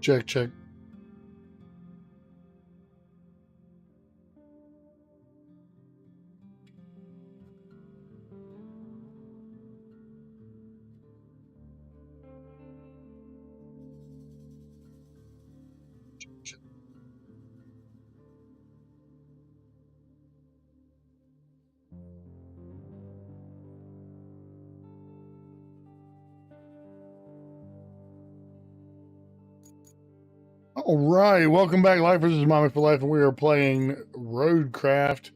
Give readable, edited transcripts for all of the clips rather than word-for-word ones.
Check, check. All right, welcome back, Lifers. This is Mommy for Life, and we are playing Roadcraft,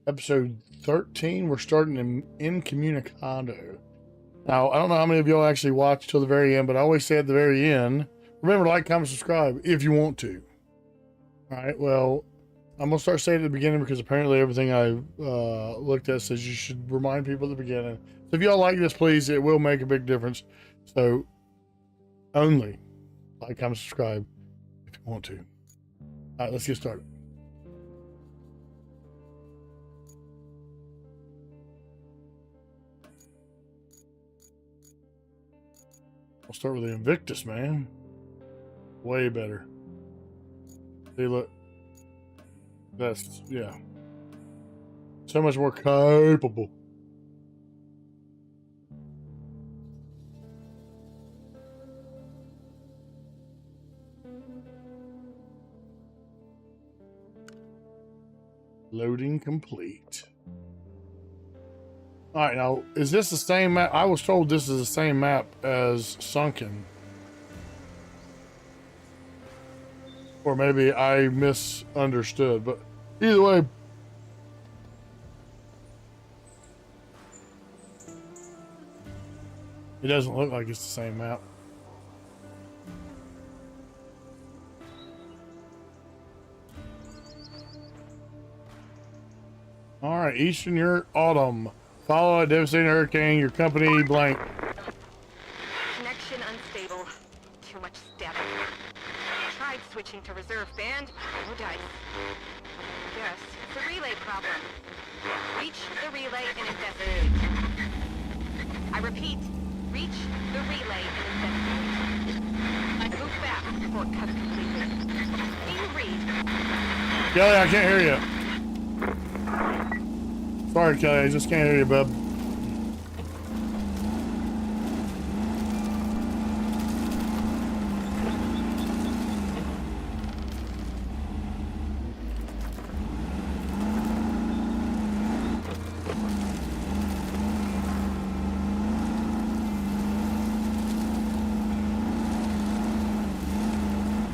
episode 13. We're starting in Incommunicado. Now, I don't know how many of y'all actually watch till the very end, but I always say at the very end, remember to like, comment, subscribe if you want to. All right, well, I'm going to start saying it at the beginning because apparently everything I looked at says you should remind people at the beginning. So if y'all like this, please, it will make a big difference. So, only like, comment, subscribe if you want to. All right, let's get started. I'll start with the Invictus, man. Way better. See, look. That's, yeah. So much more capable. Loading complete. All right, now, is this the same map? I was told this is the same map as Sunken. Or maybe I misunderstood, but either way. It doesn't look like it's the same map. All right, Eastern Europe, autumn. Follow a devastating hurricane, your company blank. Connection unstable. Too much static. Tried switching to reserve band. No dice. Guess it's a relay problem. Reach the relay and investigate. I repeat, reach the relay and investigate. Move back before it cuts completely. Can you read? Kelly, I can't hear you. Sorry, Kelly, I just can't hear you, bub.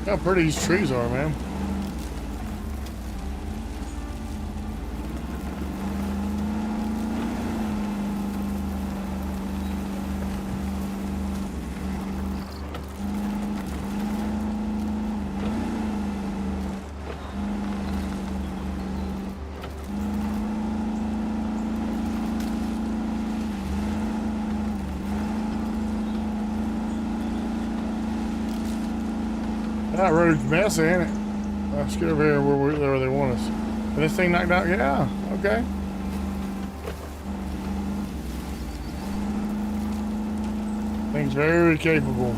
Look how pretty these trees are, man. That road's messy, ain't it? Let's get over here where they want us. And this thing knocked out? Yeah, okay. Thing's very capable.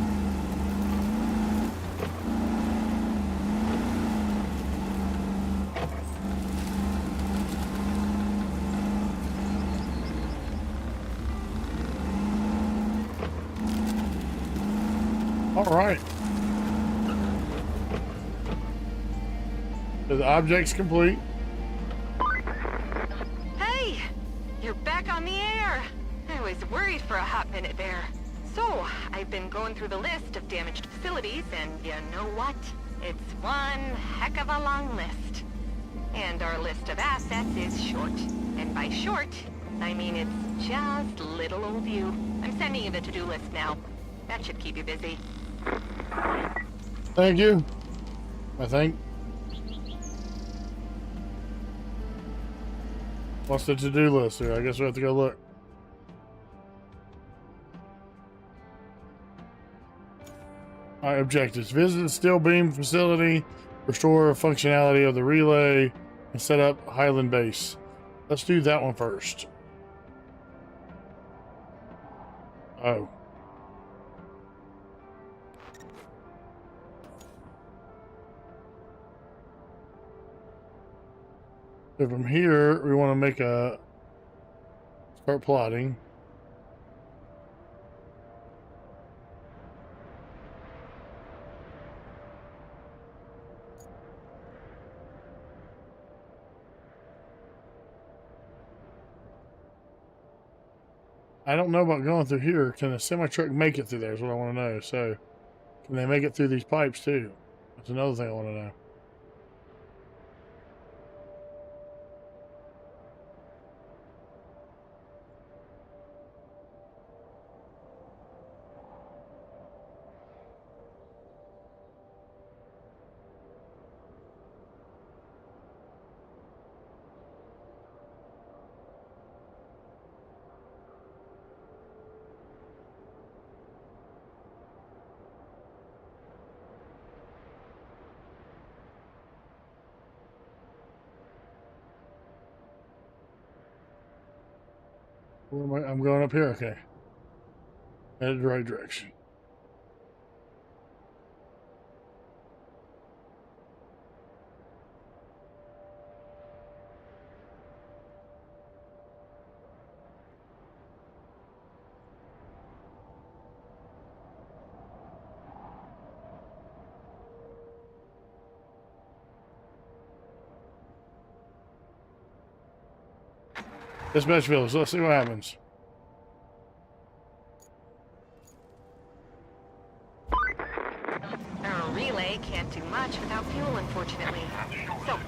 All right. So the object's complete. Hey! You're back on the air! I was worried for a hot minute there. So, I've been going through the list of damaged facilities, and you know what? It's one heck of a long list. And our list of assets is short. And by short, I mean it's just little old you. I'm sending you the to-do list now. That should keep you busy. Thank you. I think. What's the to-do list here? I guess we have to go look. All right, objectives. Visit the steel beam facility, restore functionality of the relay, and set up Highland Base. Let's do that one first. Oh. So from here, we want to make a start plotting. I don't know about going through here. Can a semi-truck make it through there is what I want to know. So, can they make it through these pipes too? That's another thing I want to know. Where am I? I'm going up here. Okay. Headed the right direction. Dispatch village. Let's see what happens. Our relay can't do much without fuel, unfortunately. So,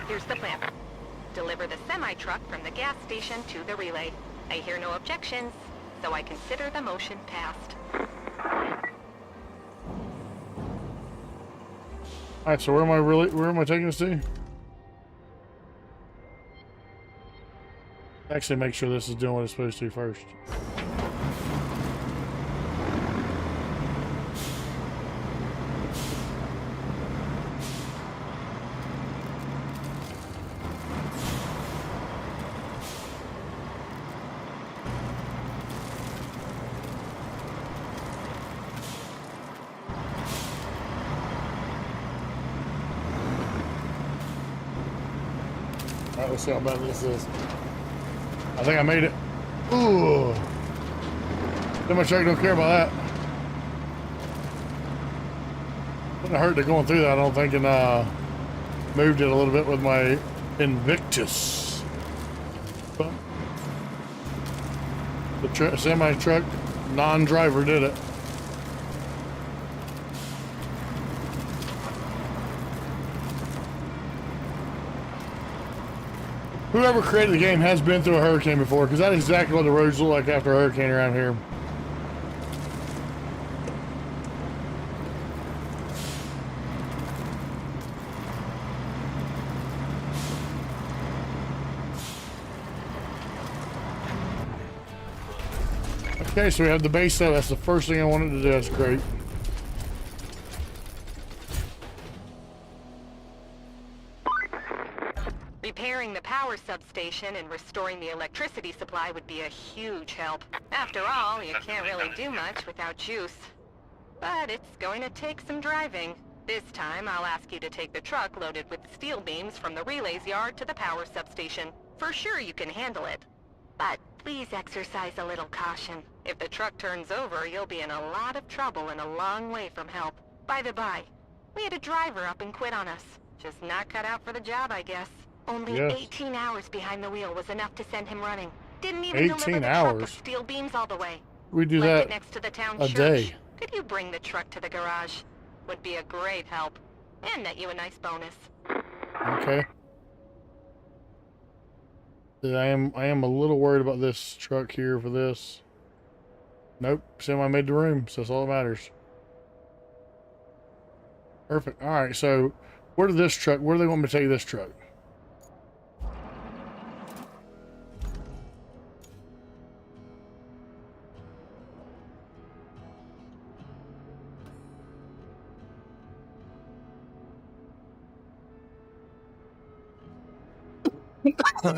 here's the plan. Deliver the semi-truck from the gas station to the relay. I hear no objections, so I consider the motion passed. Alright, so where am I taking this to? Actually, make sure this is doing what it's supposed to first. Alright, let's see how bad this is. I think I made it. Ooh. Semi-truck don't care about that. Wouldn't hurt to going through that, I don't think, and moved it a little bit with my Invictus. But the semi-truck non-driver did it. Whoever created the game has been through a hurricane before, because that's exactly what the roads look like after a hurricane around here. Okay, so we have the base set. That's the first thing I wanted to do. That's great. Repairing the power substation and restoring the electricity supply would be a huge help. After all, you can't really do much without juice. But it's going to take some driving. This time, I'll ask you to take the truck loaded with steel beams from the relays yard to the power substation. For sure you can handle it. But please exercise a little caution. If the truck turns over, you'll be in a lot of trouble and a long way from help. By the by, we had a driver up and quit on us. Just not cut out for the job, I guess. Only 18 hours behind the wheel was enough to send him running. Didn't even deliver the truck with steel beams all the way. We do Left that it next to the town a church. day. Could you bring the truck to the garage? Would be a great help. And net you a nice bonus. Okay. I am a little worried about this truck here for this. Nope. Semi made the room, so that's all that matters. Perfect. Alright, so where do they want me to take this truck?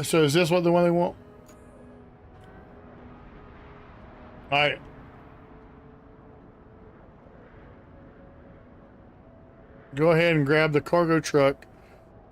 So is this what the one they want? Alright. Go ahead and grab the cargo truck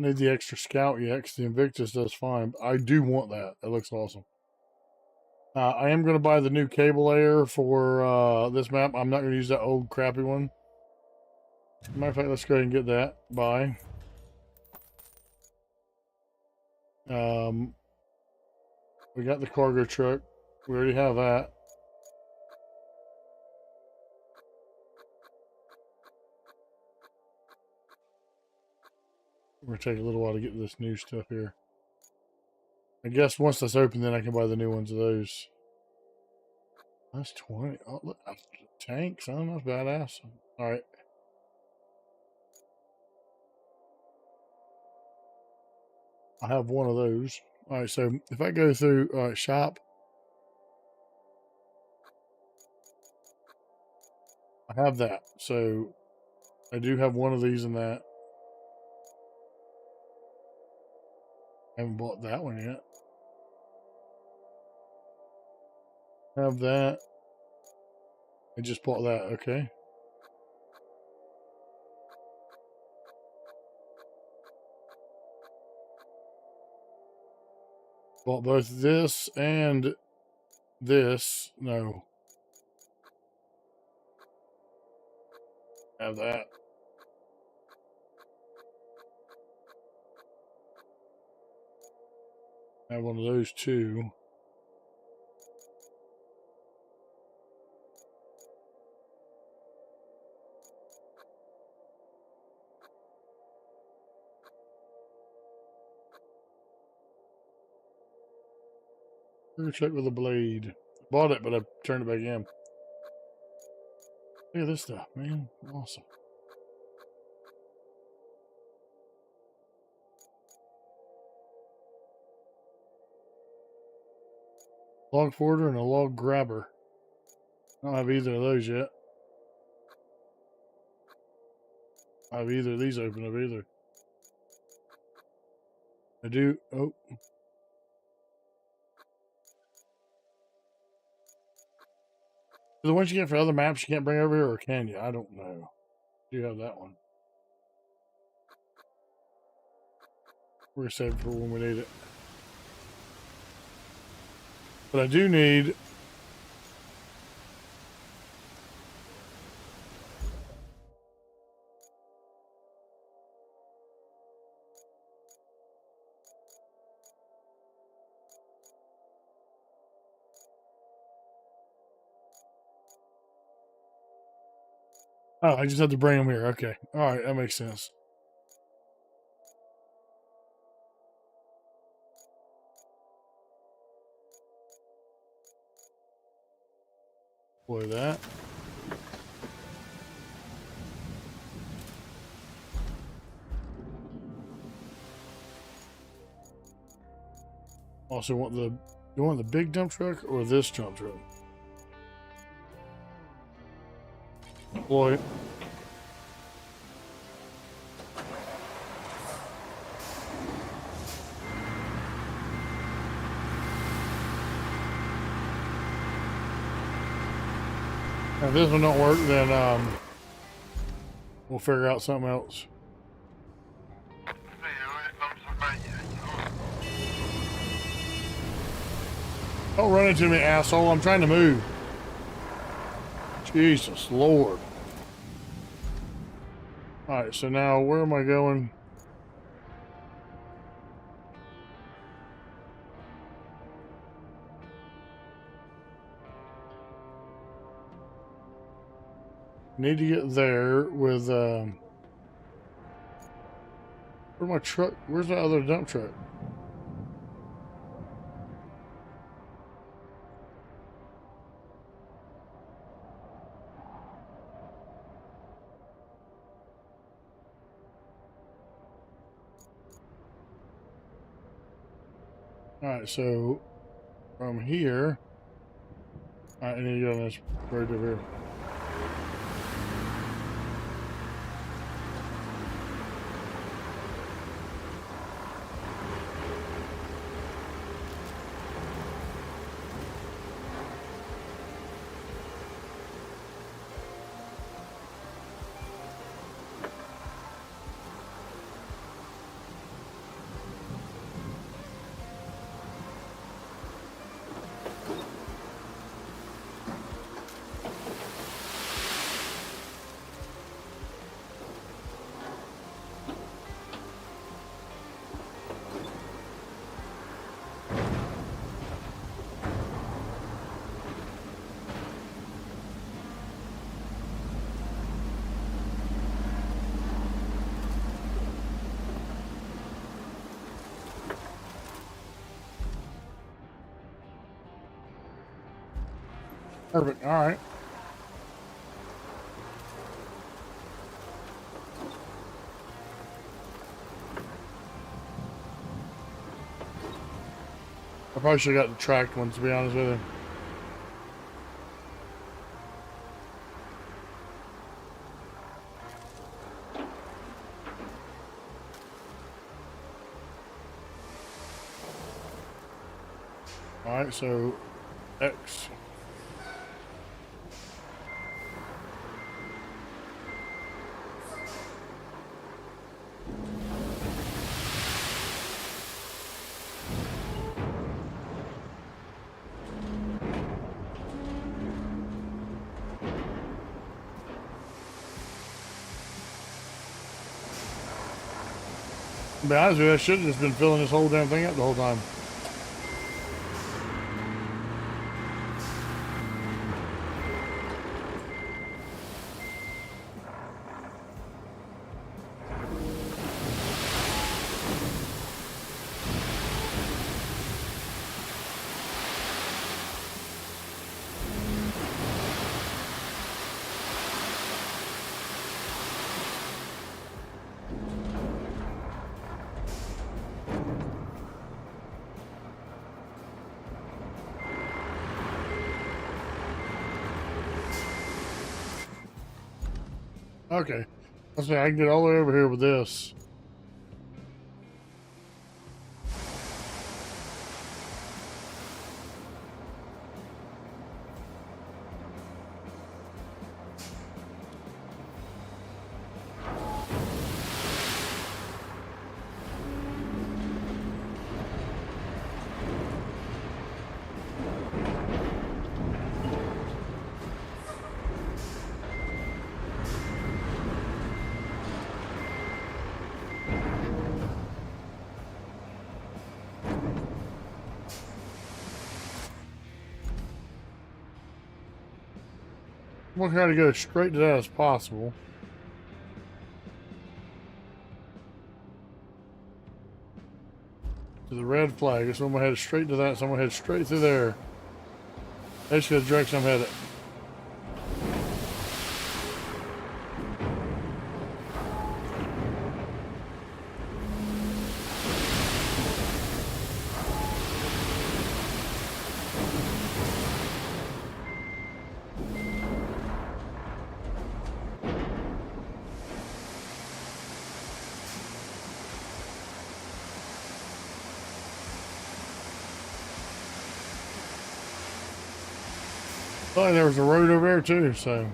need the extra scout yet because the Invictus does fine. I do want that. That looks awesome. I am going to buy the new cable layer for this map. I'm not going to use that old crappy one. Matter of fact, let's go ahead and get that. Buy. We got the cargo truck. We already have that. We're going to take a little while to get to this new stuff here. I guess once that's open, then I can buy the new ones of those. That's 20. Oh, look, tanks. I don't know, badass. All right. I have one of those. All right, so if I go through shop, I have that. So I do have one of these and that. I haven't bought that one yet. Have that. I just bought that. Okay. Bought both this and this. No. Have that. Have one of those too. Check with the blade. Bought it, but I turned it back in. Look at this stuff, man. Awesome. Log forwarder and a log grabber. I don't have either of those yet. I have either of these open up either. I do. Oh. The ones you get for other maps you can't bring over here, or can you? I don't know. Do have that one. We're going to save it for when we need it. But I do need... Oh, I just have to bring them here. Okay. All right, that makes sense. Boy, that. Also want the... You want the big dump truck or this dump truck? Boy. If this one don't work, then we'll figure out something else. Don't run into me, asshole. I'm trying to move. Jesus Lord. Alright, so now where am I going? Need to get there with where's my truck? Where's my other dump truck? Alright, so from here, I need to go on this road over here. Perfect. All right. I probably should have got the tracked ones, to be honest with you. All right, so X. To be honest with you, I should have just been filling this whole damn thing up the whole time. Okay. Let's see, I can get all the way over here with this. We'll try to go straight to that as possible. To the red flag. So I'm gonna head straight to that. So I'm gonna head straight through there. Basically the direction I'm headed. Oh, there was a road over there too, so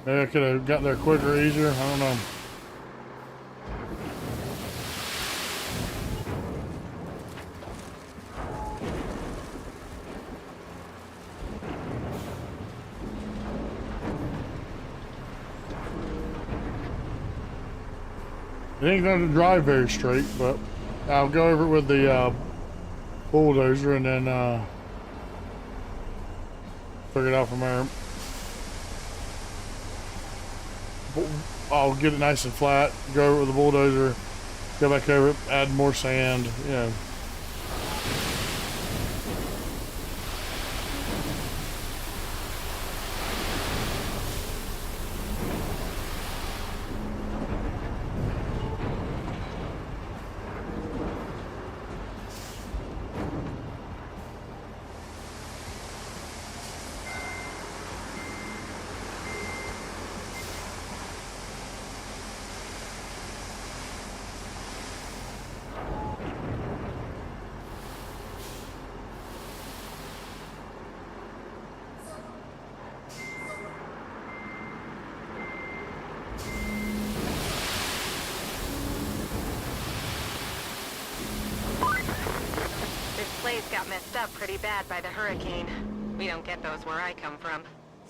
maybe I could have got there quicker, easier. I don't know. It ain't going to drive very straight, but I'll go over it with the bulldozer and then figure it out from there. I'll get it nice and flat, go over it with the bulldozer, go back over it, add more sand, you know. Place got messed up pretty bad by the hurricane. We don't get those where I come from.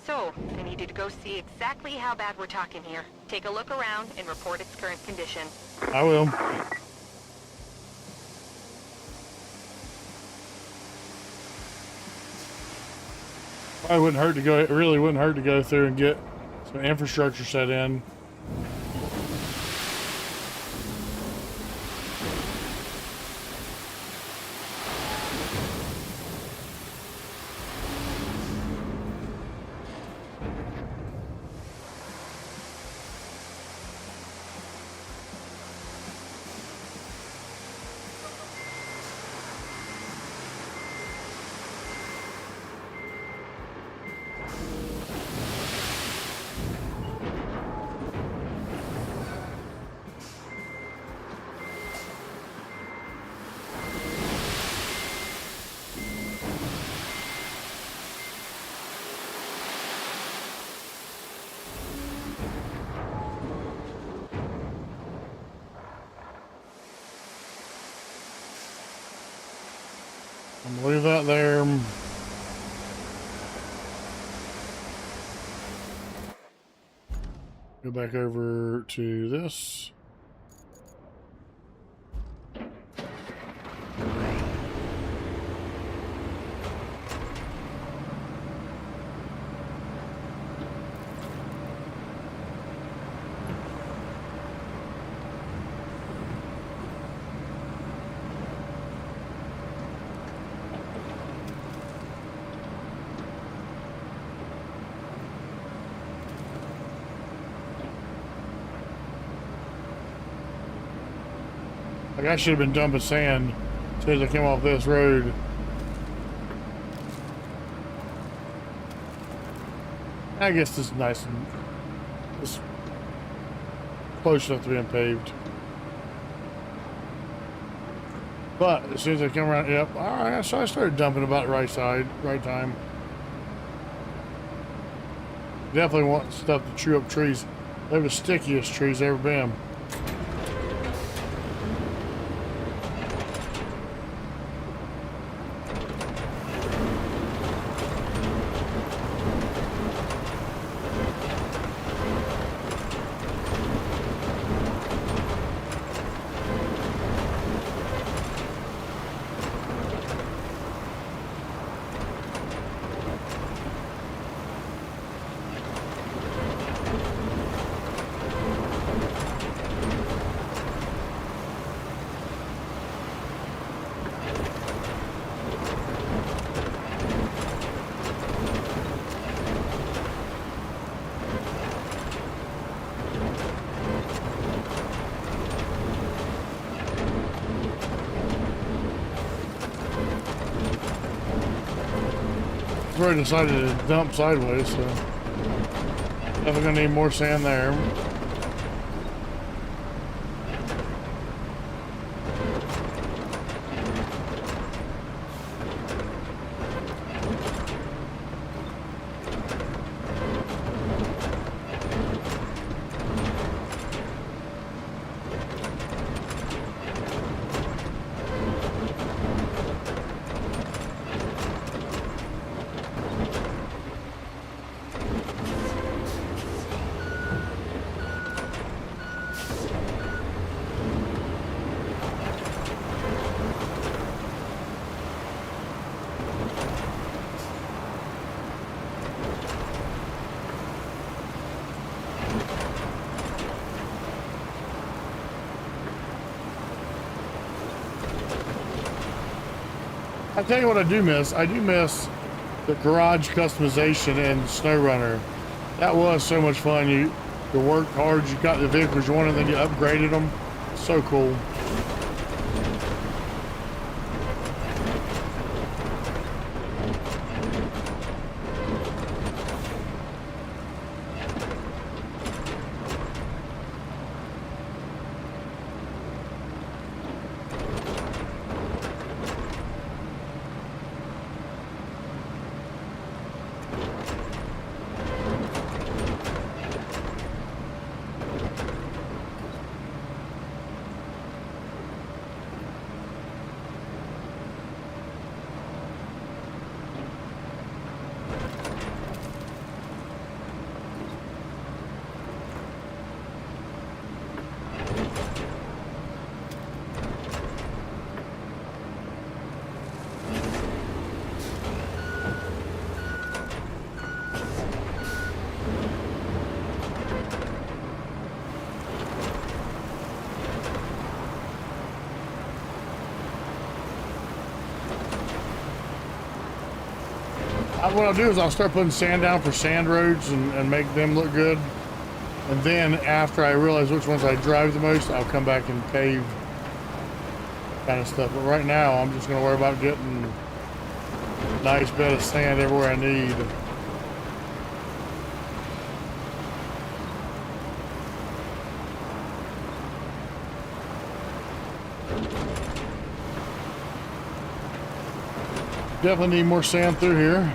So, I need you to go see exactly how bad we're talking here. Take a look around and report its current condition. I will. Probably wouldn't hurt to go. It really wouldn't hurt to go through and get some infrastructure set in. leave that there. Go back over to this. Like I should have been dumping sand as soon as I came off this road. I guess this is nice and it's close enough to being paved. But as soon as I come around, yep, all right, so I started dumping about the right side, right time. Definitely want stuff to chew up trees. They're the stickiest trees ever been. I decided to dump sideways, so definitely gonna need more sand there. I tell you what I do miss. I do miss the garage customization in SnowRunner. That was so much fun. You worked hard, you got the vehicles you wanted, then you upgraded them. So cool. What I'll do is I'll start putting sand down for sand roads and make them look good. And then after I realize which ones I drive the most, I'll come back and pave kind of stuff. But right now, I'm just going to worry about getting a nice bed of sand everywhere I need. Definitely need more sand through here.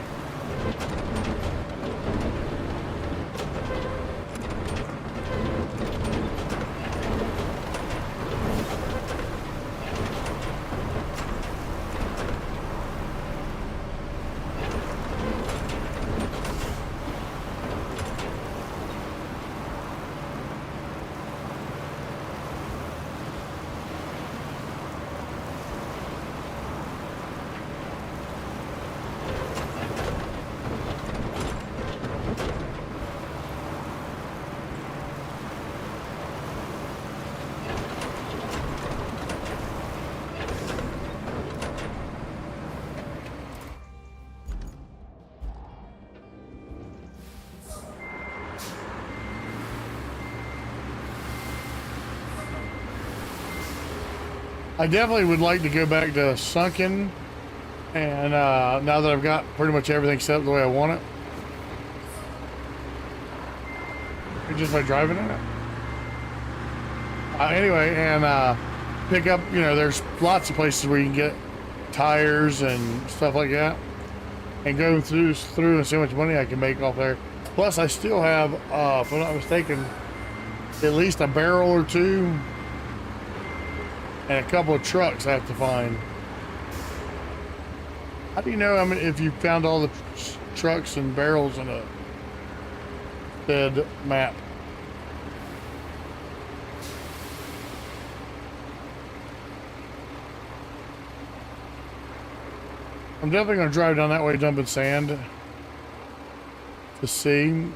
I definitely would like to go back to Sunken, and now that I've got pretty much everything set up the way I want it, just by driving in it. Anyway, and pick up, you know, there's lots of places where you can get tires and stuff like that, and go through and see how much money I can make off there. Plus, I still have, if I'm not mistaken, at least a barrel or two and a couple of trucks I have to find. How do you know, I mean, if you found all the trucks and barrels in a said map? I'm definitely going to drive down that way, dumping sand to see.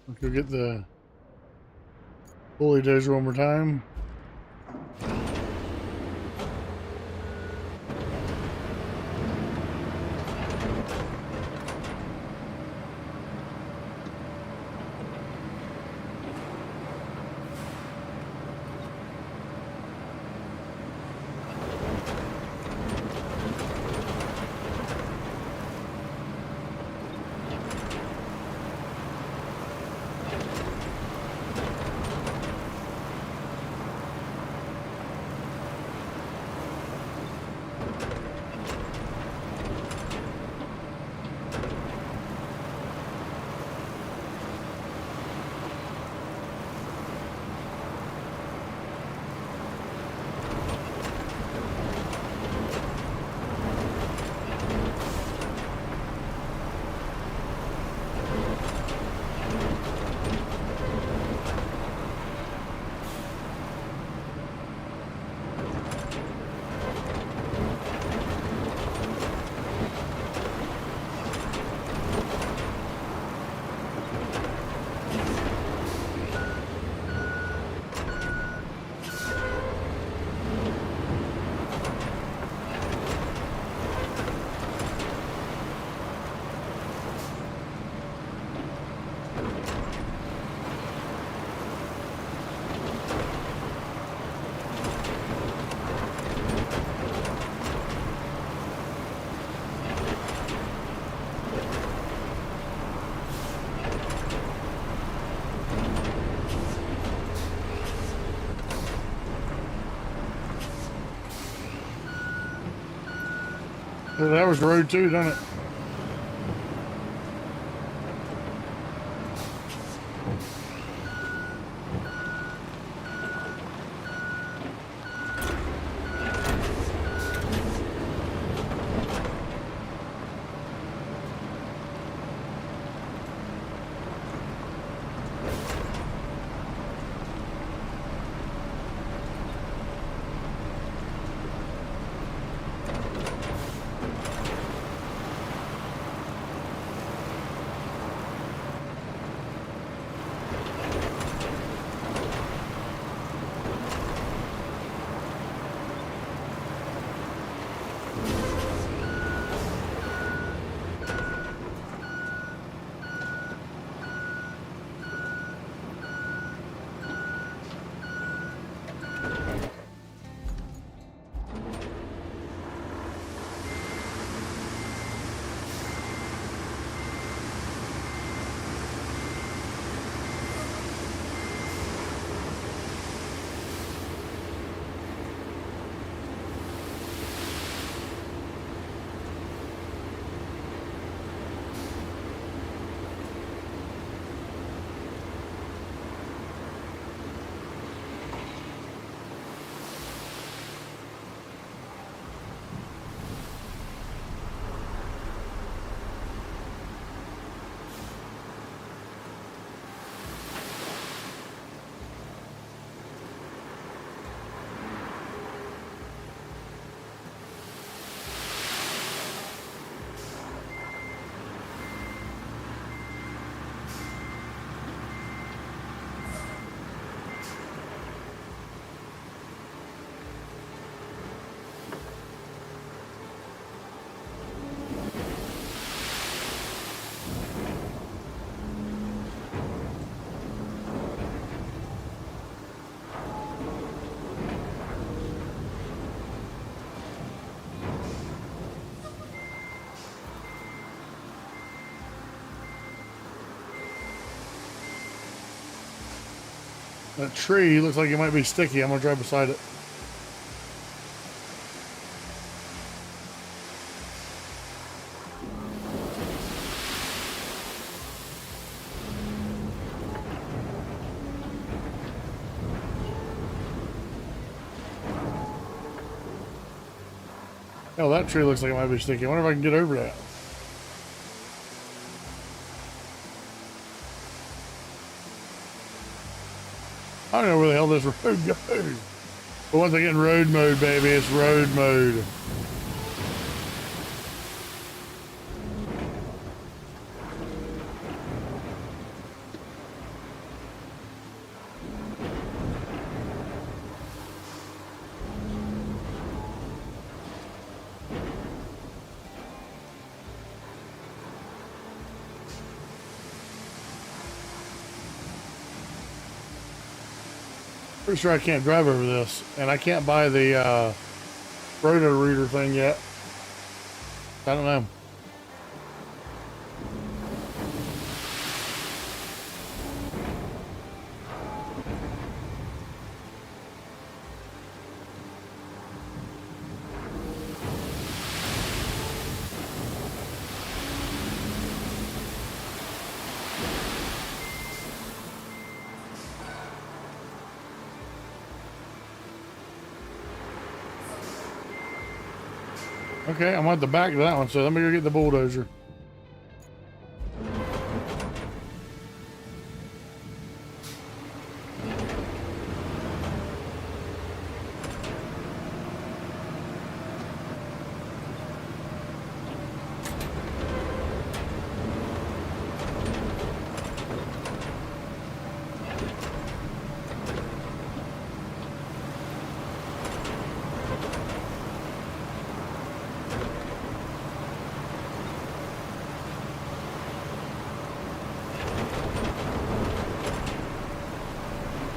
Let's go get the bully dozer one more time. That was road 2, doesn't it? That tree looks like it might be sticky. I'm gonna drive beside it. Oh, that tree looks like it might be sticky. I wonder if I can get over that. I don't know where the hell this road goes. But once again, road mode, baby. It's road mode. Pretty sure I can't drive over this, and I can't buy the roto reader thing yet. I don't know. Okay, I'm at the back of that one, so let me go get the bulldozer.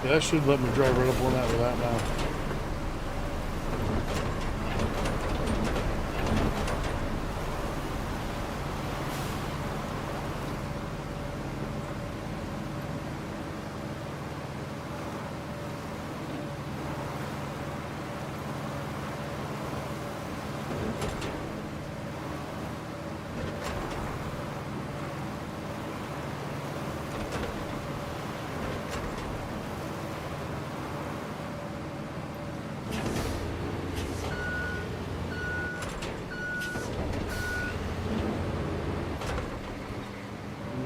Yeah, that should let me drive right up on that with that now.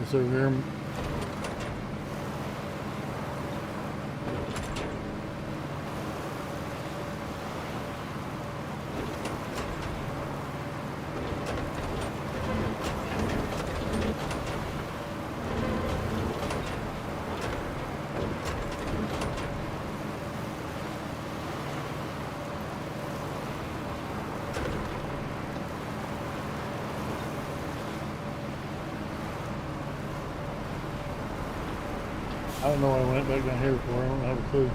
It's over here. I don't know why I went back down here before. I don't have a clue.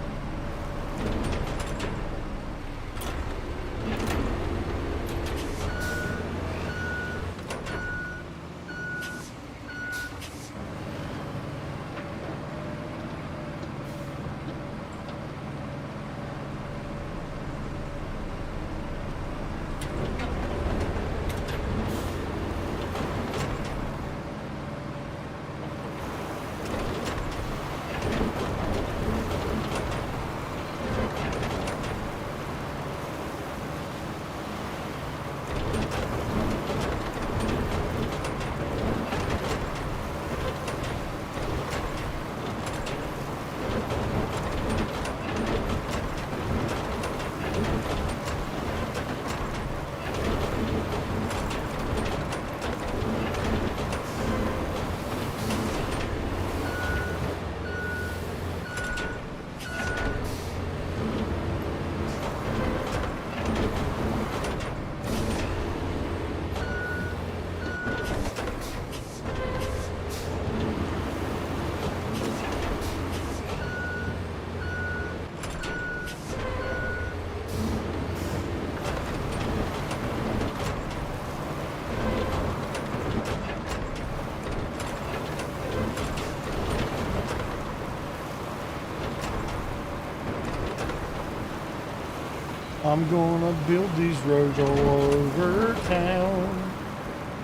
I'm gonna build these roads all over town,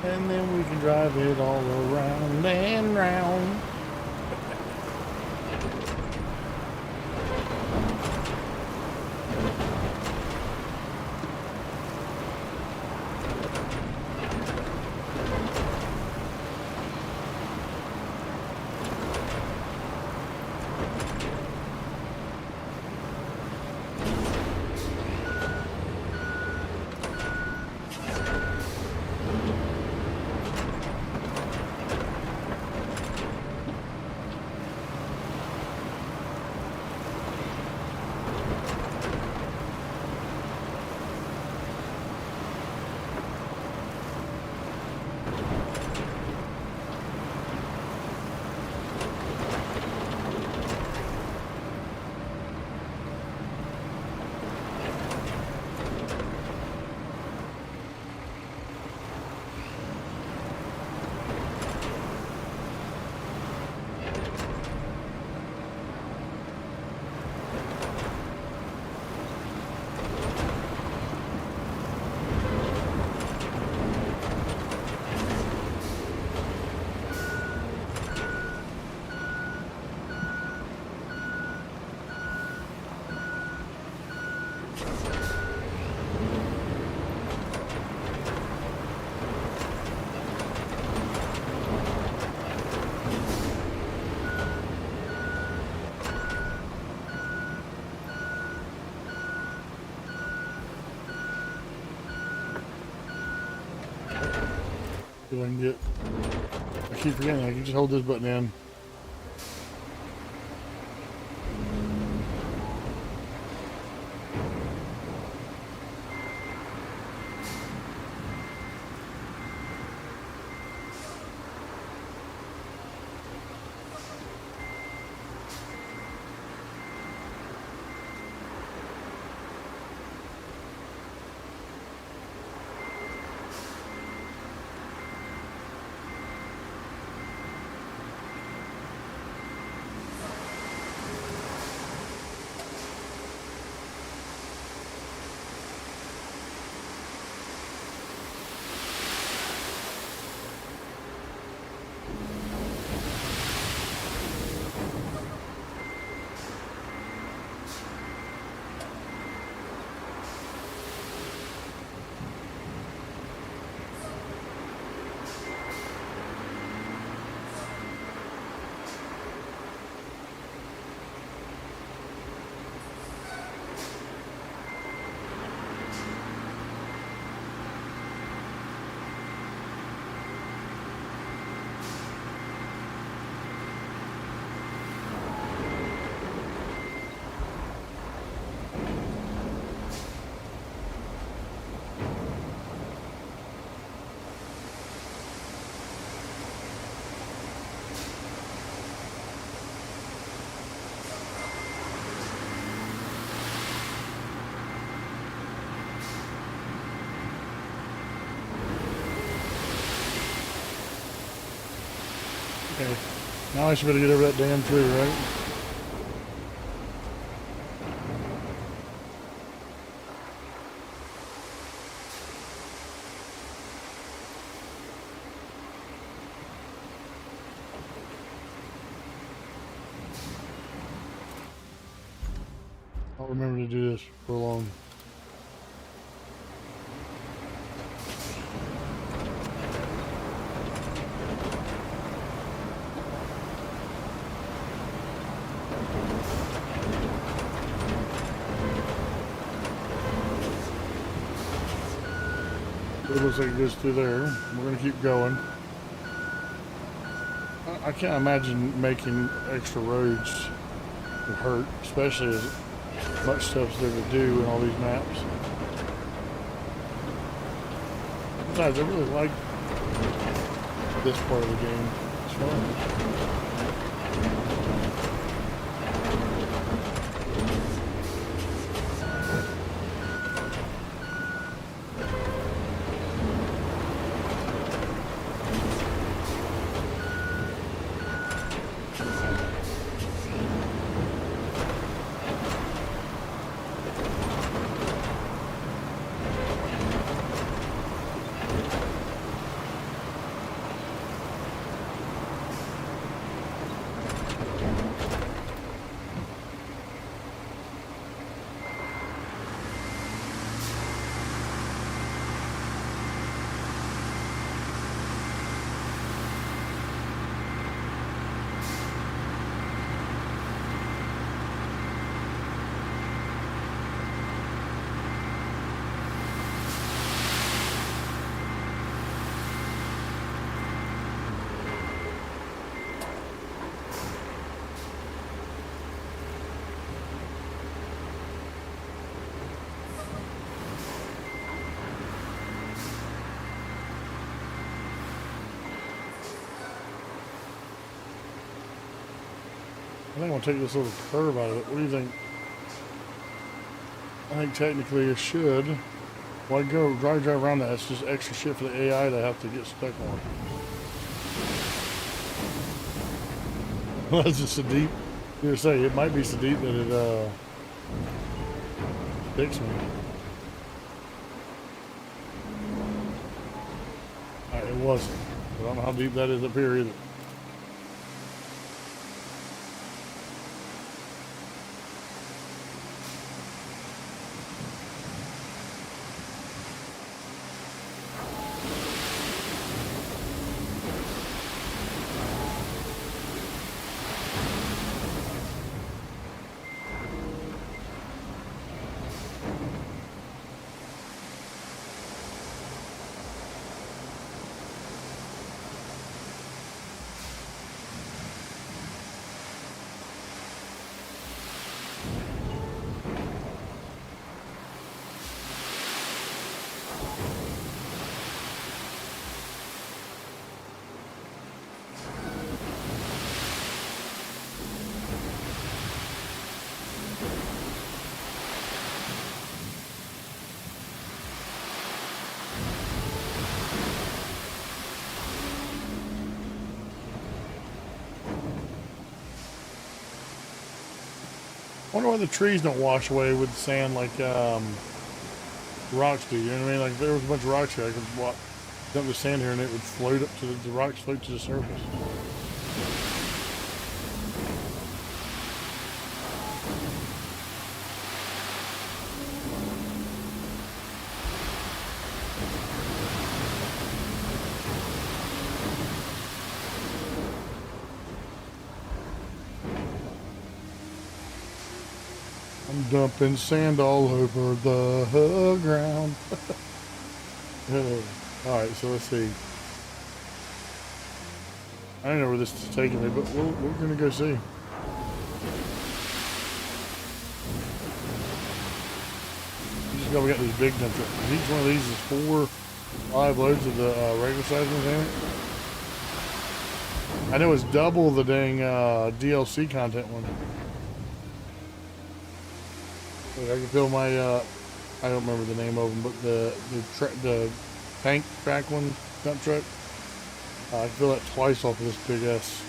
and then we can drive it all around and round. See if I can get. I keep forgetting. I can just hold this button in. Okay. Now I should be able to get over that damn tree, right? I'll remember to do this for long. It looks like it goes through there. We're going to keep going. I can't imagine making extra roads would hurt, especially as much stuff's there to do in all these maps. Besides, I really like this part of the game. It's fun. think I'm gonna take this little curve out of it. What do you think? I think technically it should. Well, I go drive around that. It's just extra shit for the AI to have to get stuck on. Well, that's just so deep. You say it might be so deep that it sticks me. Alright, it wasn't. But I don't know how deep that is up here either. I wonder why the trees don't wash away with sand like rocks do. You know what I mean? Like if there was a bunch of rocks here, I could dump the sand here and it would float up to the rocks float to the surface. I'm dumping sand all over the ground. Alright, so let's see. I don't know where this is taking me, but we're gonna go see. We got these big dump trucks. Each one of these is 5 loads of the regular size ones in it. I know it's double the dang DLC content one. I can fill my, I don't remember the name of them, but the tank track one, dump truck. I can fill that twice off of this big ass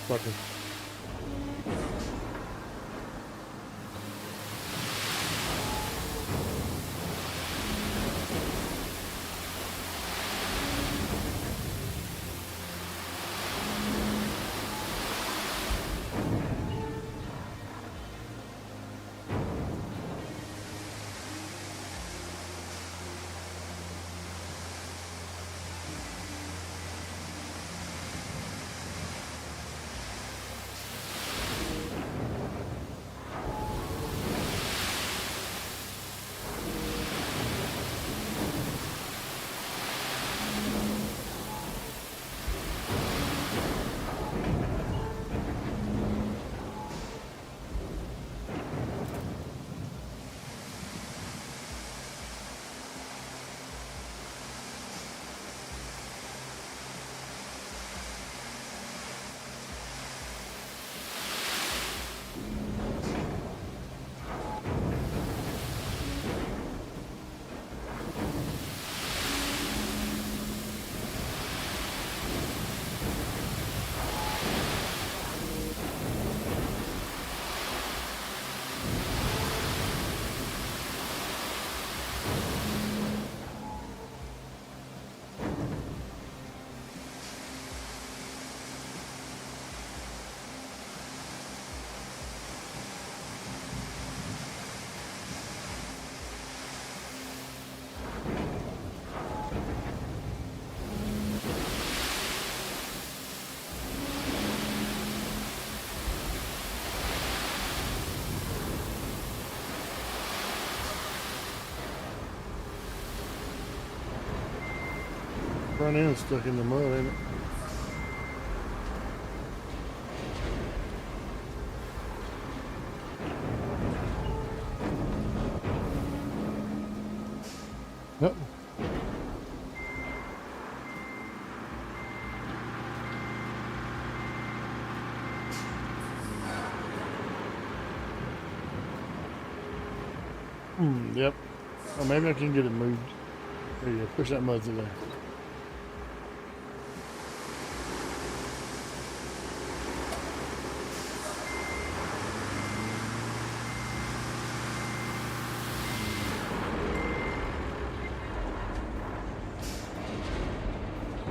sucker. Front end stuck in the mud, ain't it? Yep. Yep. Oh, maybe I can get it moved. There you go. Push that mud through there.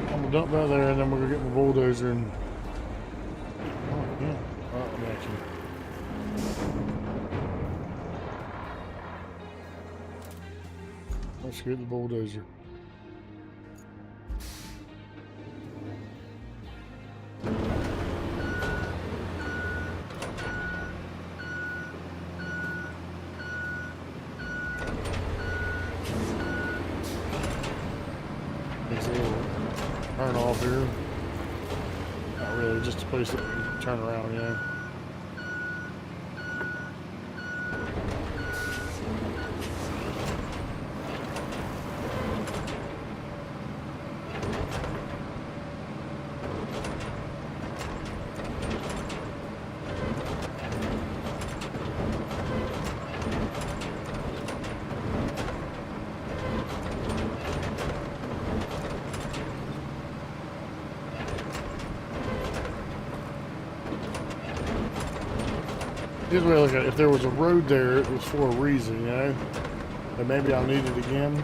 I'm gonna dump that there, and then we're gonna get my bulldozer and. Oh yeah. Oh, let me actually. Let's get the bulldozer. Makes a little turn off here. Not really, just a place that we can turn around, you know. Here's the way I look at it. If there was a road there, it was for a reason, you know? And maybe I'll need it again.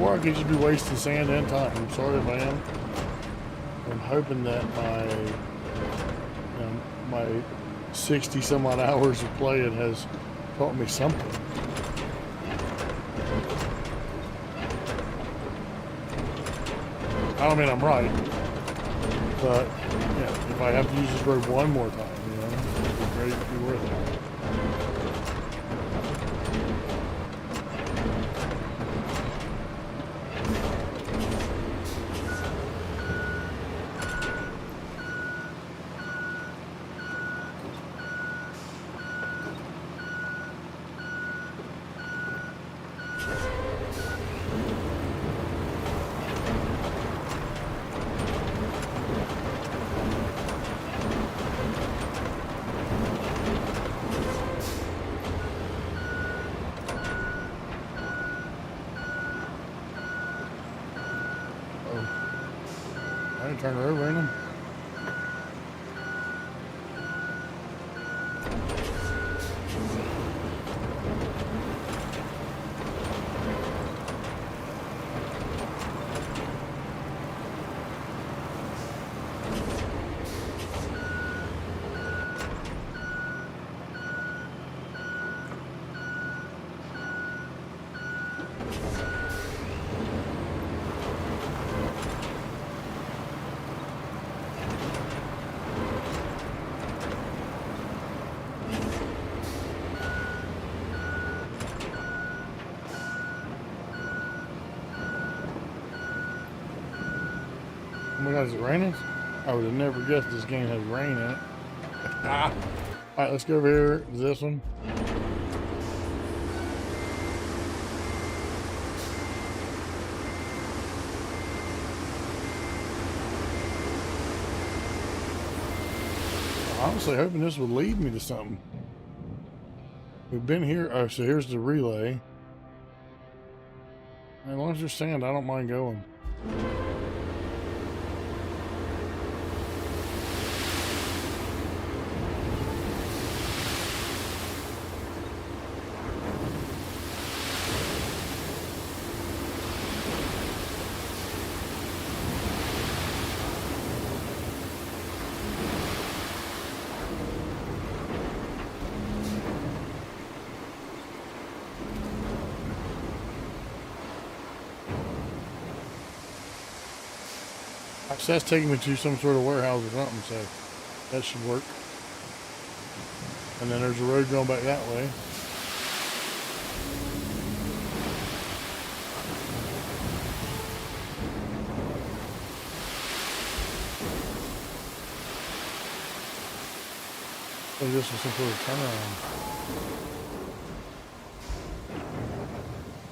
Or I could just be wasting sand and time. I'm sorry if I am. I'm hoping that my 60 some odd hours of playing has taught me something. I don't mean I'm right. But, yeah, if I have to use this road one more time, you know, it'd be great, it'd be worth it. I didn't turn her over, ain't I? Oh my God, is it raining? I would have never guessed this game has rain in it. Alright, let's go over here to this one. I'm honestly hoping this will lead me to something. We've been here. Oh, so here's the relay. As long as there's sand, I don't mind going. So that's taking me to some sort of warehouse or something, so that should work. And then there's a road going back that way. So this is some sort of turnaround.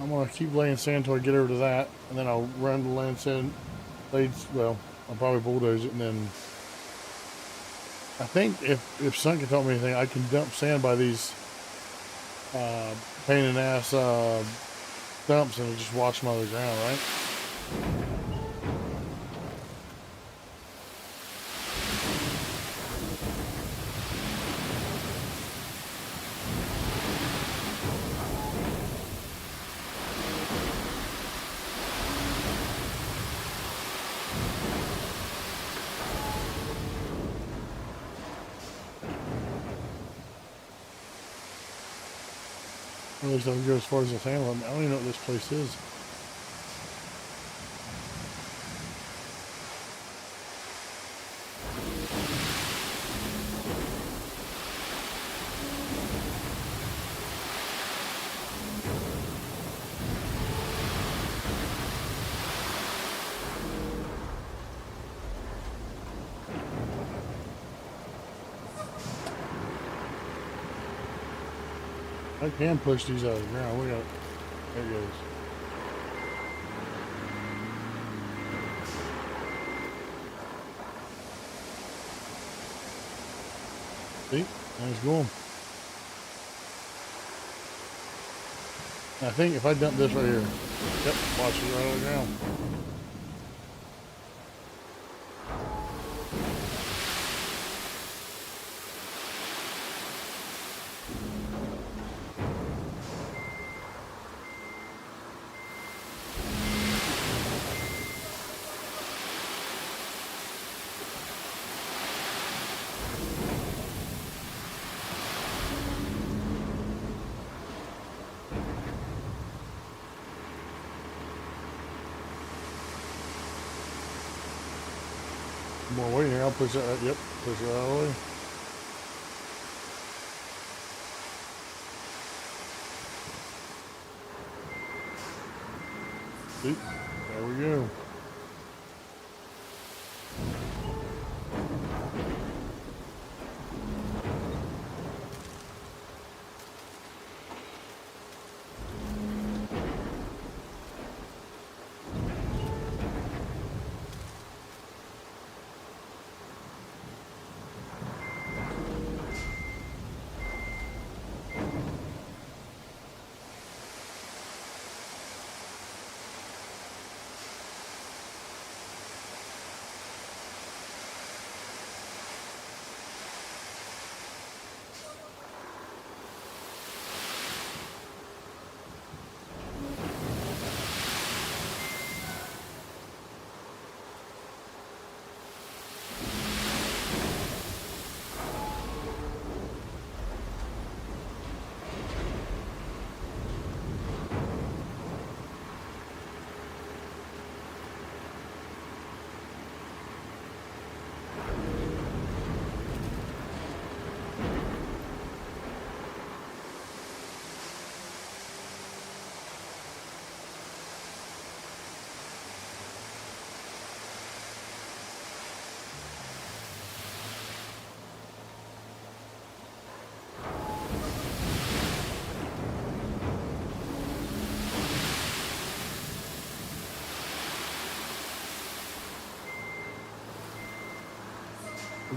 I'm gonna keep laying sand until I get over to that, and then I'll run the land sand blades. Well, I'll probably bulldoze it, and then I think if Sunken taught me anything, I can dump sand by these pain in the ass stumps and just wash them on the ground, right? At least I can go as far as the family. I don't even know what this place is. I can push these out of the ground. We got, there it goes. See, nice going. I think if I dump this right here, yep, watch it right on the ground. More weight here. I'll push that. Yep, push it all the way. See, there we go.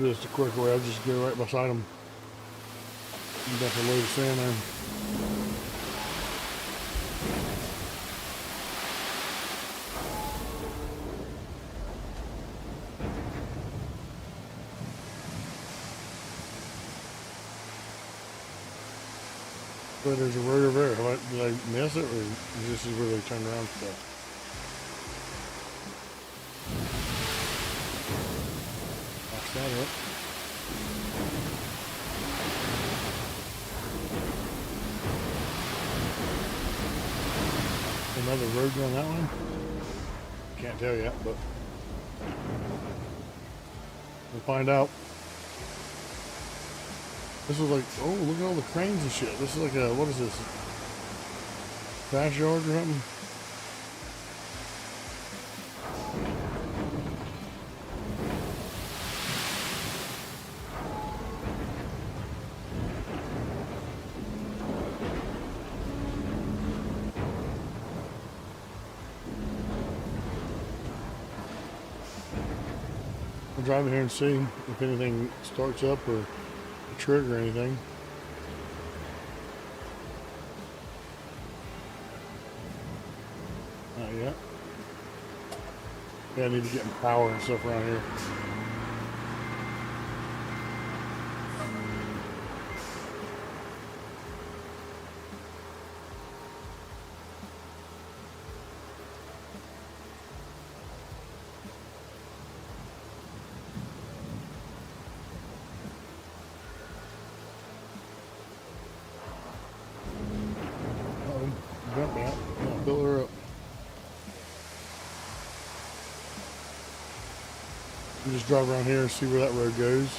Just a quick way, I'll just go right beside them. Dump a load of sand there. But there's a road over there. Did I miss it, or this is where they turn around stuff? That up. Another road on that one? Can't tell yet, but we'll find out. This is like, oh, look at all the cranes and shit. This is like a, what is this? Crash yard or something? We'll drive in here and see if anything starts up or trigger anything. Yeah, I need to get power and stuff around here. Jump out. I'll fill her up. You just drive around here and see where that road goes.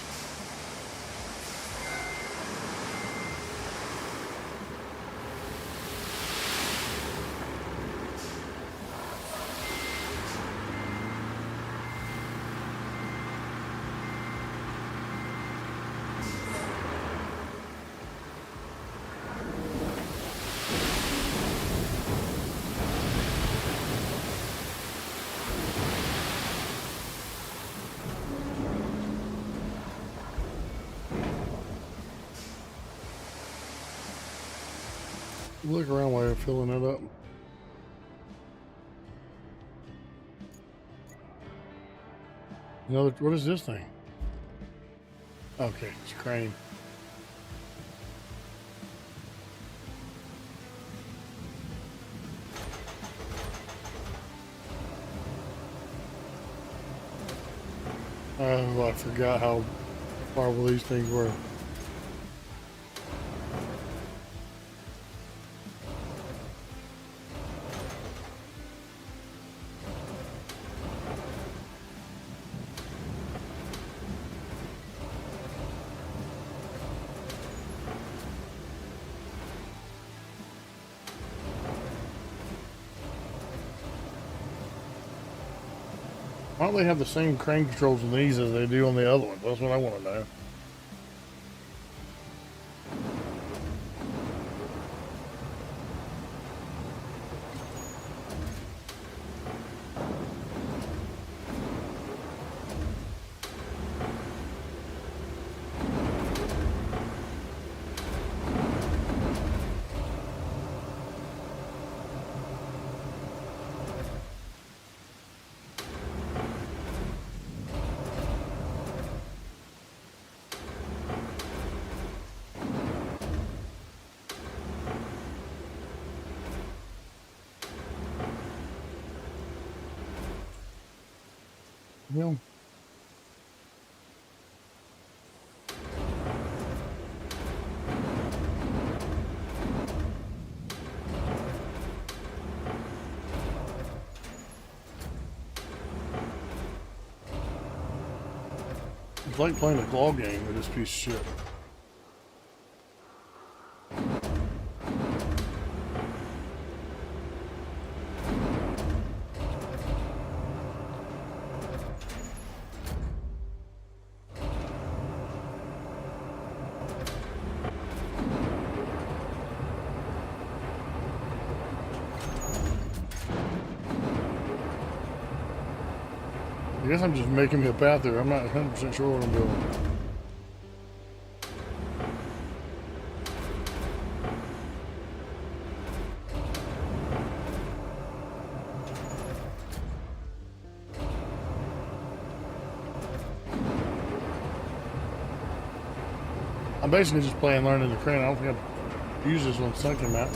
Look around while you're filling it up. Another, what is this thing? Okay, it's a crane. Oh, I forgot how powerful these things were. Why don't they have the same crane controls on these as they do on the other ones? That's what I want to know. Well, it's like playing a claw game with this piece of shit. I guess I'm just making me a path there. I'm not 100% sure what I'm doing. I'm basically just playing learning the crane. I don't think I've used this one sinking map.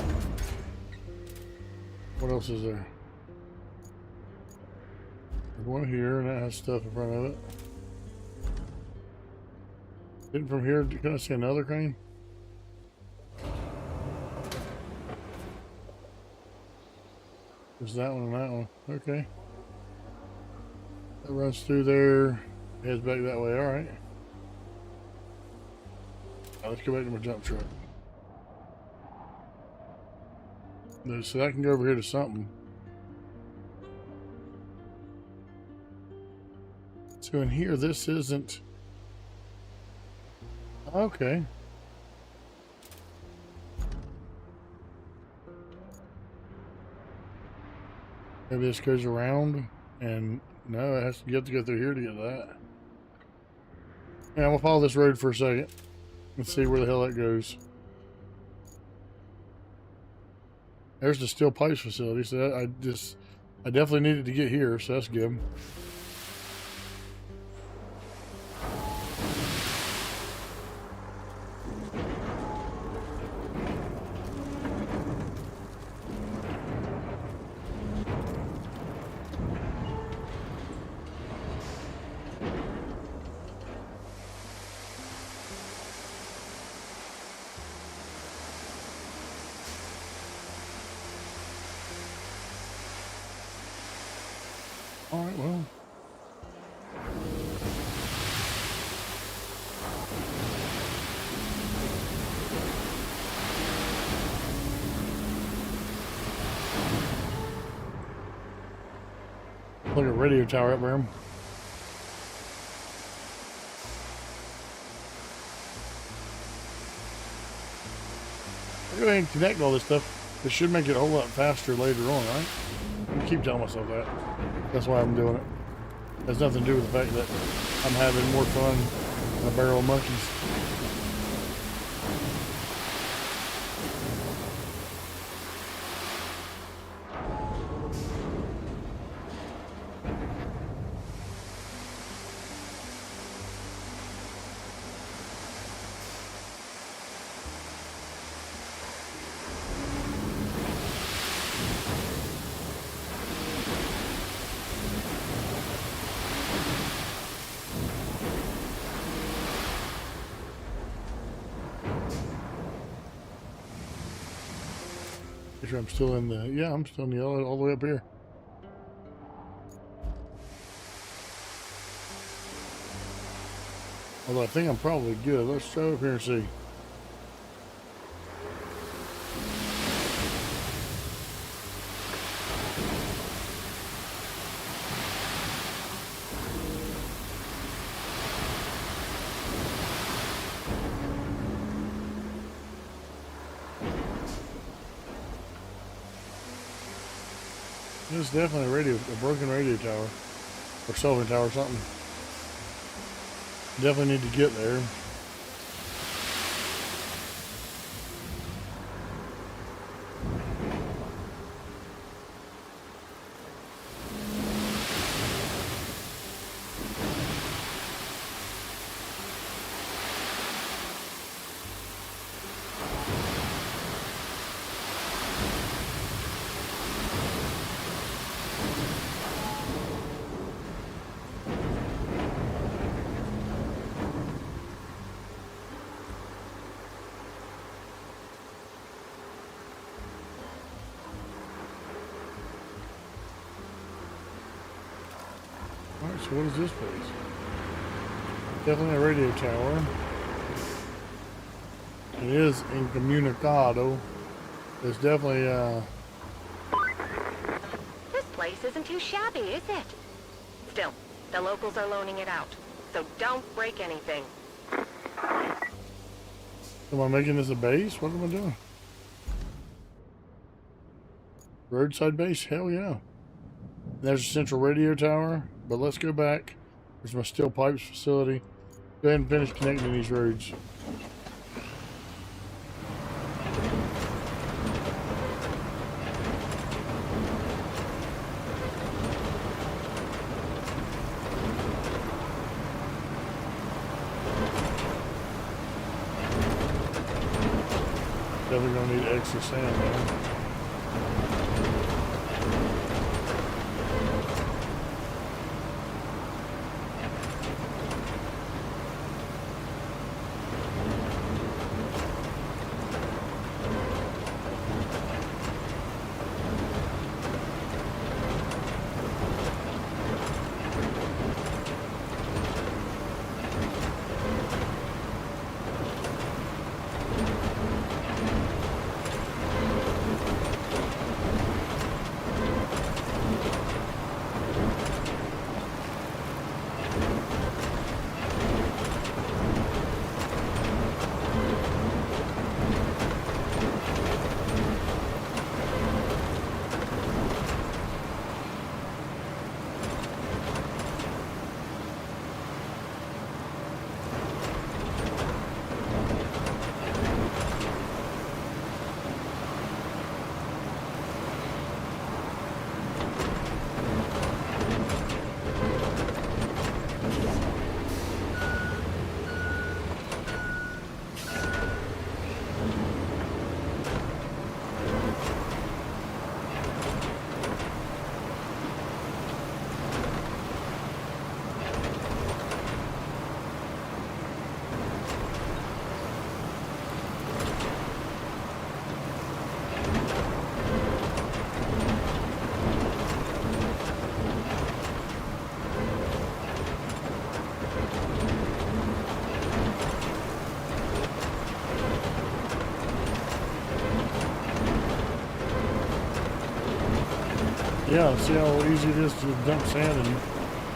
What else is there? There's one here, and that has stuff in front of it. Then from here, can I see another crane? There's that one and that one. Okay. That runs through there, heads back that way. All right. Now let's go back to my jump truck. So that can go over here to something. So in here, this isn't... Okay. Maybe this goes around, and no, it has to, you have to go through here to get that. Yeah, I'm gonna follow this road for a second and see where the hell that goes. There's the steel pipes facility, so that, I definitely needed to get here, so that's good. All right, well. Look at radio tower up there. I'll go ahead and connect all this stuff. It should make it a whole lot faster later on, right? I keep telling myself that. That's why I'm doing it. It has nothing to do with the fact that I'm having more fun than a barrel of monkeys. Make sure I'm still in the, yeah, I'm still in the all the way up here. Although I think I'm probably good. Let's try up here and see. This is definitely a broken radio tower. Or cell phone tower or something. Definitely need to get there. Alright, so what is this place? Definitely a radio tower. It is Incommunicado. It's definitely, This place isn't too shabby, is it? Still, the locals are loaning it out, so don't break anything. am I making this a base? What am I doing? Roadside base? Hell yeah. There's a central radio tower, but let's go back. There's my steel pipes facility. Go ahead and finish connecting these roads. Definitely gonna need extra sand though. Yeah, see how easy it is to dump sand and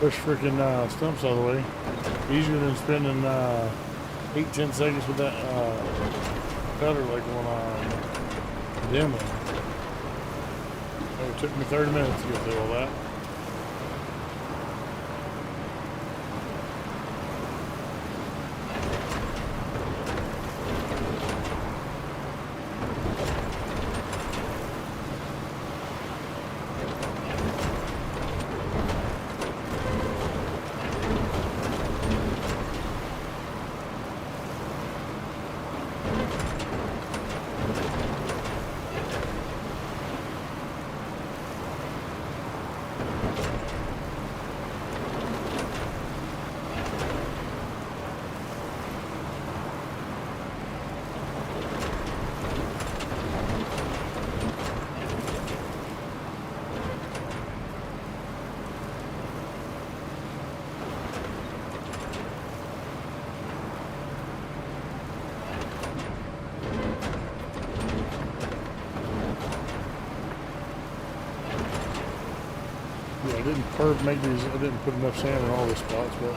push freaking stumps out of the way. Easier than spending 8-10 seconds with that cutter like on demo. Oh, it took me 30 minutes to get through all that. Yeah, I didn't make these. I didn't put enough sand in all the spots, but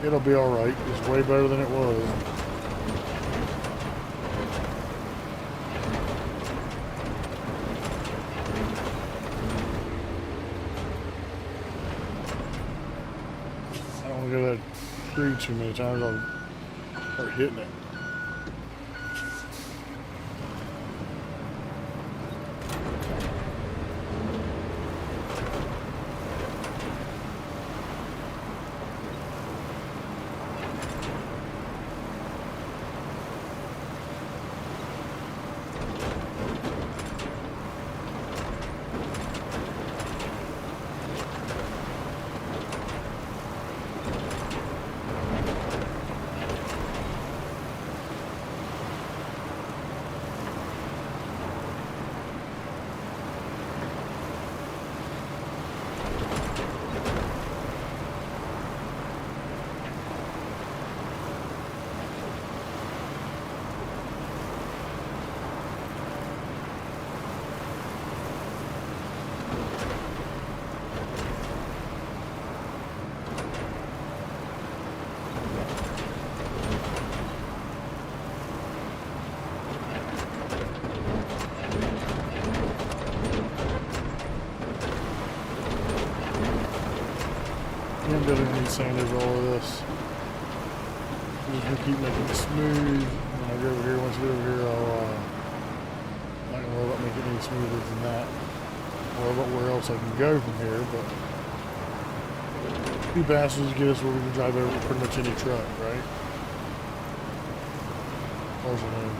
it'll be all right. It's way better than it was. I don't want to go to that tree too many times. I'll start hitting it. I'm gonna need sand over all of this. I'm just gonna keep making it smooth. When I go over here, once I get over here, I'm not gonna worry about making it any smoother than that. Or about where else I can go from here, but two passes get us where we can drive over pretty much any truck, right? As far as I know.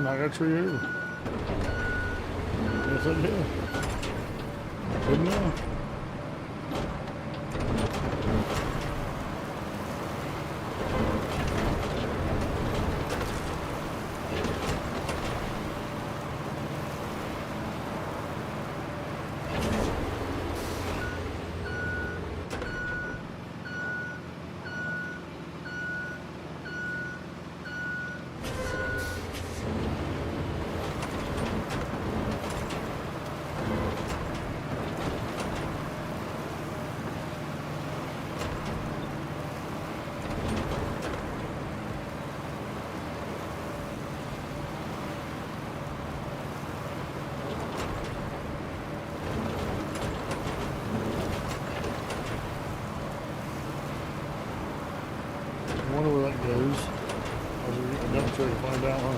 knock that tree over. Yes, I did. Good enough. I wonder where that goes. I was going to dump truck to find out, huh?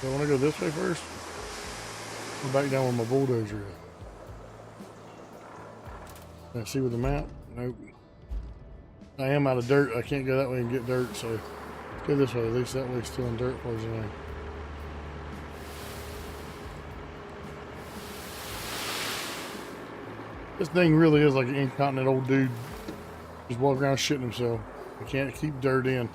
Do I want to go this way first? Or back down where my bulldozer is? Can I see with the map? Nope. I am out of dirt. I can't go that way and get dirt, so let's go this way. At least that way it's still in dirt for us anyway. This thing really is like an incontinent old dude just walking around shitting himself. You can't keep dirt in.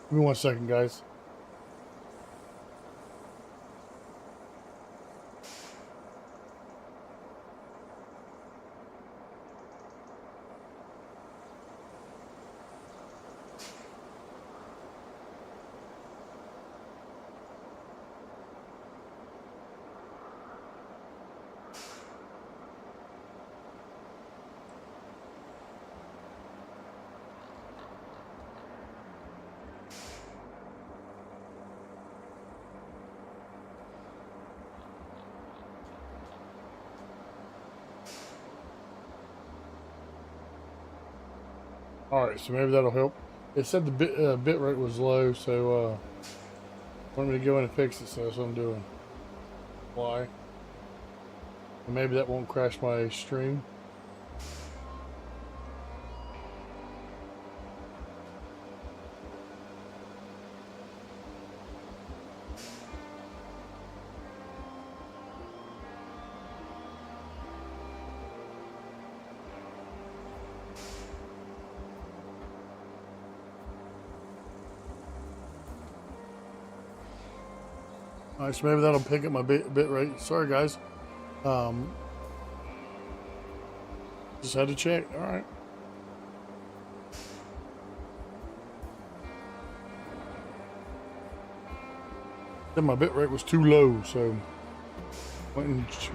Give me 1 second, guys. Alright, so maybe that'll help. It said the bit rate was low, so want me to go in and fix it, so that's what I'm doing. Why? And maybe that won't crash my stream. Alright, so maybe that'll pick up my bit rate. Sorry, guys. Just had to check. Alright. Then my bit rate was too low, so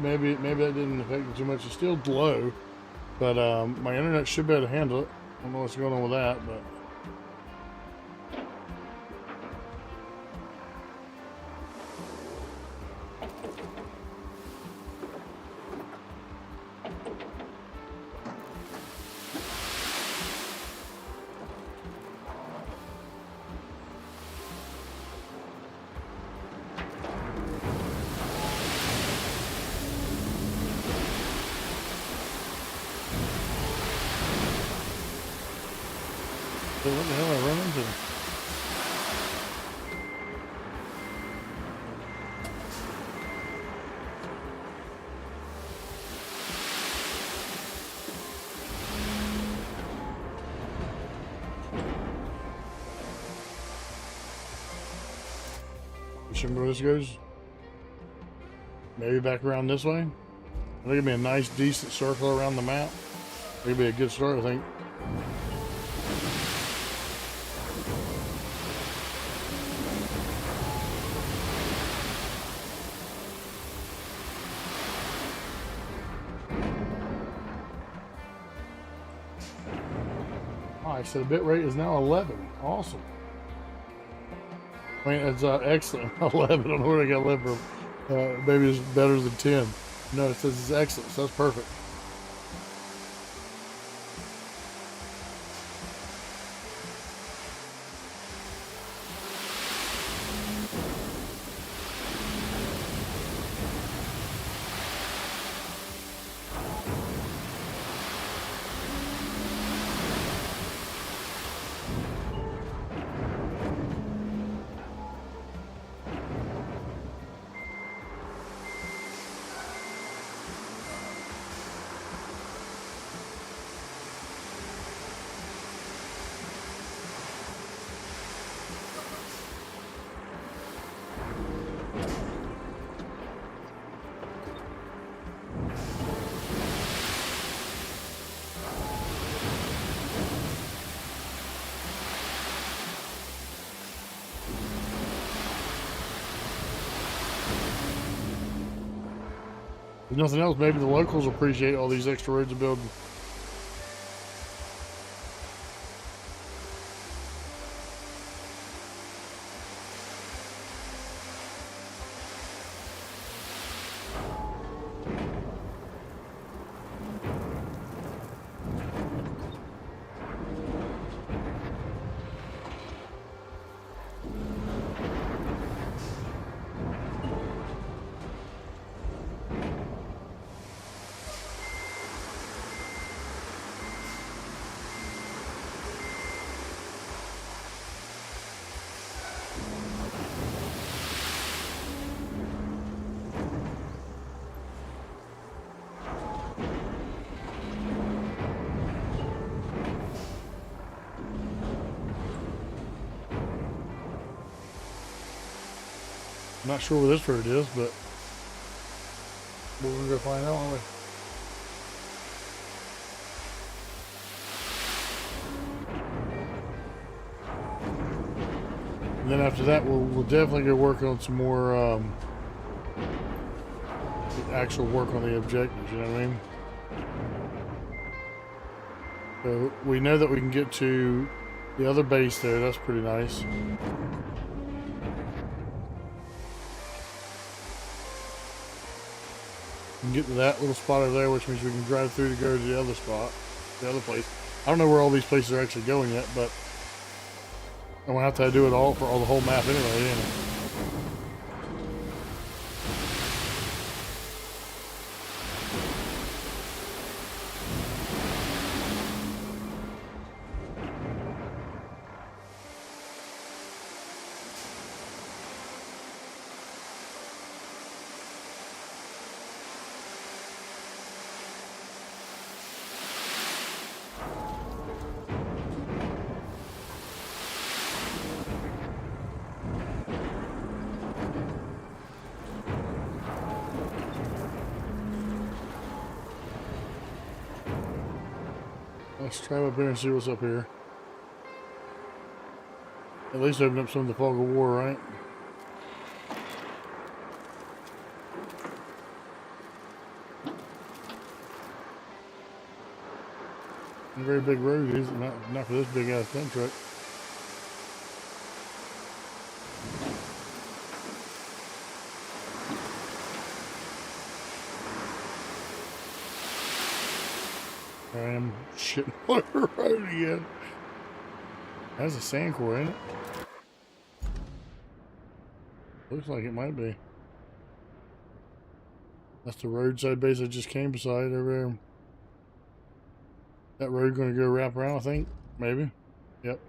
maybe that didn't affect it too much. It's still low, but my internet should be able to handle it. I don't know what's going on with that, but so what the hell I run into? You should remember where this goes? Maybe back around this way? I think it'd be a nice, decent circle around the map. It'd be a good start, I think. Alright, so the bit rate is now 11. Awesome. I mean, it's excellent. 11. I don't know where I got 11 from. Maybe it's better than 10. No, it says it's excellent, so that's perfect. If nothing else, maybe the locals appreciate all these extra roads to build. I'm not sure where this road is, but we're gonna go find out, aren't we? And then after that, we'll definitely go work on some more actual work on the objectives. You know what I mean? So we know that we can get to the other base there. That's pretty nice. We can get to that little spot over there, which means we can drive through to go to the other spot. the other place. I don't know where all these places are actually going yet, but I'm gonna have to do it all for all the whole map anyway. You know. Let's try up here and see what's up here. At least open up some of the fog of war, right? A very big road, is it? Not for this big ass dump truck. I am shitting on the road again. That's a sand core, ain't it? Looks like it might be. That's the roadside base I just came beside over there. That road gonna go wrap around, I think. Maybe. Yep.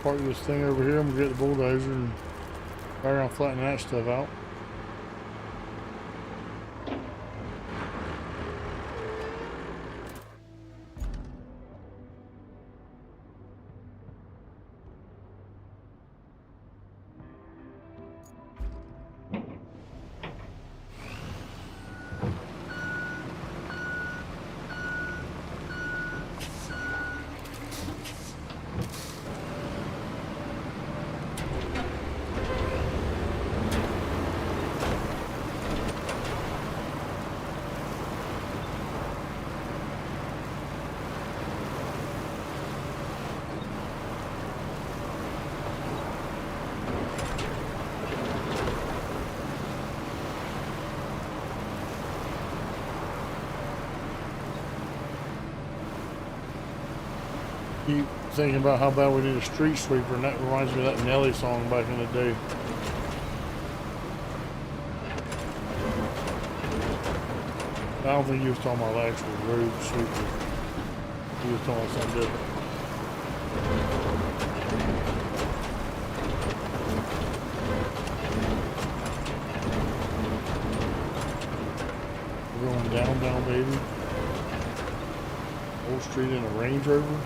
Park this thing over here. I'm gonna get the bulldozer and try around flattening that stuff out. Keep thinking about how bad we need a street sweeper, and that reminds me of that Nelly song back in the day. I don't think he was talking about the actual road sweeper. He was talking about something different. We're going down, baby. Old Street in a Range Rover.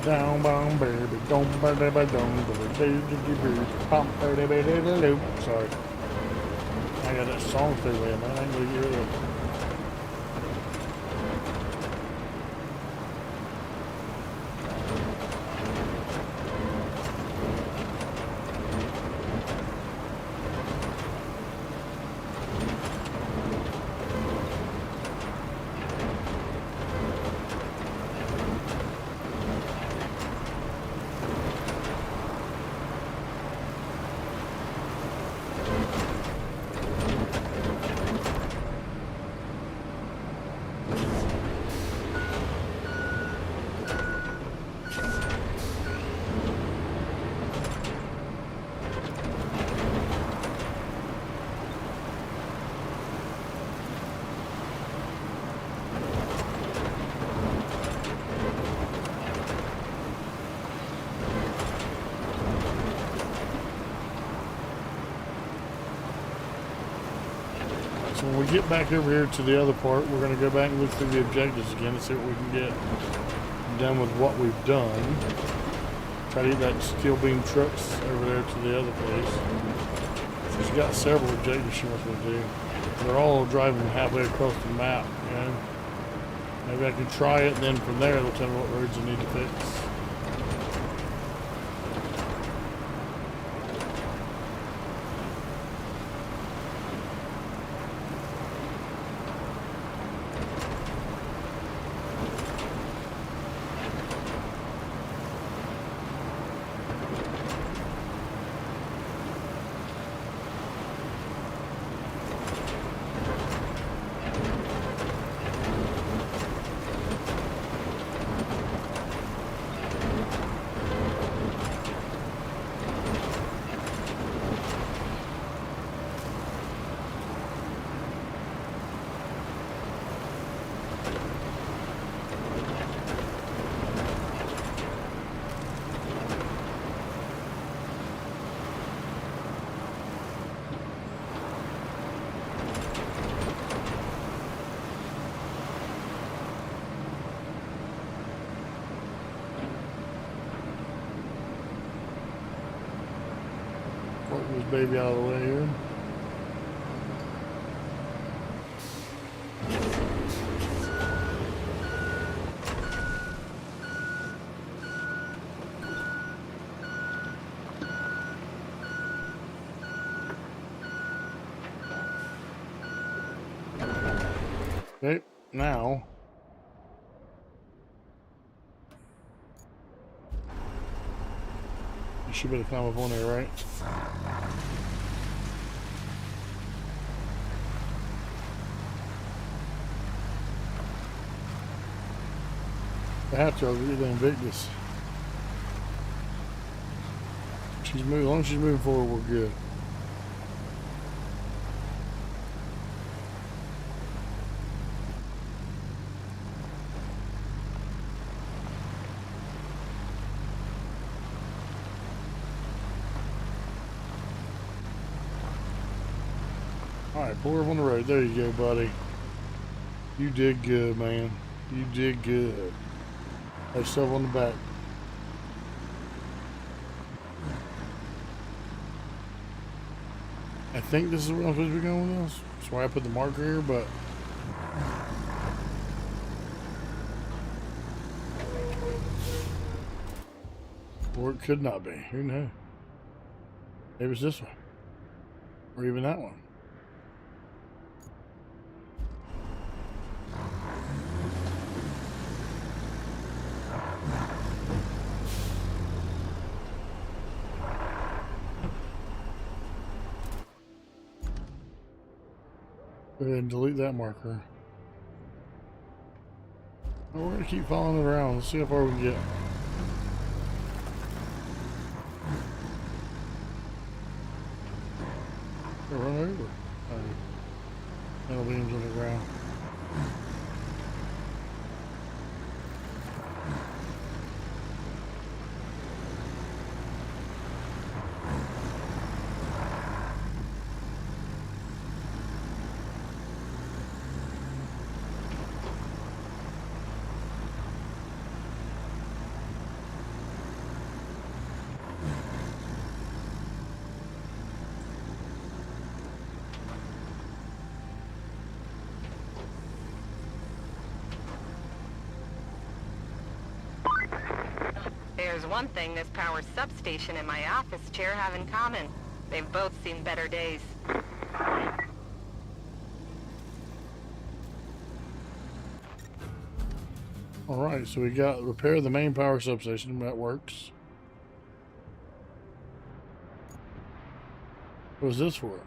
Down, bound, baby, don't, baby, don't, sorry. I got that song through there, man. I ain't gonna get rid of it. So when we get back over here to the other part, we're going to go back and look through the objectives again and see what we can get done with what we've done. Try to get that steel beam trucks over there to the other place. She's got several objectives she wants me to do. They're all driving halfway across the map, you know. Maybe I could try it, and then from there they'll tell me what roads I need to fix. Work this baby out of the way here. Okay, now you should be able to climb up on there, right? I have to, I'll get the Invictus. She's moving, as long as she's moving forward, we're good. Alright, pull her up on the road. There you go, buddy. You did good, man. You did good. Have yourself on the back. I think this is where I'm supposed to be going with this. That's why I put the marker here, but or it could not be. Who knows? Maybe it's this one. Or even that one. Go ahead and delete that marker. Oh, we're gonna keep following it around. Let's see how far we can get. Run over. Metal beams on the ground. There's one thing this power substation and my office chair have in common. They've both seen better days. Alright, so we got repair the main power substation. That works. What was this for?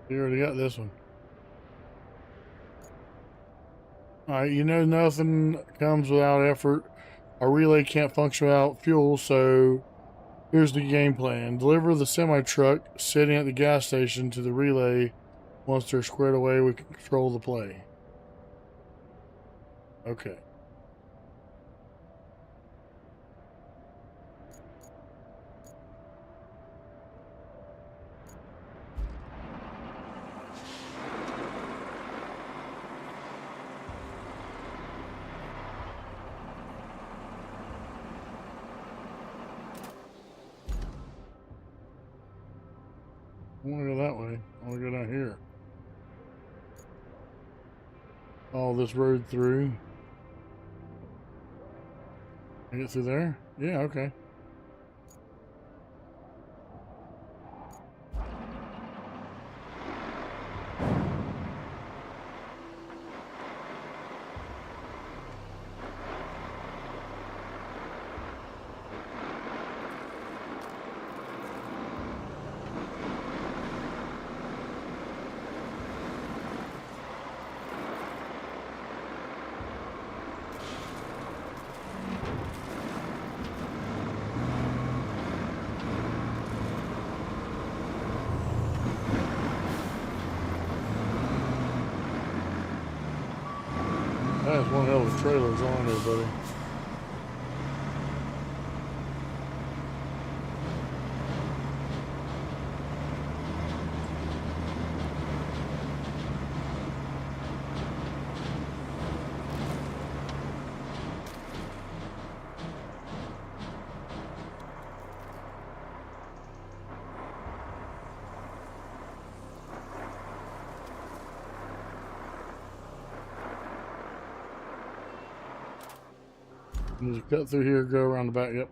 You already got this one. Alright, you know nothing comes without effort. Our relay can't function without fuel, so here's the game plan. Deliver the semi-truck sitting at the gas station to the relay Once they're squared away, we can control the play. Okay. I want to go that way. I want to go down here. All this road through. I get through there? Yeah, okay. That's one hell of a trailers on there, buddy. Just cut through here, go around the back. Yep.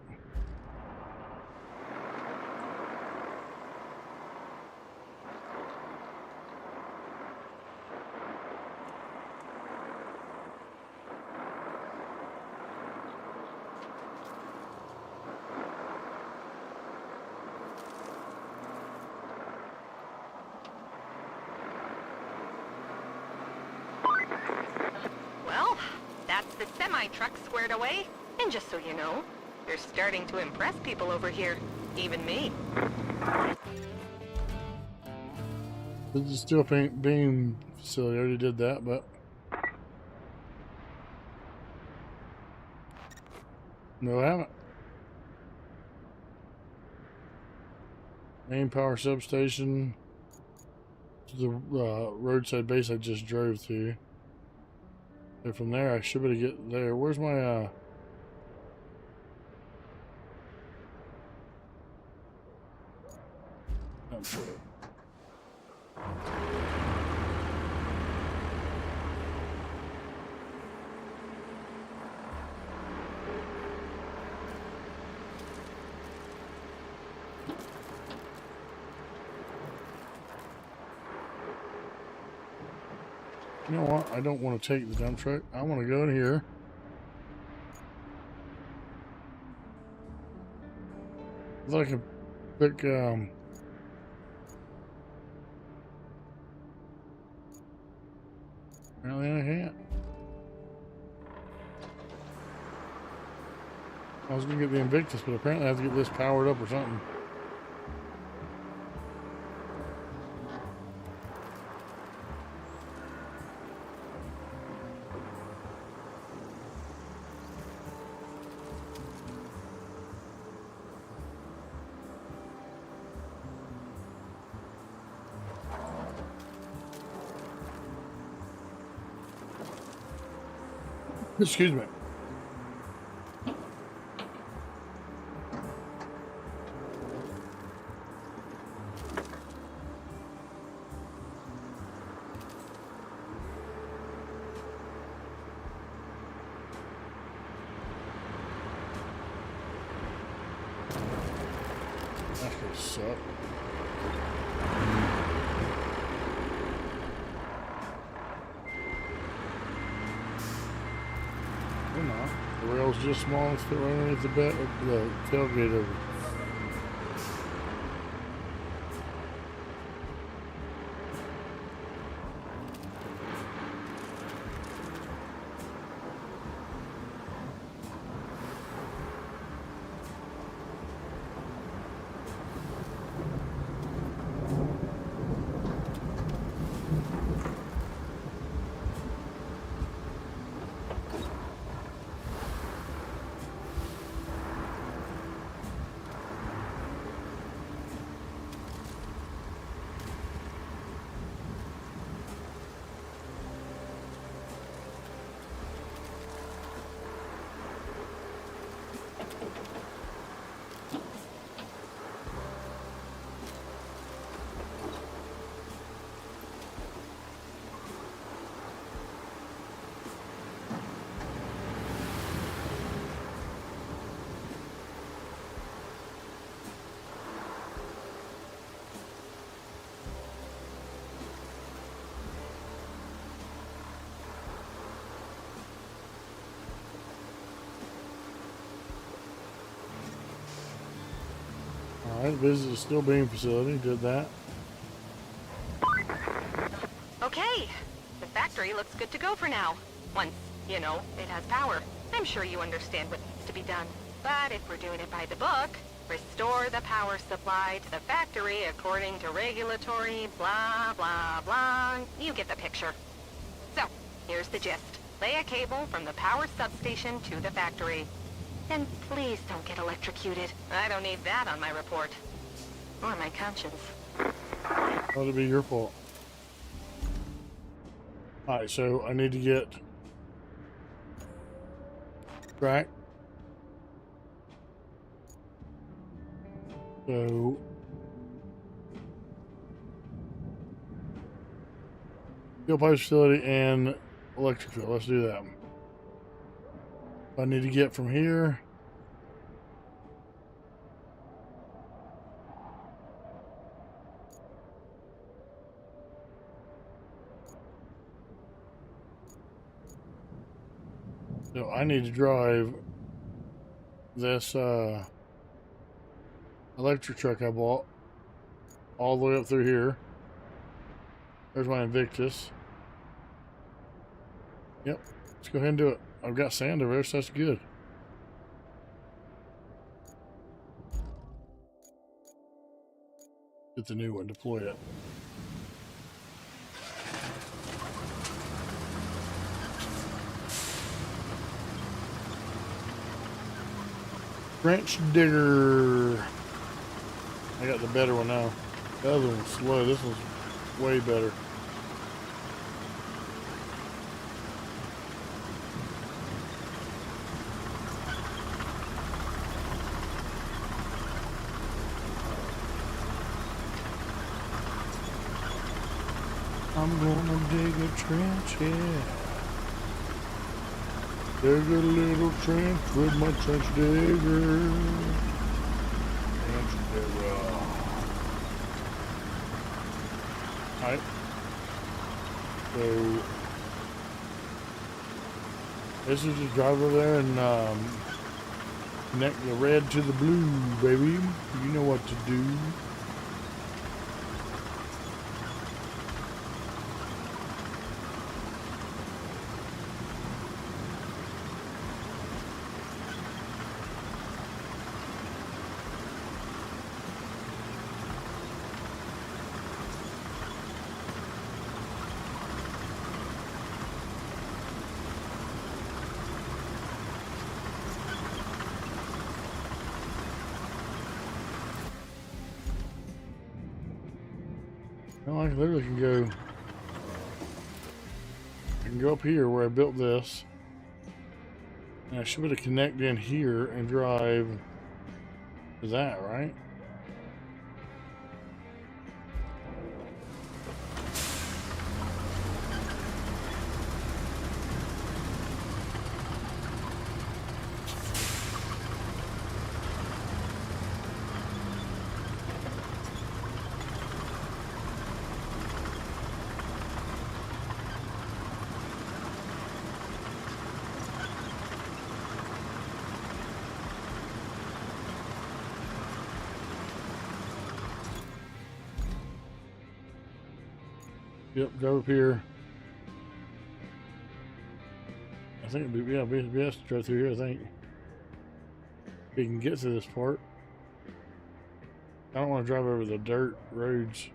Well, that's the semi-truck squared away. And just so you know, you're starting to impress people over here. Even me. This is still paint beam facility. I already did that, but no, I haven't. Main power substation. The roadside base I just drove to. And from there, I should be able to get there. Where's my You know what? I don't want to take the dump truck. I want to go in here. I thought I could pick, apparently I can't. I was going to get the Invictus, but apparently I have to get this powered up or something. Excuse me. That's gonna suck. They're not. The rail's just small and fit right underneath the tailgate over. Alright, visit the steel beam facility. Did that. Okay, the factory looks good to go for now. Once, you know, it has power. I'm sure you understand what needs to be done. But if we're doing it by the book, restore the power supply to the factory according to regulatory blah blah blah. You get the picture. So, here's the gist. Lay a cable from the power substation to the factory. And please don't get electrocuted. I don't need that on my report. Or my conscience. That'll be your fault. Alright, so I need to get track. So steel pipe facility and electric field. Let's do that. I need to get from here. So I need to drive this electric truck I bought all the way up through here. There's my Invictus. Yep, let's go ahead and do it. I've got sand over there, so that's good. Get the new one, deploy it. Trench digger. I got the better one now. The other one's slow. This one's way better. I'm gonna dig a trench, yeah. Dig a little trench with my trench digger. Trench digger. Alright. So this is just drive over there and connect the red to the blue, baby. You know what to do. Well, I literally can go. I can go up here where I built this, and I should be able to connect in here and drive to that, right? Yep, go up here. I think it'd be, yeah, it'd be best to drive through here, I think. We can get to this part. I don't want to drive over the dirt roads.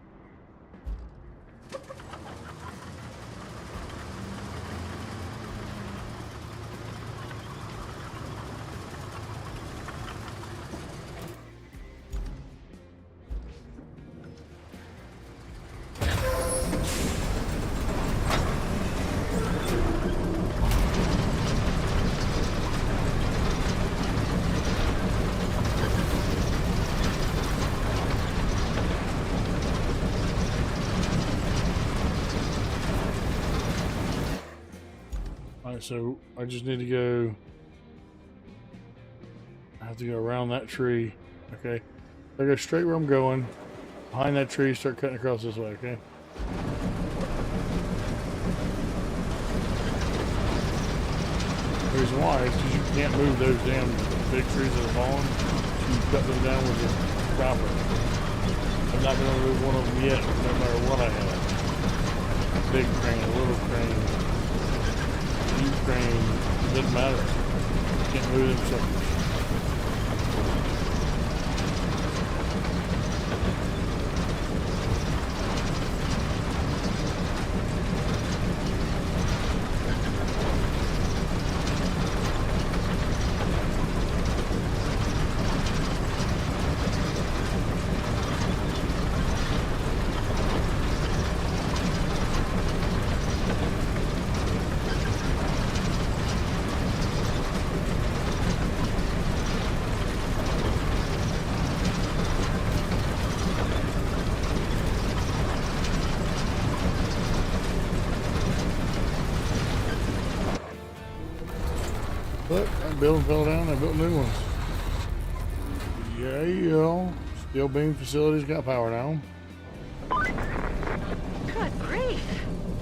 Alright, so I just need to go. I have to go around that tree. Okay. I go straight where I'm going. Behind that tree, start cutting across this way, okay? The reason why is because you can't move those damn big trees that are falling. You cut them down with proper. I'm not going to remove one of them yet, no matter what I have. Big crane, a little crane, deep crane, it doesn't matter. Can't move them suckers. But that building fell down, they built new ones. Yeah, steel beam facilities got power now. Good grief!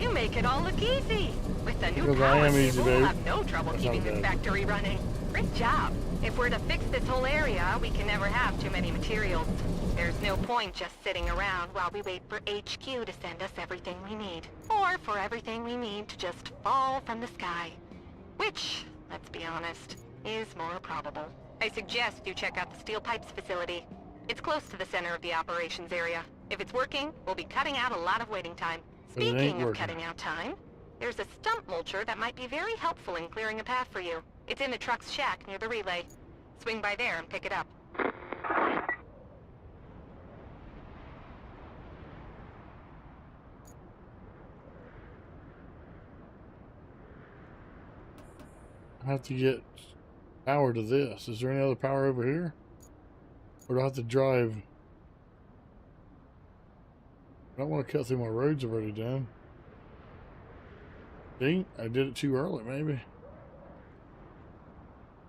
You make it all look easy. With the new Because I power am easy, cable, babe. we'll have no trouble That's keeping not this bad. factory running. Great job. If we're to fix this whole area, we can never have too many materials. There's no point just sitting around while we wait for HQ to send us everything we need. Or for everything we need to just fall from the sky. Which, let's be honest, is more probable. I suggest you check out the steel pipes facility. It's close to the center of the operations area. If it's working, we'll be cutting out a lot of waiting time. But it ain't Speaking of working. cutting out time, there's a stump mulcher that might be very helpful in clearing a path for you. It's in the truck's shack near the relay. Swing by there and pick it up. I have to get power to this. Is there any other power over here? Or do I have to drive? I don't want to cut through my roads I've already done. See? I did it too early, maybe.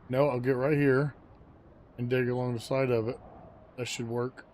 No, I'll get right here and dig along the side of it. That should work.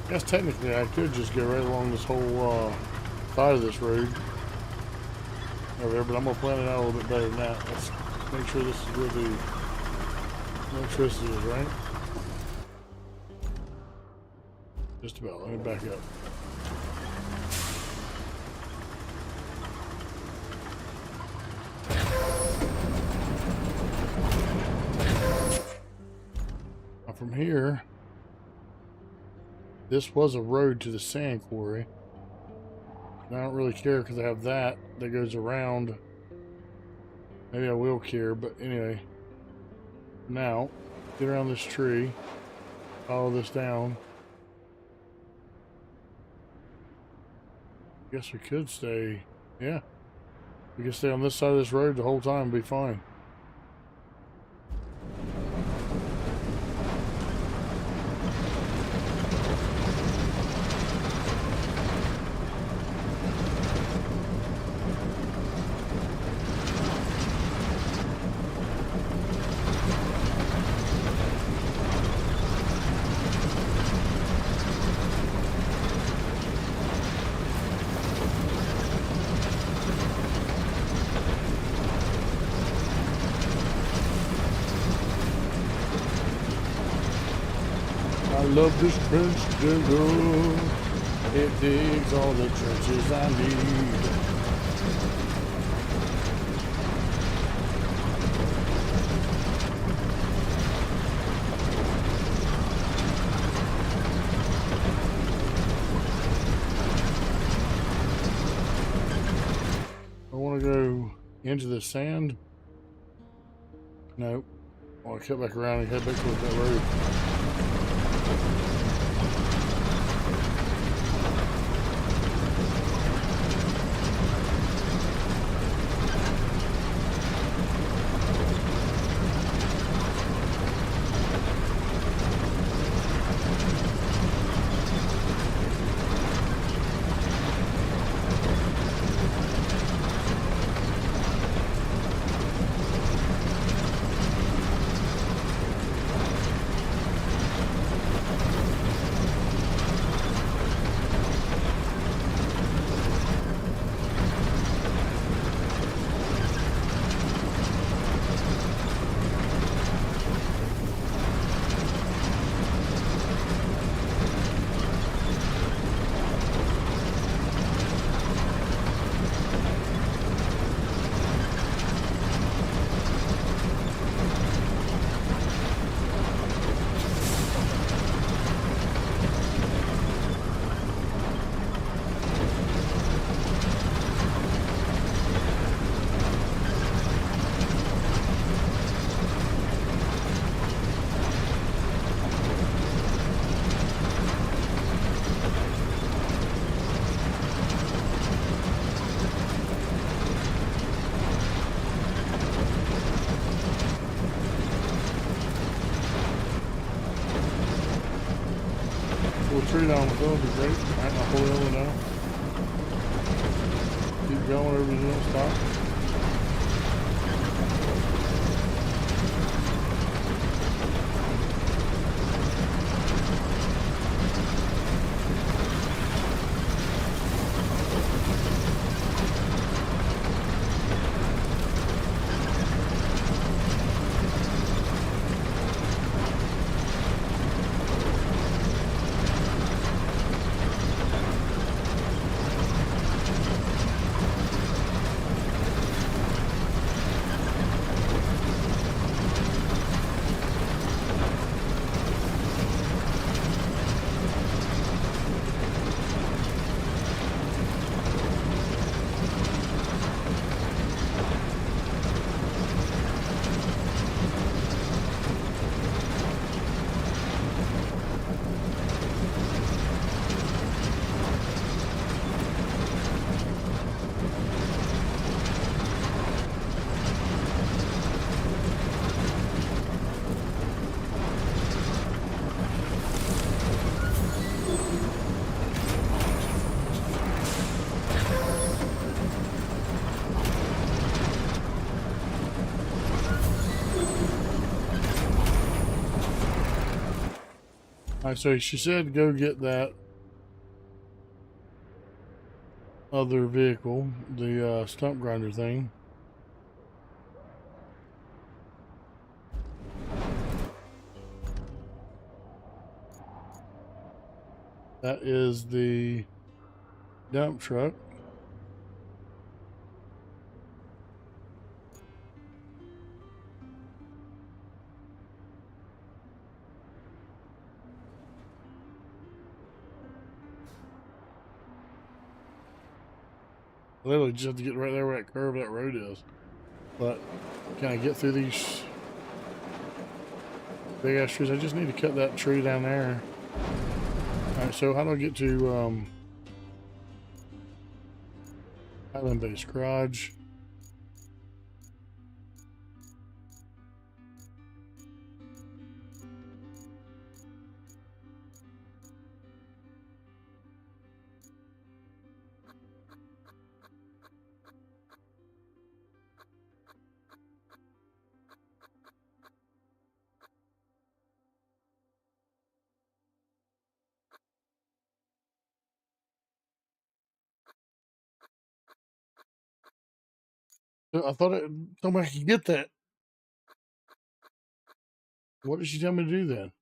I guess technically I could just go right along this whole side of this road over there, but I'm gonna plan it out a little bit better than that. Let's make sure this is where the electricity is, right? Just about. Let me back up. Now from here, this was a road to the sand quarry. I don't really care because I have that goes around. Maybe I will care, but anyway. Now, get around this tree, follow this down. Guess we could stay, yeah. We could stay on this side of this road the whole time and be fine. I love this trench digger. It digs all the trenches I need. Into the sand? Nope. I'll cut back around and head back towards that road. Tree down the hill would be great. Alright, I'll pull it over now. Keep going wherever you don't stop. Alright, so she said go get that other vehicle, the stump grinder thing. That is the dump truck. Literally just have to get right there where that curve of that road is. But can I get through these big ass trees? I just need to cut that tree down there. Alright, so how do I get to Island Base Garage? I thought somebody could get that. What did she tell me to do then?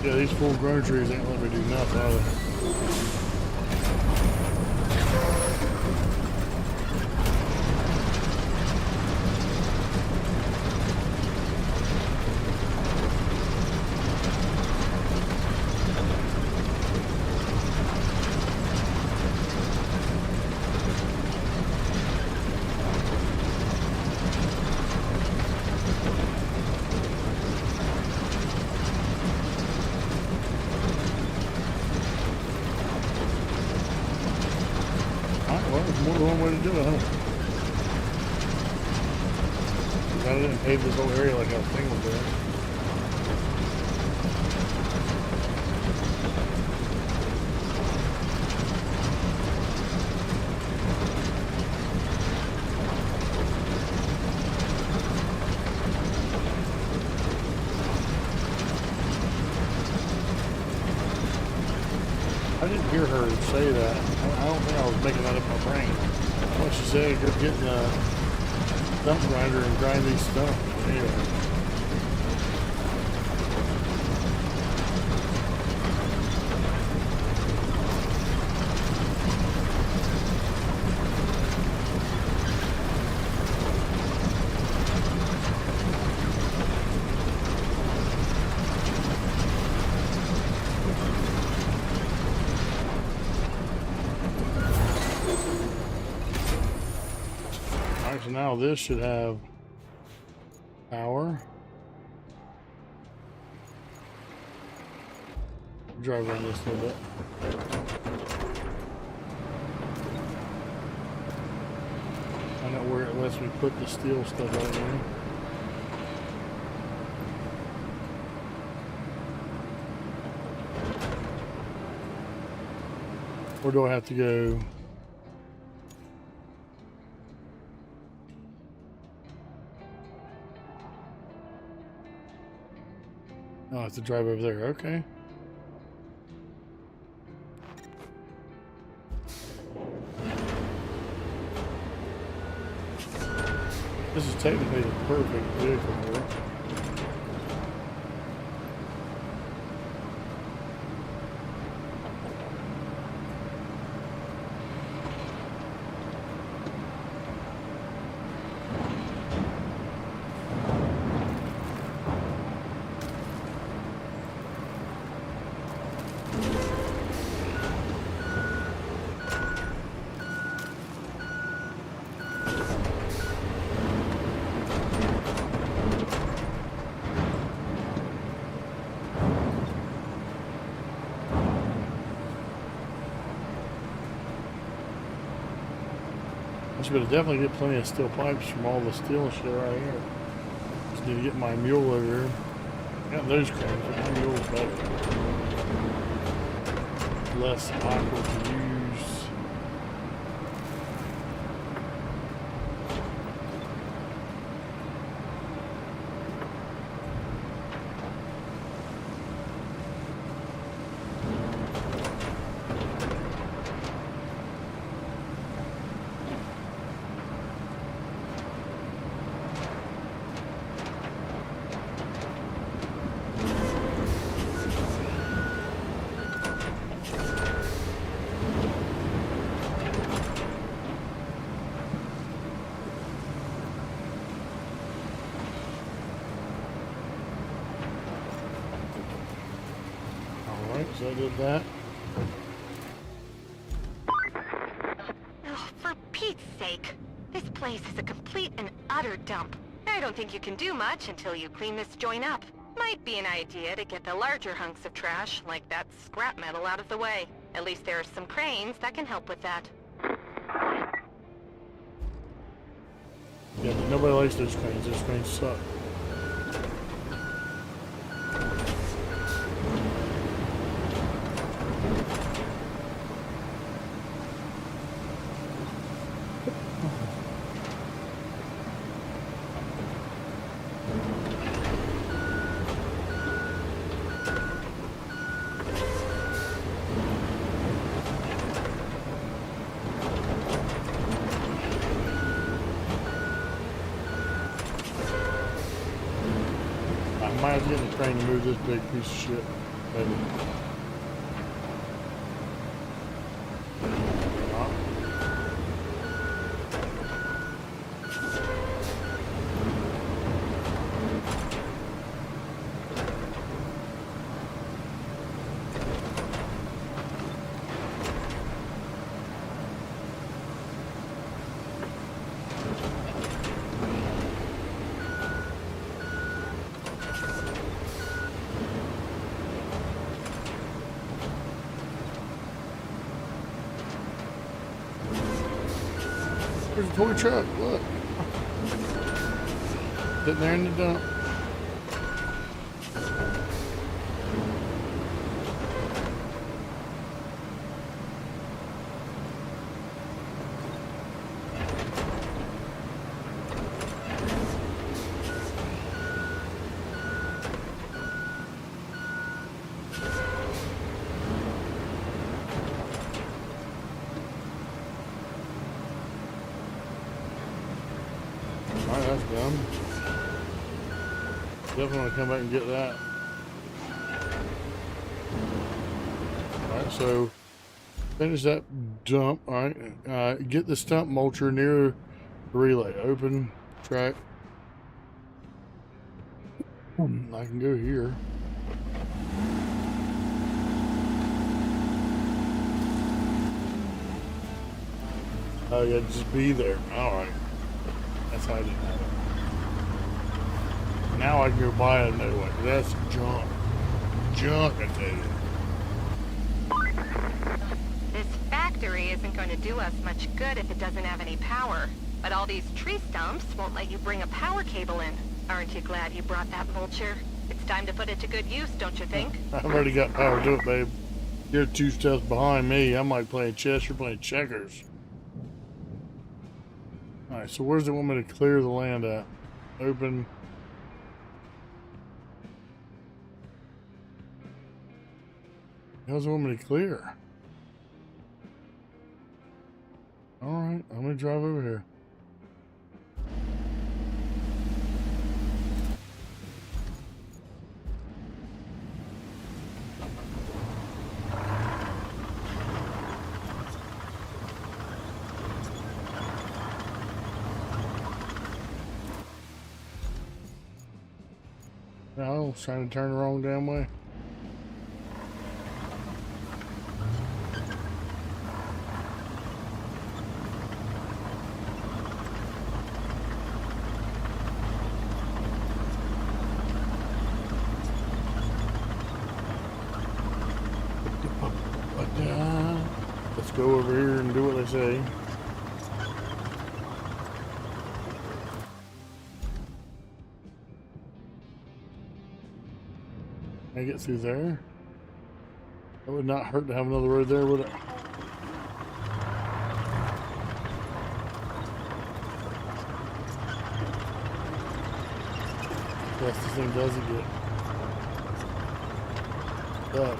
Yeah, these full-grown trees ain't letting me do nothing, are they? Well, there's more than one way to do it, huh? I didn't pave this whole area like I was thinking of doing. I didn't hear her say that. I don't think I was making that up in my brain. What she said, go get a stump grinder and grind these stumps. Anyway. So now this should have power. Drive around this a little bit. Find out where it lets me put the steel stuff out here. Where do I have to go? Oh, I have to drive over there. Okay. This is technically the perfect vehicle for it. I should definitely get plenty of steel pipes from all the steel shit right here. Just need to get my mule over here. Got those cranes, but my mule's better. Less awkward to use. So I did that. Oh, for Pete's sake. This place is a complete and utter dump. I don't think you can do much until you clean this joint up. Might be an idea to get the larger hunks of trash, like that scrap metal, out of the way. At least there are some cranes that can help with that. Yeah, but nobody likes those cranes. Those cranes suck. I might have to get in the train to move this big piece of shit. Maybe. There's a toy truck, look. Sitting there in the dump. Alright, that's done. Definitely want to come back and get that. Alright, so finish that dump. Alright, get the stump mulcher near the relay. Open track. I can go here. Oh yeah, just be there. Alright. That's how I did that. Now I can go buy another one. That's junk. Junk, I tell you. This factory isn't going to do us much good if it doesn't have any power. But all these tree stumps won't let you bring a power cable in. Aren't you glad you brought that mulcher? It's time to put it to good use, don't you think? I've already got power to it, babe. You're 2 steps behind me. I'm like playing chess, you're playing checkers. Alright, so where's it want me to clear the land at? Open. How's it want me to clear? Alright, I'm gonna drive over here. I was trying to turn the wrong damn way. Let's go over here and do what they say. Can I get through there? That would not hurt to have another road there, would it? Yes, this thing doesn't get that.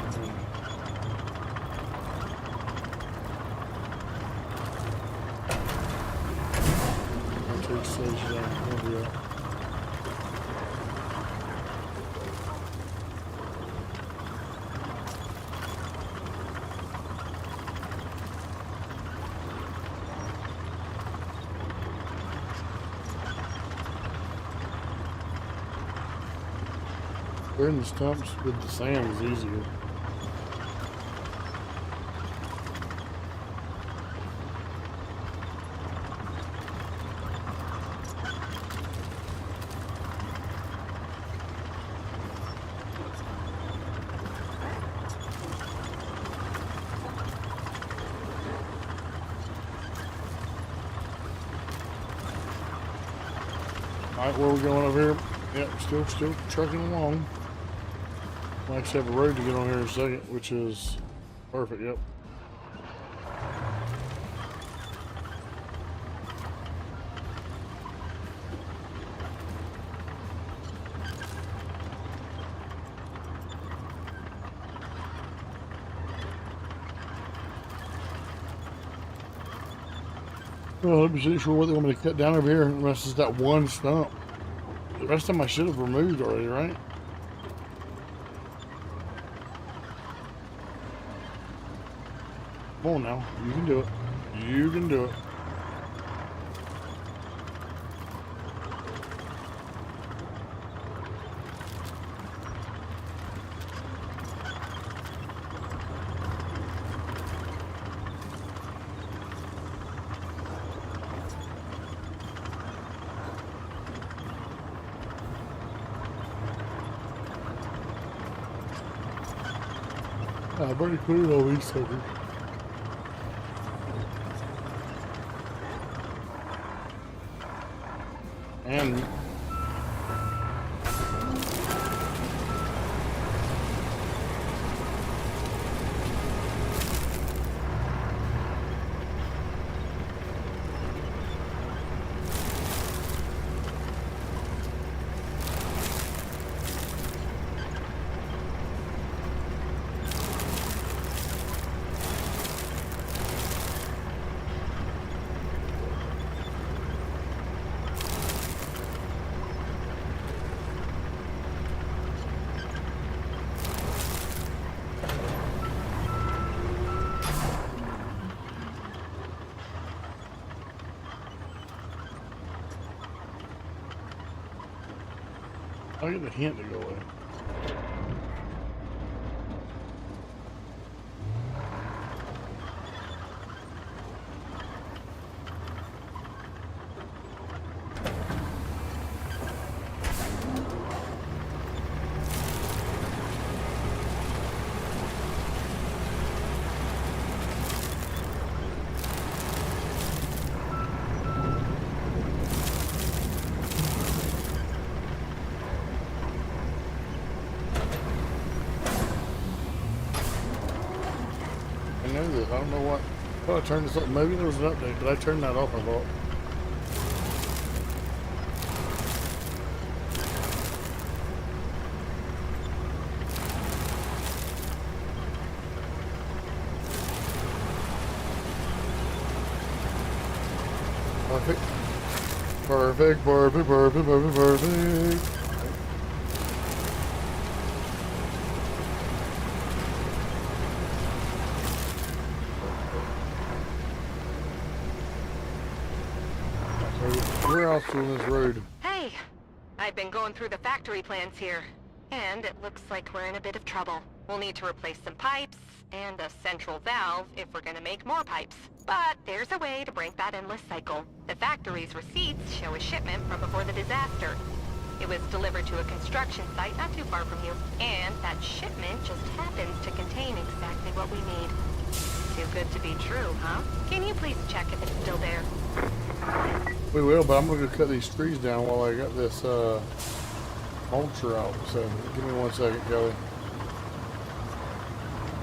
I'll take stage down. Over there. Clearing the stumps with the sand is easier. Alright, where are we going over here? Yep, still trucking along. We'll actually have a road to get on here in a second, which is perfect, yep. Well, I'm not sure what they want me to cut down over here unless it's that one stump. The rest of them I should have removed already, right? Come on now. You can do it. You can do it. I've already put it all these suckers. And I'll get the hint to go away. I know this. I don't know what. I thought I turned this up. Maybe there was an update, but I turned that off, I thought. Perfect. Perfect, perfect, perfect, perfect, perfect. We're off on this road. Hey, I've been going through the factory plans here, and it looks like we're in a bit of trouble. We'll need to replace some pipes and a central valve if we're gonna make more pipes. But there's a way to break that endless cycle. The factory's receipts show a shipment from before the disaster. It was delivered to a construction site not too far from you, and that shipment just happens to contain exactly what we need. Too good to be true, huh? Can you please check if it's still there? We will, but I'm gonna go cut these trees down while I got this mulcher out. So give me 1 second, Kelly.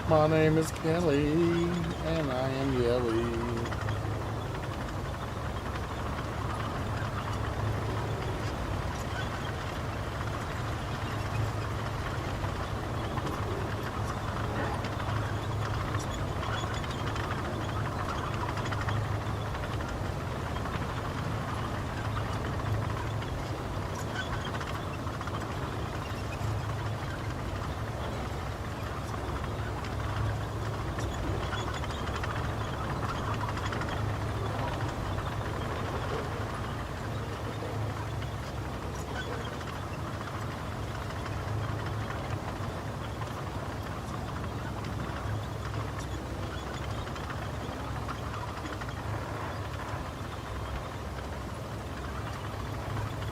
My name is Kelly, and I am Yelly.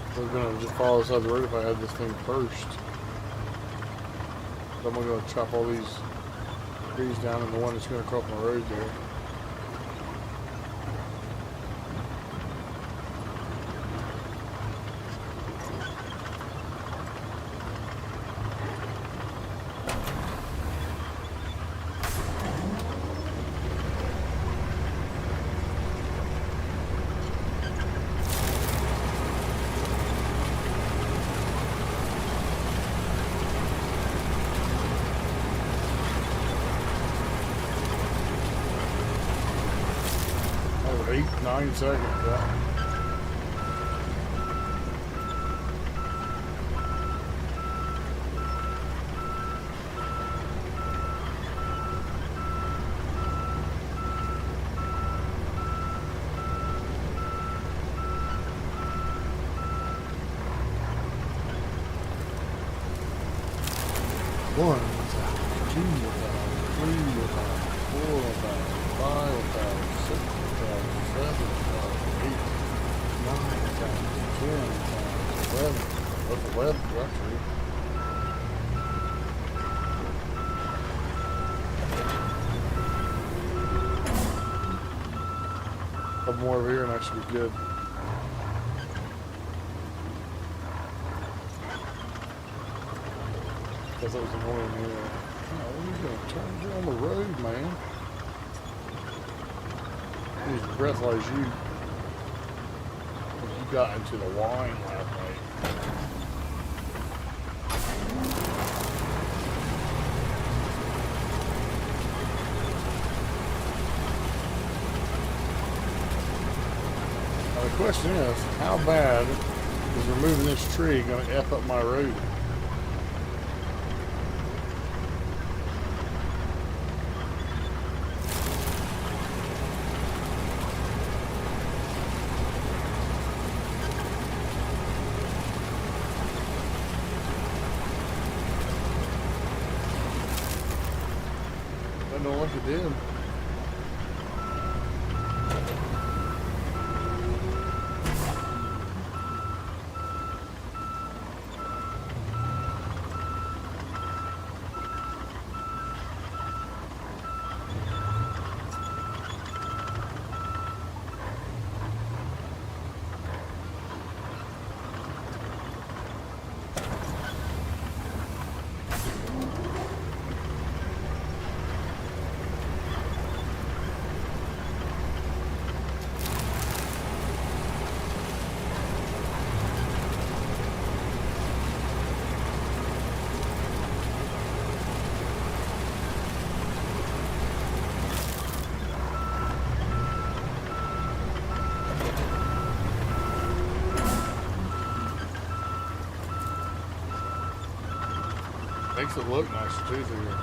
I was gonna just follow this other road if I had this thing first. But I'm gonna go chop all these trees down and the one that's gonna cross my road there. Oh, 8-9 seconds. Yeah. 6 times 7 times 8, 9 times 10 times 11. That's 11, actually. A couple more over here and I should be good. Because that was annoying me. Oh, what are you going to turn you on the road, man? He's breathalyze you. You got into the wine last night. Now the question is, how bad is removing this tree going to F up my road? I don't like it did. Makes it look nice too through here.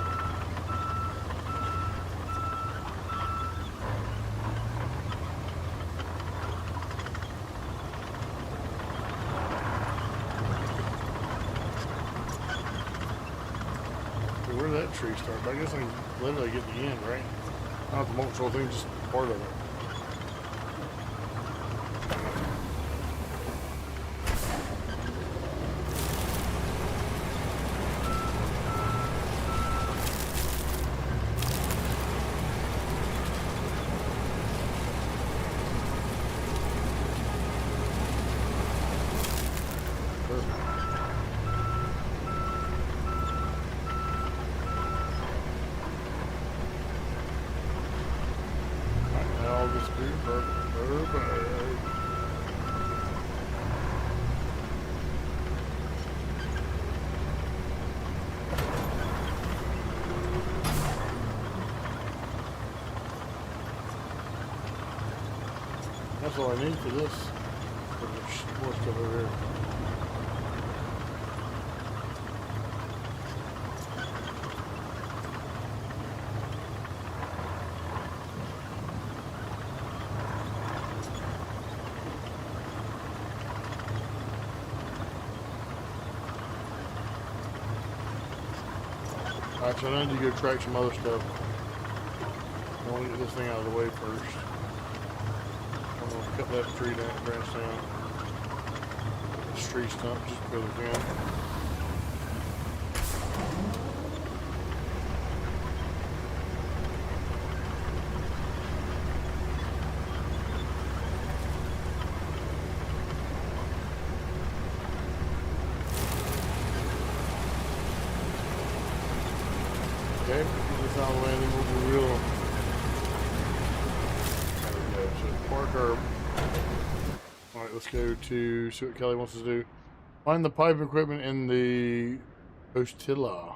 Where did that tree start? I guess I can literally get the end, right? Not the multiple thing, just part of it. That's all I need for this. There's more stuff over here. Alright, so I need to go track some other stuff. I want to get this thing out of the way first. I'm going to cut that tree down, branch down. This tree stump just because I can. Okay, get this out of the way and then we'll be real. There we go. So park our. Alright, let's go to see what Kelly wants us to do. Find the pipe equipment in the Ostilla.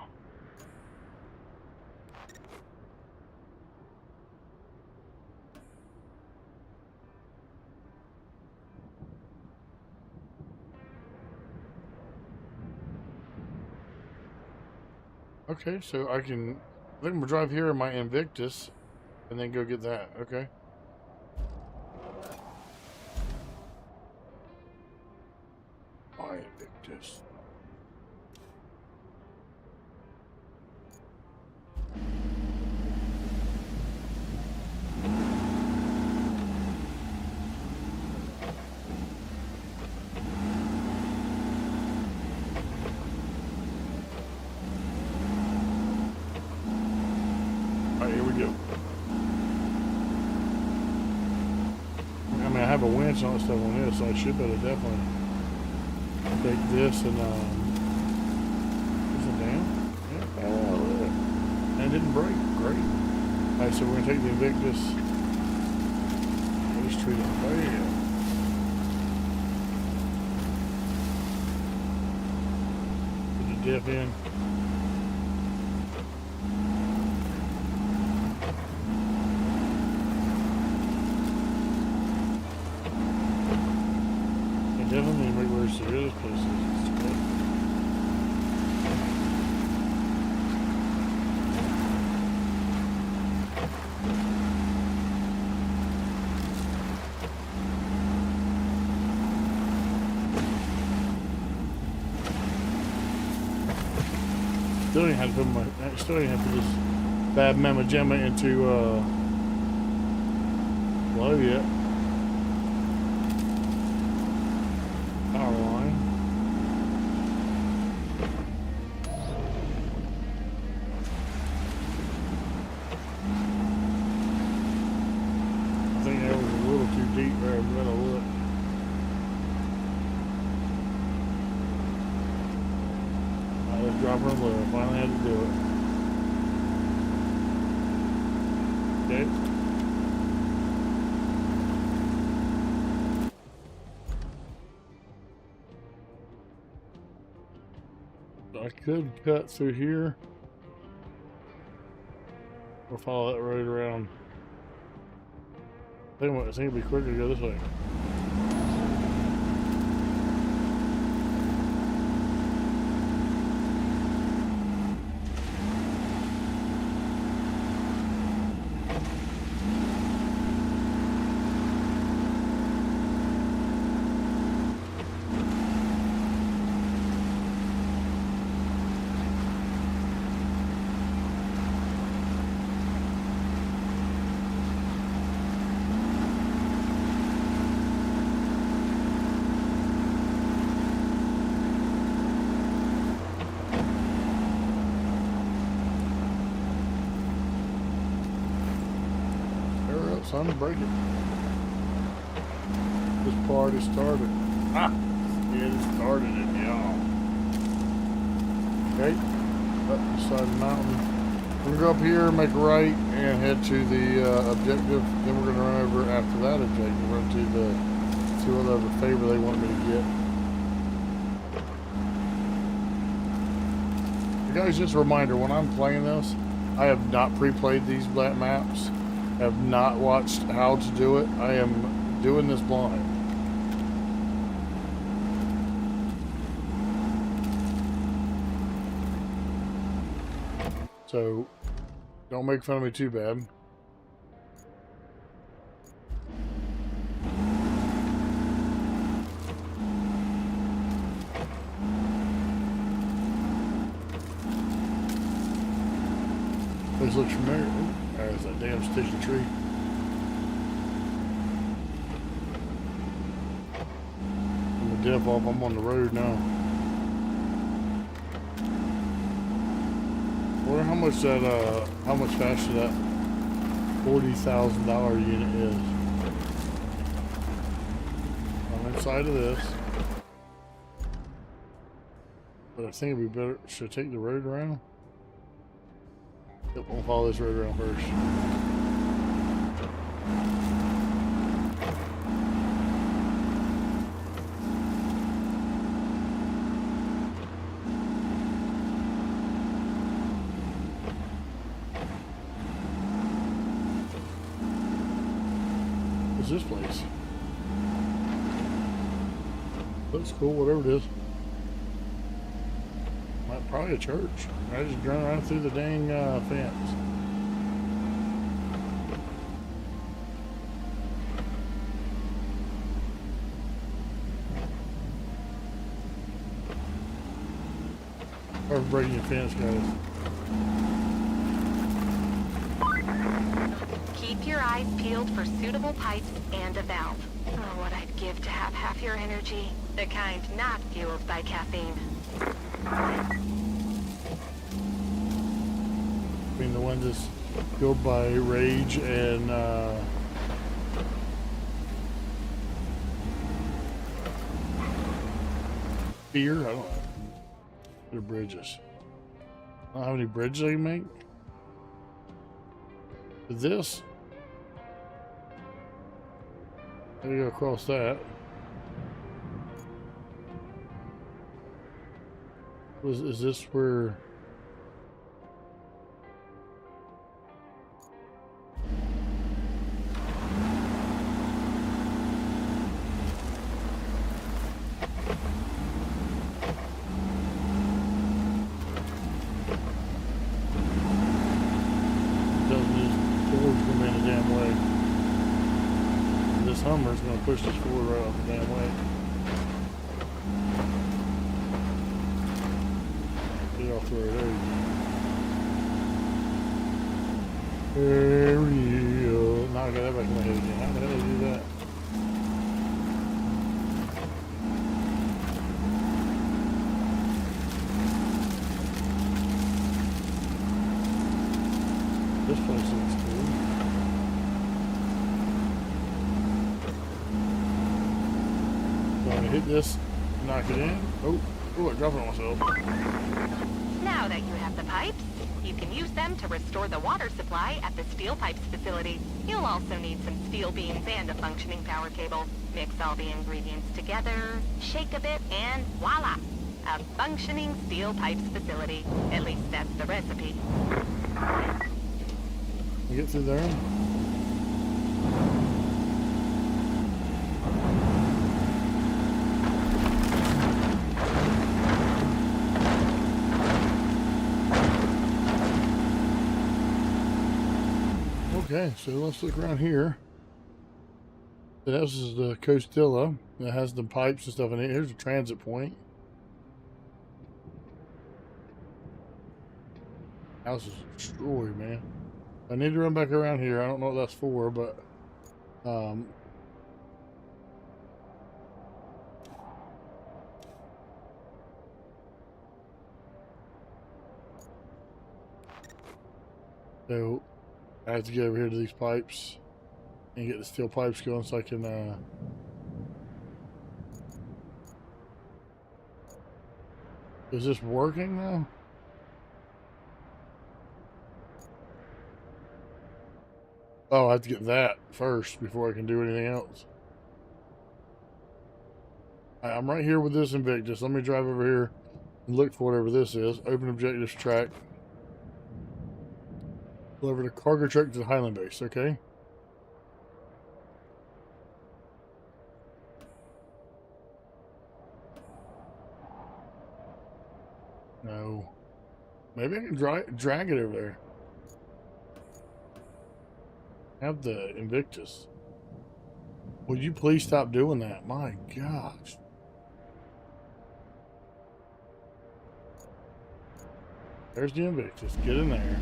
Okay, so I think I'm gonna drive here in my Invictus and then go get that. Okay. My Invictus. Alright, here we go. I mean, I have a winch and all that stuff on this, so I should be able to definitely take this and, is it down? Yeah, fell out of it. And it didn't break. Great. Alright, so we're going to take the Invictus. Let's treat it bad. Put the diff in. Definitely make where the other places. Still didn't have to put this bad Mama Gemma into low yet. Power line. I think that was a little too deep there. I'm gonna look. Alright, let's drop her low. Finally had to do it. Okay. I could cut through here or follow that road around. I think it'd be quicker to go this way. Son, break it. This party started. Ah! It started it, y'all. Okay. Up the side of the mountain. We're gonna go up here, make a right, and head to the objective. Then we're gonna run over after that objective. Run to the see whatever favor they want me to get. You guys, just a reminder, when I'm playing this, I have not pre-played these black maps. Have not watched how to do it. I am doing this blind. So don't make fun of me too bad. This looks familiar. Ooh, there's that damn sticky tree. I'm gonna dip off. I'm on the road now. Wonder how much that how much faster that $40,000 unit is. I'm inside of this, but I think it'd be better. Should I take the road around? Yep, we'll follow this road around first. What's this place? Looks cool, whatever it is. Probably a church. I just run right through the dang fence. Or breaking your fence, guys. Keep your eyes peeled for suitable pipes and a valve. Oh, what I'd give to have half your energy. The kind not fueled by caffeine. I mean, the one just Fueled by rage and fear. I don't know. What are bridges? I don't have any bridges I can make. This? I gotta go across that. Is this where? Hummer's gonna push this forward right off the damn way. Get off the road. Aerial. Now I got that back in my head again. How the hell do I do that? This place looks cool. Hit this, knock it in. Oh, I dropped it on myself. Now that you have the pipes, you can use them to restore the water supply at the steel pipes facility. You'll also need some steel beams and a functioning power cable. Mix all the ingredients together, shake a bit, and voila! A functioning steel pipes facility. At least that's the recipe. You get through there? Okay, so let's look around here. This is the Costilla that has the pipes and stuff in it. Here's a transit point. House is destroyed, man. I need to run back around here. I don't know what that's for, but so I have to get over here to these pipes and get the steel pipes going so I can is this working now? Oh, I have to get that first before I can do anything else. I'm right here with this Invictus. Let me drive over here and look for whatever this is. Open objectives track. Deliver the cargo truck to the Highland base, okay? No. Maybe I can drag it over there. Have the Invictus. Would you please stop doing that? My gosh. There's the Invictus. Get in there.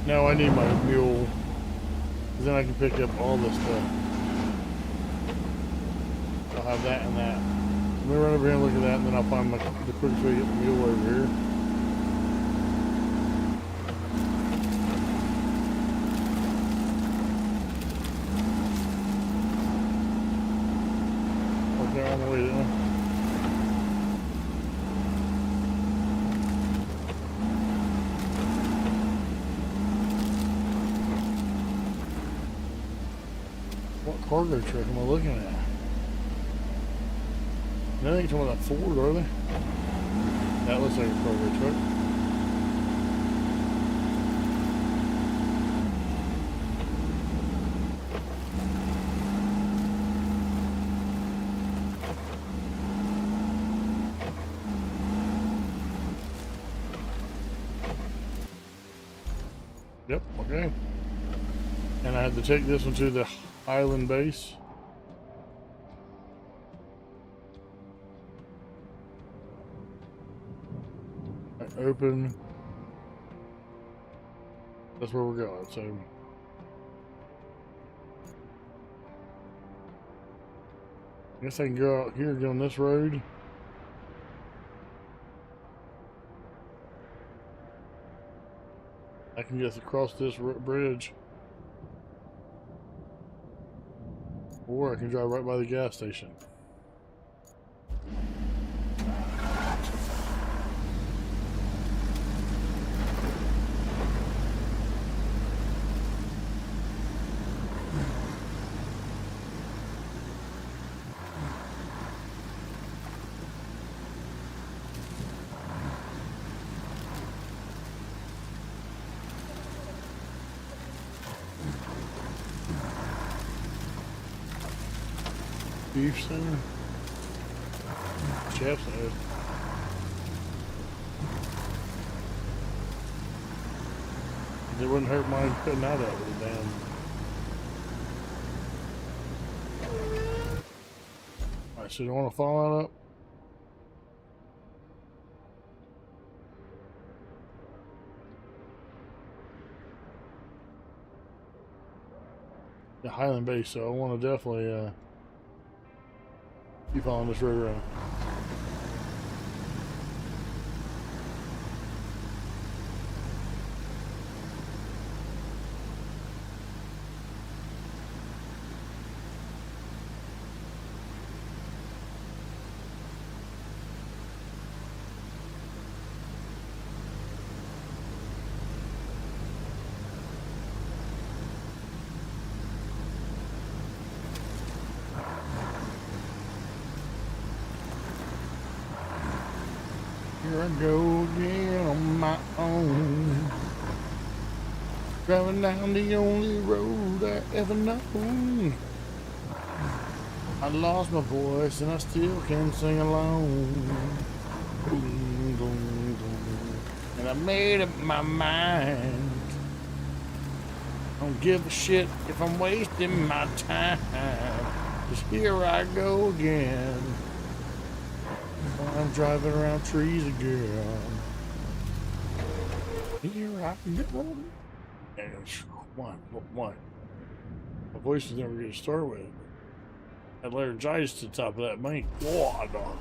No, I need my mule. Then I can pick up all this stuff. I'll have that and that. Let me run over here and look at that, and then I'll find the quickest way to get the mule over here. Okay, on the way, didn't I? What cargo truck am I looking at? I think you're talking about that Ford, are they? That looks like a cargo truck. Yep, okay. And I had to take this one to the Highland base. Open. That's where we're going, so Guess I can go out here, get on this road. I can just cross this bridge. Or I can drive right by the gas station. Beef center. Chef's head. It wouldn't hurt mine putting that out with a damn. Alright, so you want to follow that up? The Highland Base, so I want to definitely keep following this road around. Here I go again on my own, driving down the only road I ever known. I lost my voice and I still can sing along. Boom, boom, boom. And I made up my mind. Don't give a shit if I'm wasting my time. Just here I go again. I'm driving around trees again. Here I go. And one. My voice is never going to start with. That laryngitis to the top of that mic. Whoa, dog.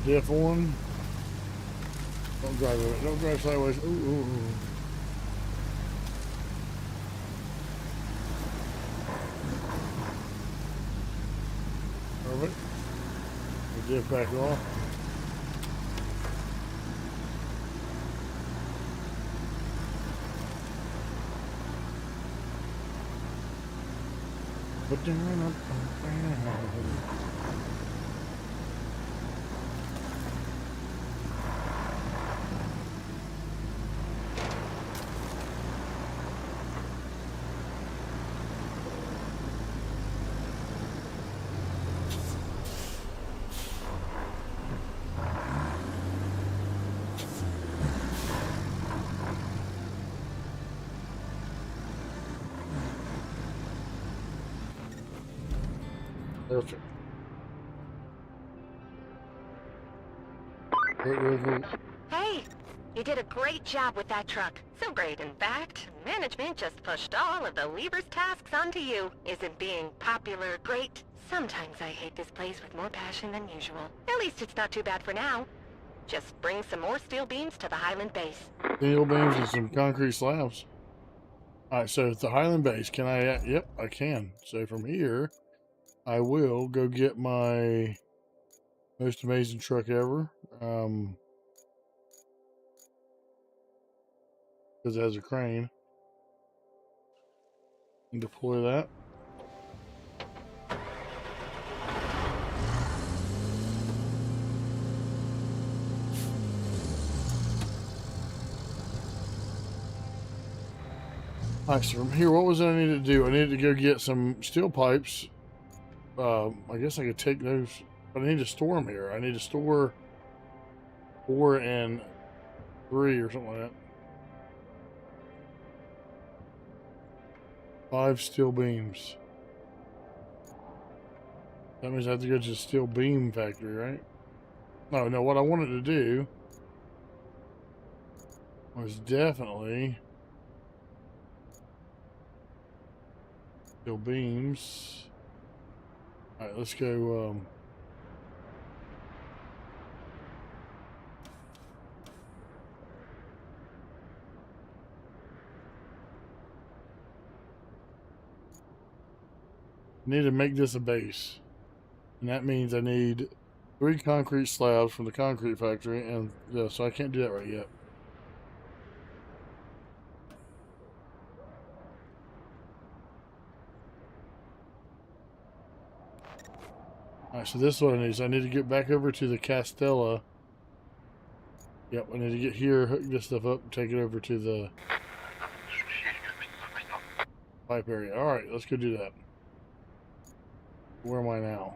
Diff one. Don't drive it. Don't drive sideways. Ooh, ooh, ooh. Perfect. The diff back off. But down. Perfect. Hey, you did a great job with that truck. So great, in fact, management just pushed all of the lever's tasks onto you. Isn't being popular great? Sometimes I hate this place with more passion than usual. At least it's not too bad for now. Just bring some more steel beams to the Highland Base. Steel beams and some concrete slabs. Alright, so at the Highland Base, can I? Yep, I can. So from here, I will go get my most amazing truck ever. Because it has a crane. And deploy that. Alright, so from here, what was it I needed to do? I needed to go get some steel pipes. I guess I could take those, but I need to store them here. I need to store 4 and 3 or something like that. 5 steel beams. That means I have to go to the steel beam factory, right? No, what I wanted to do was definitely steel beams. Alright, let's go, need to make this a base. And that means I need 3 concrete slabs from the concrete factory, and so I can't do that right yet. Alright, so this is what I need. So I need to get back over to the Castella. Yep, I need to get here, hook this stuff up, take it over to the pipe area. Alright, let's go do that. Where am I now?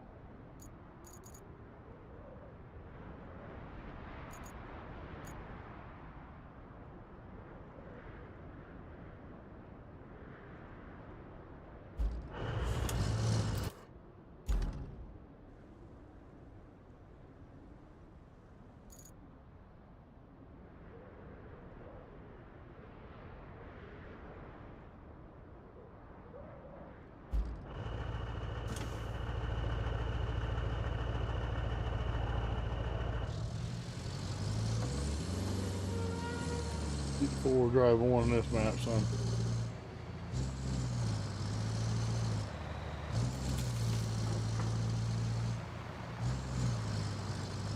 Four-wheel drive on this map, son.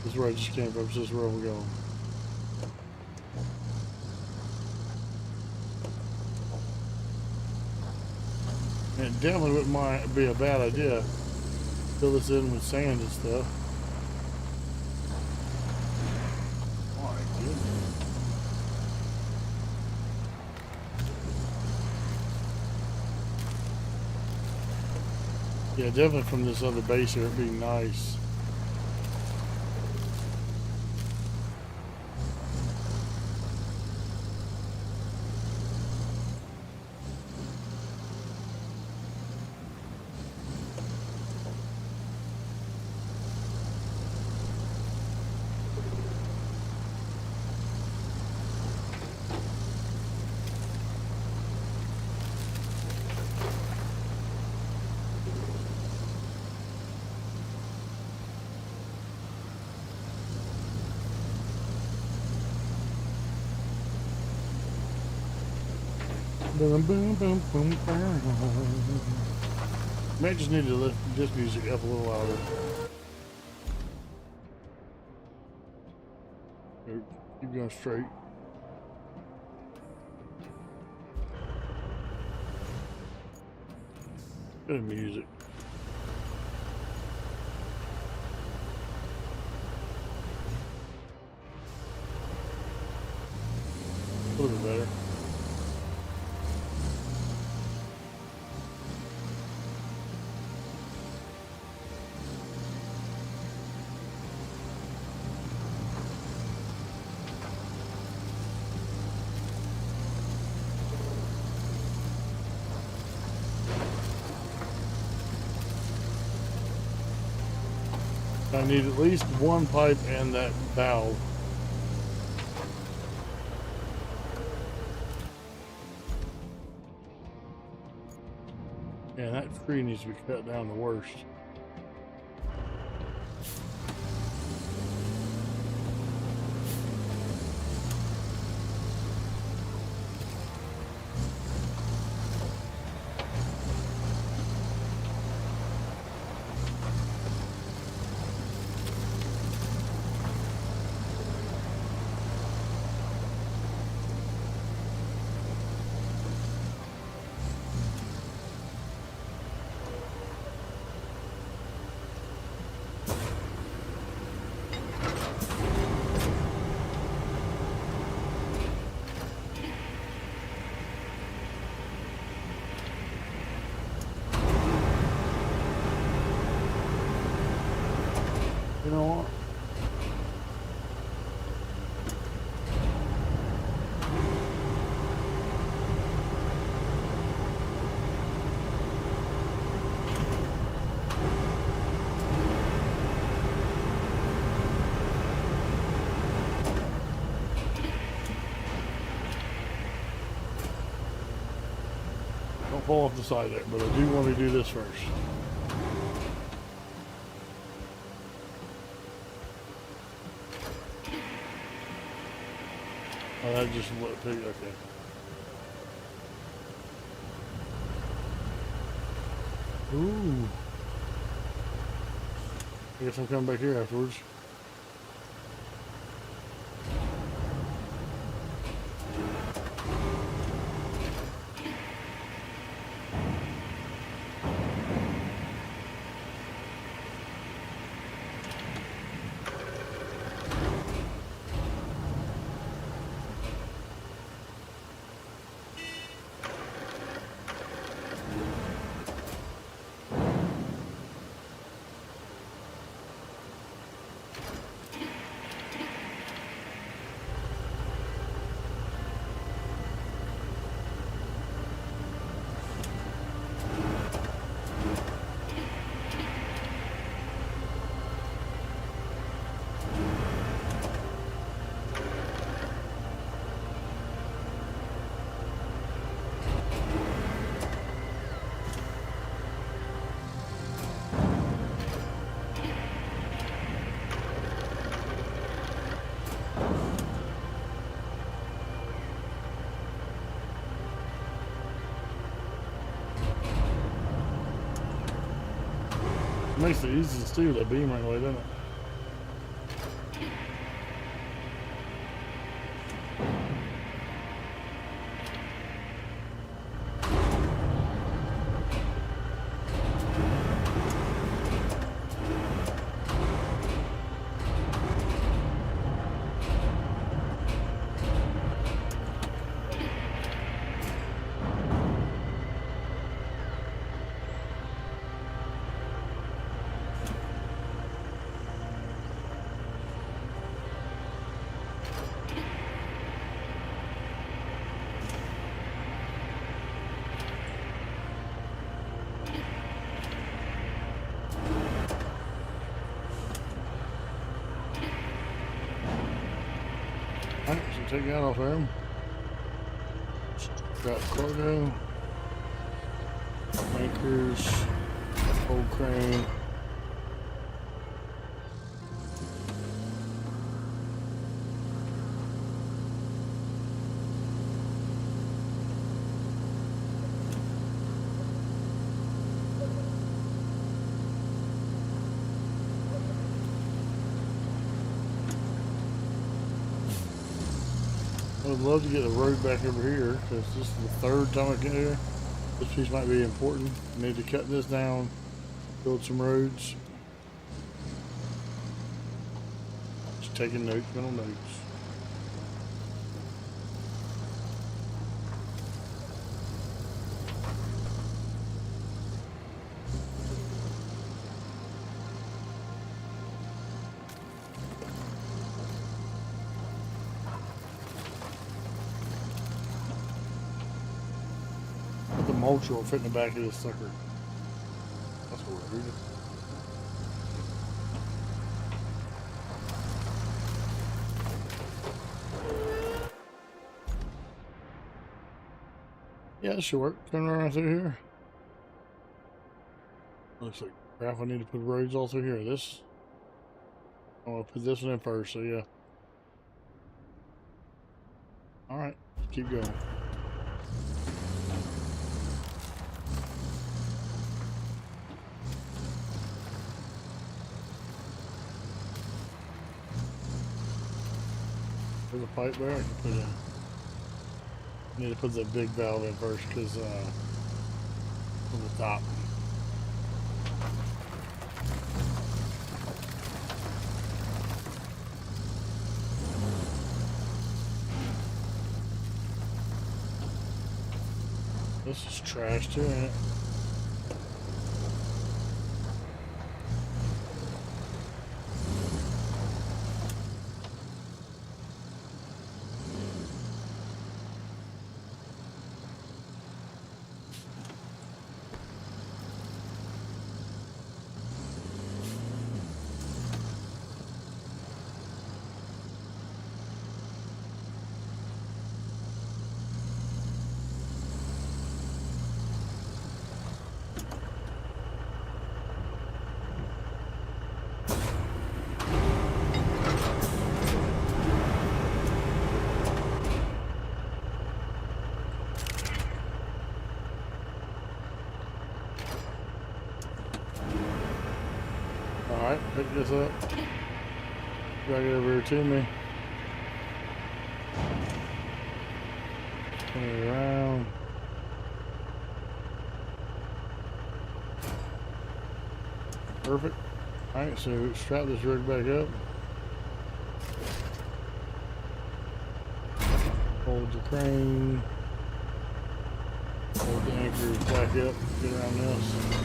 This is where I just came from, so this is where we're going. And it definitely wouldn't be a bad idea. Fill this in with sand and stuff. My goodness. Yeah, definitely from this other base here, it'd be nice. Boom, boom, boom, boom, boom. Might just need to lift this music up a little louder. Keep going straight. Good music. A little bit better. I need at least one pipe and that valve. Yeah, that tree needs to be cut down the worst. pull off the side there, but I do want to do this first. Oh, that just looked big. Okay. Ooh. I guess I'm coming back here afterwards. Makes it easy to steal that beam right away, doesn't it? Alright, so take that off him. Got cargo, anchors, old crane. I would love to get the road back over here because this is the third time I get here. This piece might be important. I need to cut this down, build some roads. Just taking notes, mental notes. The mulch will fit in the back of this sucker. That's what we're doing. Yeah, it should work. Turn around through here. Looks like crap. I need to put roads all through here. This, I want to put this one in first, so yeah. Alright, keep going. There's a pipe there. I can put in. Need to put the big valve in first because on the top. This is trash too, ain't it? Alright, pick this up. Drag it over here to me. Turn it around. Perfect. Alright, so strap this rig back up. Hold the crane. Hold the anchors back up. Get around this.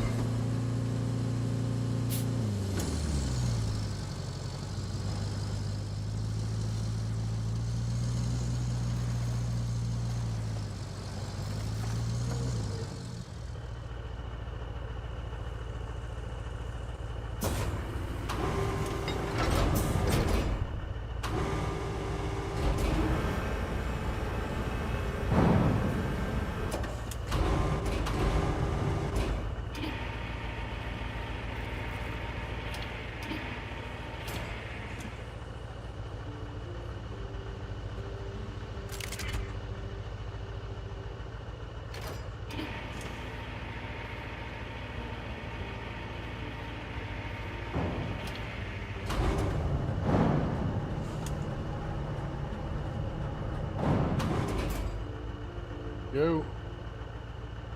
Go.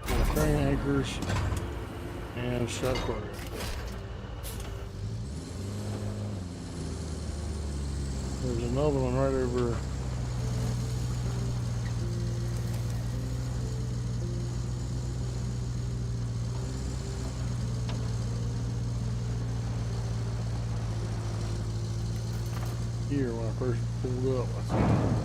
Pull crane anchors and strap cargo. There's another one right over here when I first pulled up. I think.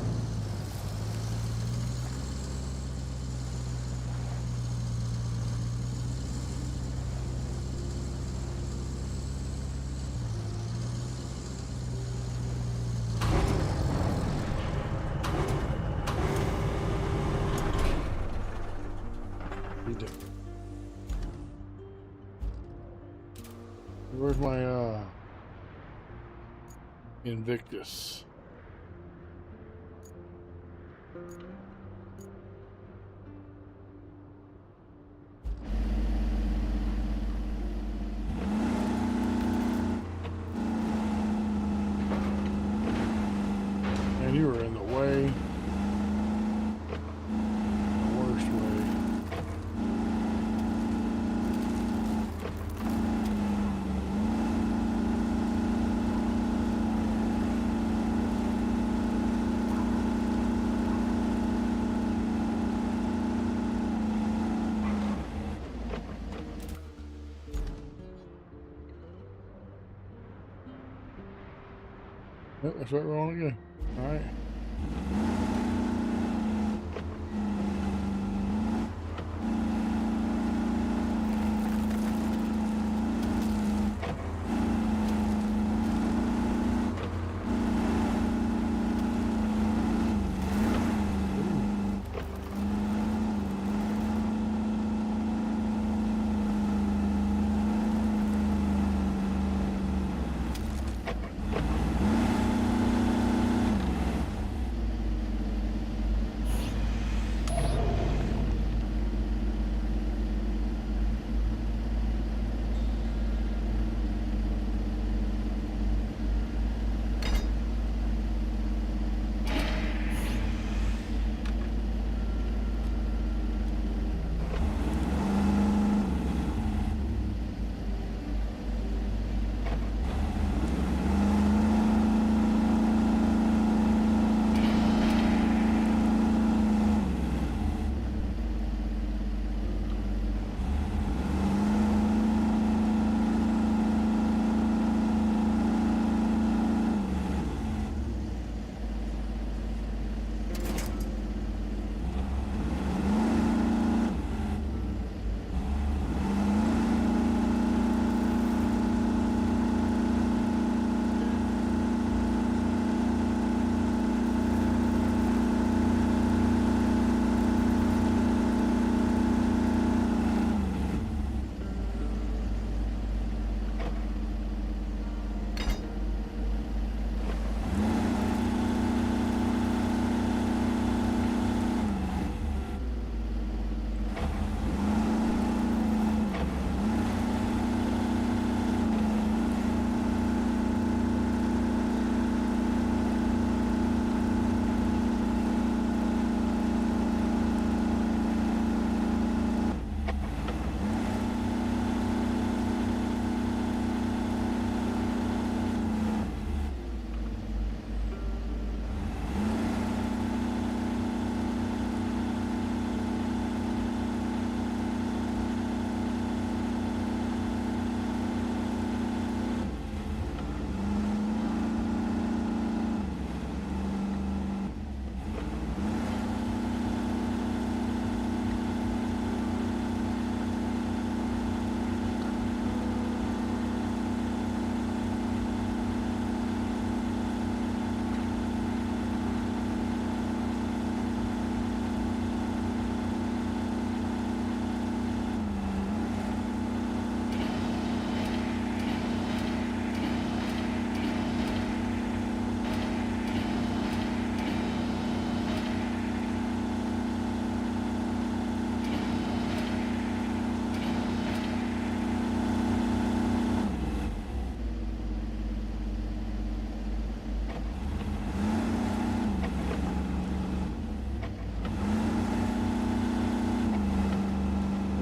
Where's my Invictus? And you were in the way. The worst way. Yep, that's right, we're on again. Alright.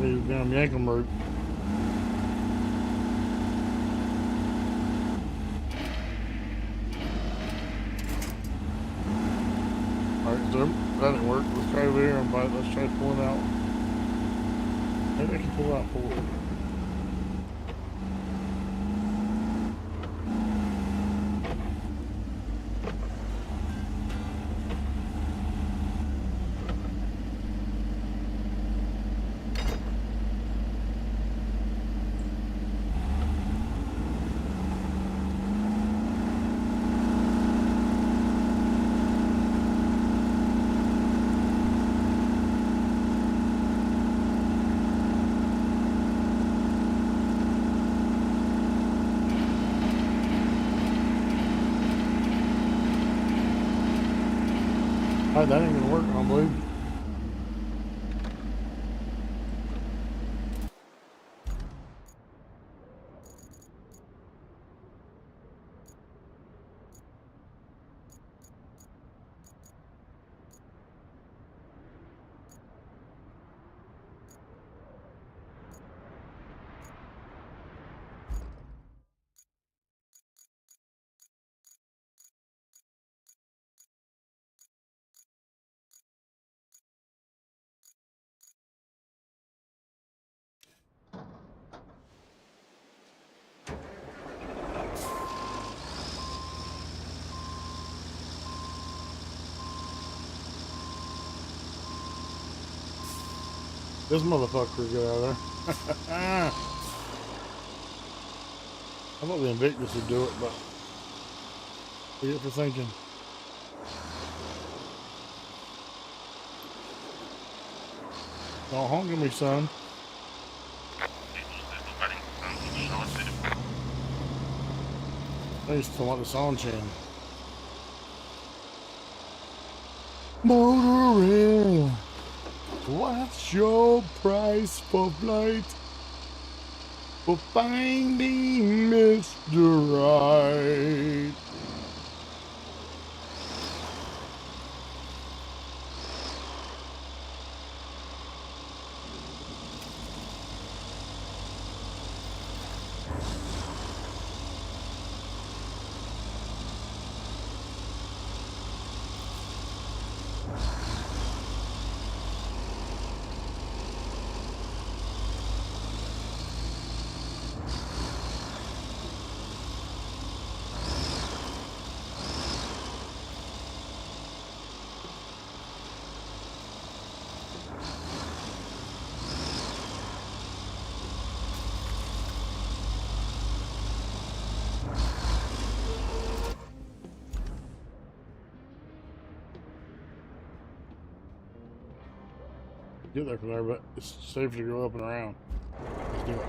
These damn yank 'em rope. Alright, so that didn't work. Let's try over here and bite. Let's try pulling out. Maybe I can pull out forward. Alright, that ain't gonna work, I don't believe. This motherfucker get out of there. I thought the Invictus would do it, but forget for thinking. Don't honk at me, son. I used to want the song chain. Motoring. What's your price for flight? For finding Mr. Right. Get there from there, but it's safer to go up and around. Let's do it.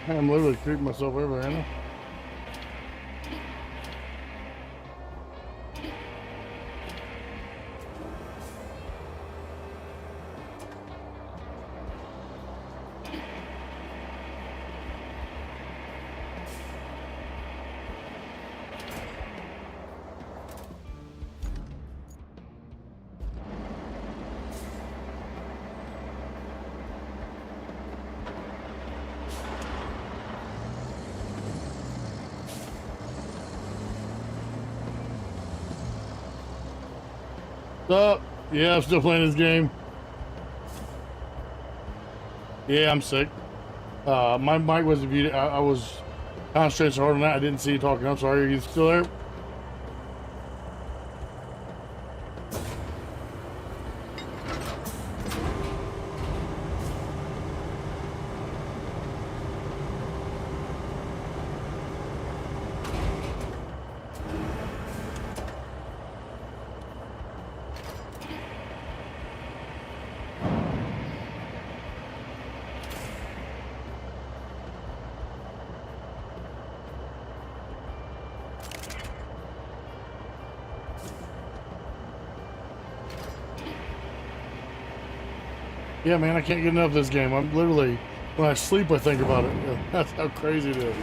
I'm literally creeping myself over there, ain't I? What's up? Yeah, I'm still playing this game. Yeah, I'm sick. My mic was muted. I was concentrating so hard on that I didn't see you talking. I'm sorry. Are you still there? Yeah, man, I can't get enough of this game. I'm literally, when I sleep, I think about it. That's how crazy it is.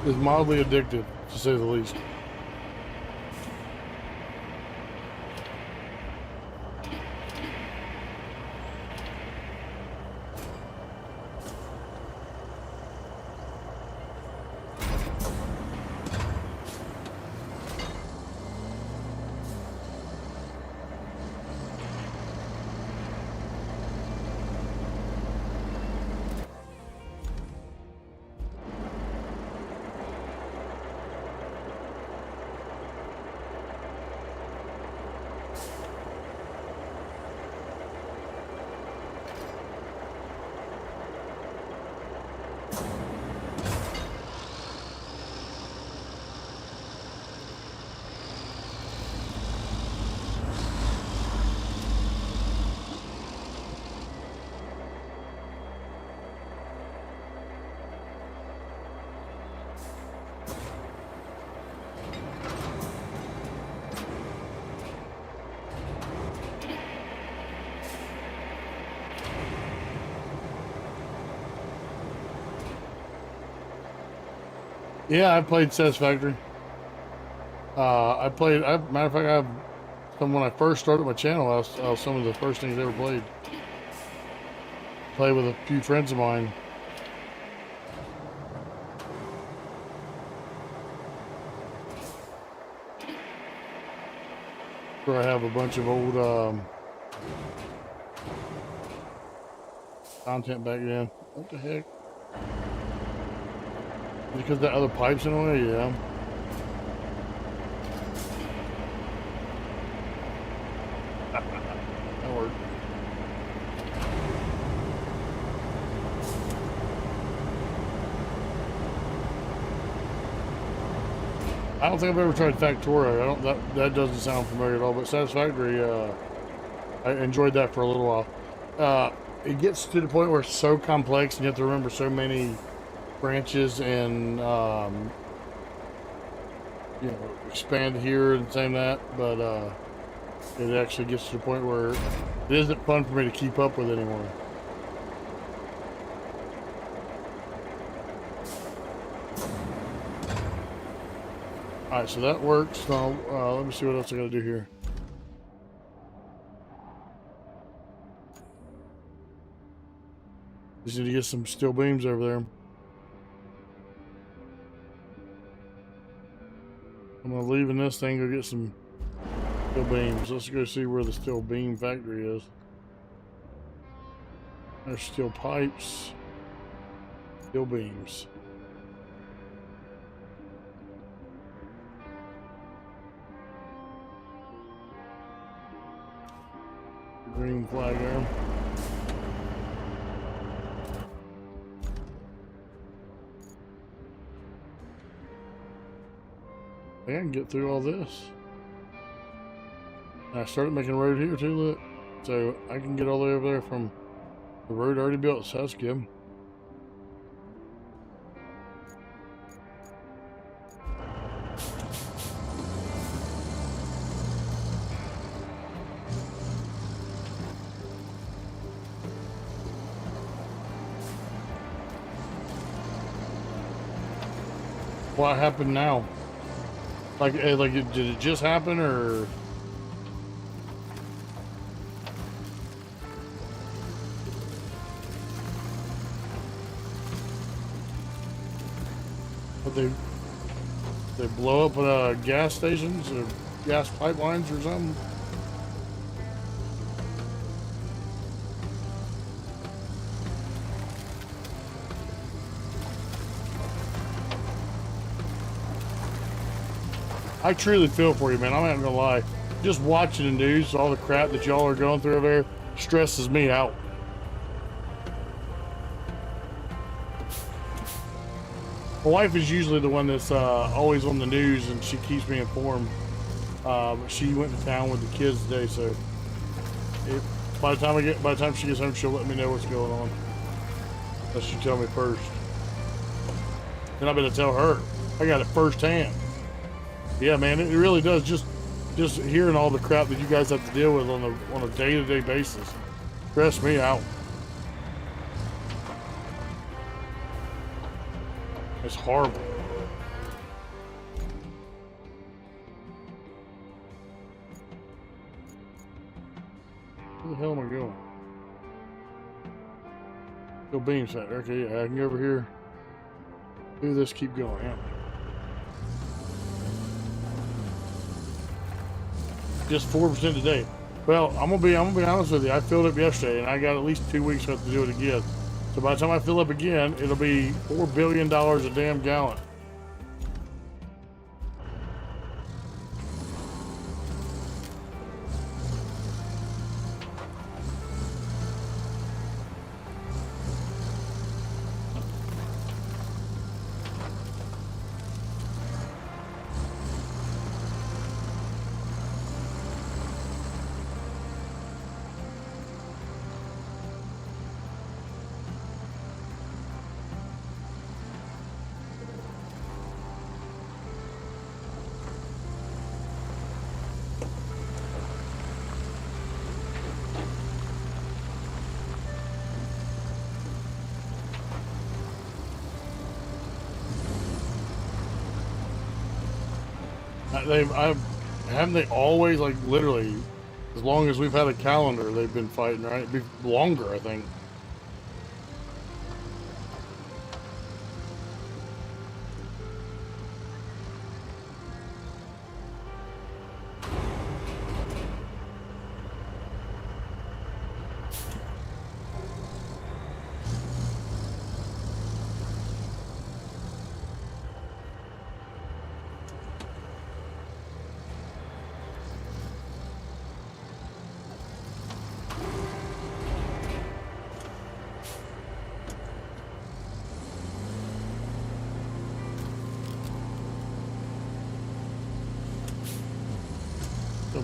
It's mildly addictive, to say the least. Yeah, I played Satisfactory. Matter of fact, when I first started my channel, I was some of the first things I ever played. Played with a few friends of mine. Where I have a bunch of old content back then. What the heck? Because the other pipes in the way, yeah. That worked. I don't think I've ever tried Factorio. That doesn't sound familiar at all. But Satisfactory, I enjoyed that for a little while. It gets to the point where it's so complex and you have to remember so many branches and you know, expand here and same that, but it actually gets to the point where it isn't fun for me to keep up with anymore. Alright, so that works. Now, let me see what else I gotta do here. Just need to get some steel beams over there. I'm gonna leave in this thing, go get some steel beams. Let's go see where the steel beam factory is. There's steel pipes, steel beams. Green flag there. I can get through all this. And I started making a road here too, look. So I can get all the way over there from the road already built, so that's good. What happened now? Like, did it just happen, or? But they blow up gas stations or gas pipelines or something? I truly feel for you, man. I'm not gonna lie. Just watching the news, all the crap that y'all are going through over there, stresses me out. My wife is usually the one that's always on the news, and she keeps me informed. But she went to town with the kids today, so by the time she gets home, she'll let me know what's going on. Unless she tell me first. Then I better tell her. I got it firsthand. Yeah, man, it really does. Just hearing all the crap that you guys have to deal with on a day-to-day basis stress me out. It's horrible. Where the hell am I going? Go beam set. Okay, yeah, I can go over here. Do this, keep going. Yeah. Just 4% today. Well, I'm gonna be honest with you. I filled up yesterday, and I got at least 2 weeks left to do it again. So by the time I fill up again, it'll be $4 billion a damn gallon. Haven't they always, like, literally, as long as we've had a calendar, they've been fighting, right? It'd be longer, I think.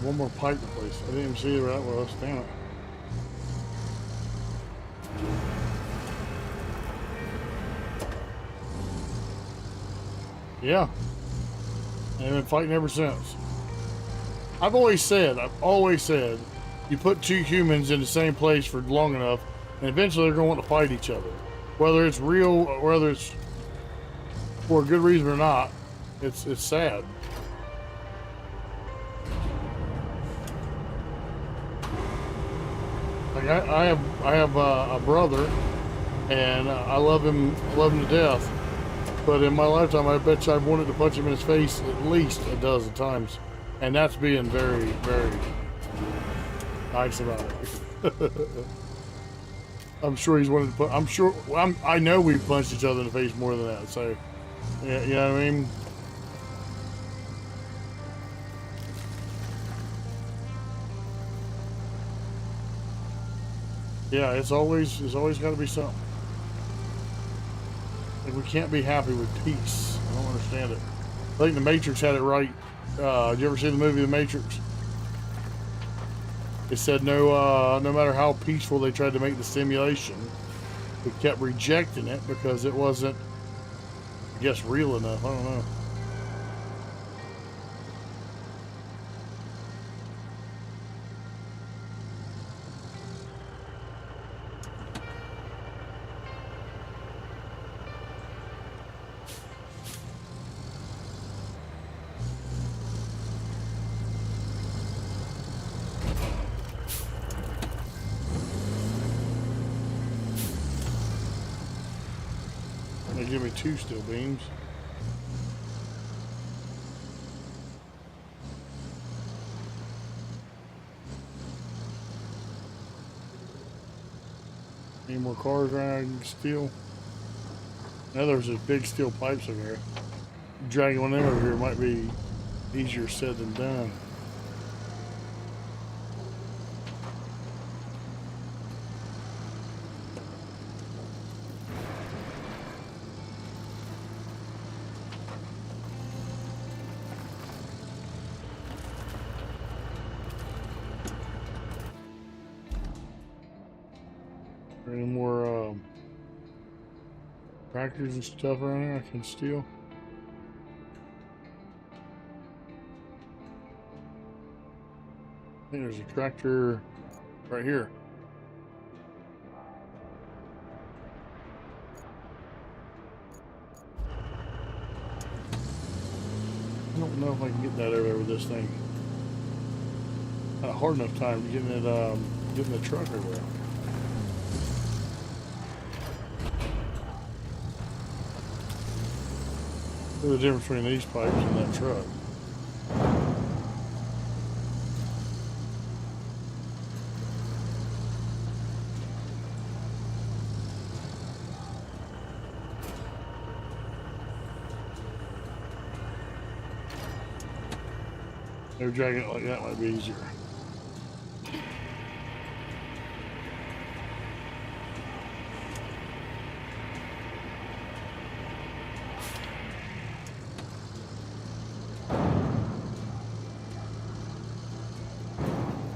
One more pipe to place. I didn't even see where that was. Damn it. Yeah. They've been fighting ever since. I've always said, you put two humans in the same place for long enough, and eventually they're going to want to fight each other. Whether it's real, or whether it's for a good reason or not, it's sad. Like I have a brother, and I love him to death. But in my lifetime, I bet you I've wanted to punch him in his face at least a dozen times, and that's being very, very nice about it. I'm sure he's wanted to put. I know we've punched each other in the face more than that. So, yeah, you know what I mean. Yeah, it's always got to be something. Like, we can't be happy with peace. I don't understand it. I think The Matrix had it right. Did you ever see the movie The Matrix? It said no matter how peaceful they tried to make the simulation, we kept rejecting it because it wasn't, I guess, real enough. I don't know. They give me 2 steel beams. Any more cars around I can steal? Now there's those big steel pipes over here. Dragging one of them over here might be easier said than done. Any more tractors and stuff around here I can steal? I think there's a tractor right here. I don't know if I can get that over there with this thing. Not a hard enough time getting it, getting the truck over there. What's the difference between these pipes and that truck? Maybe dragging it like that might be easier.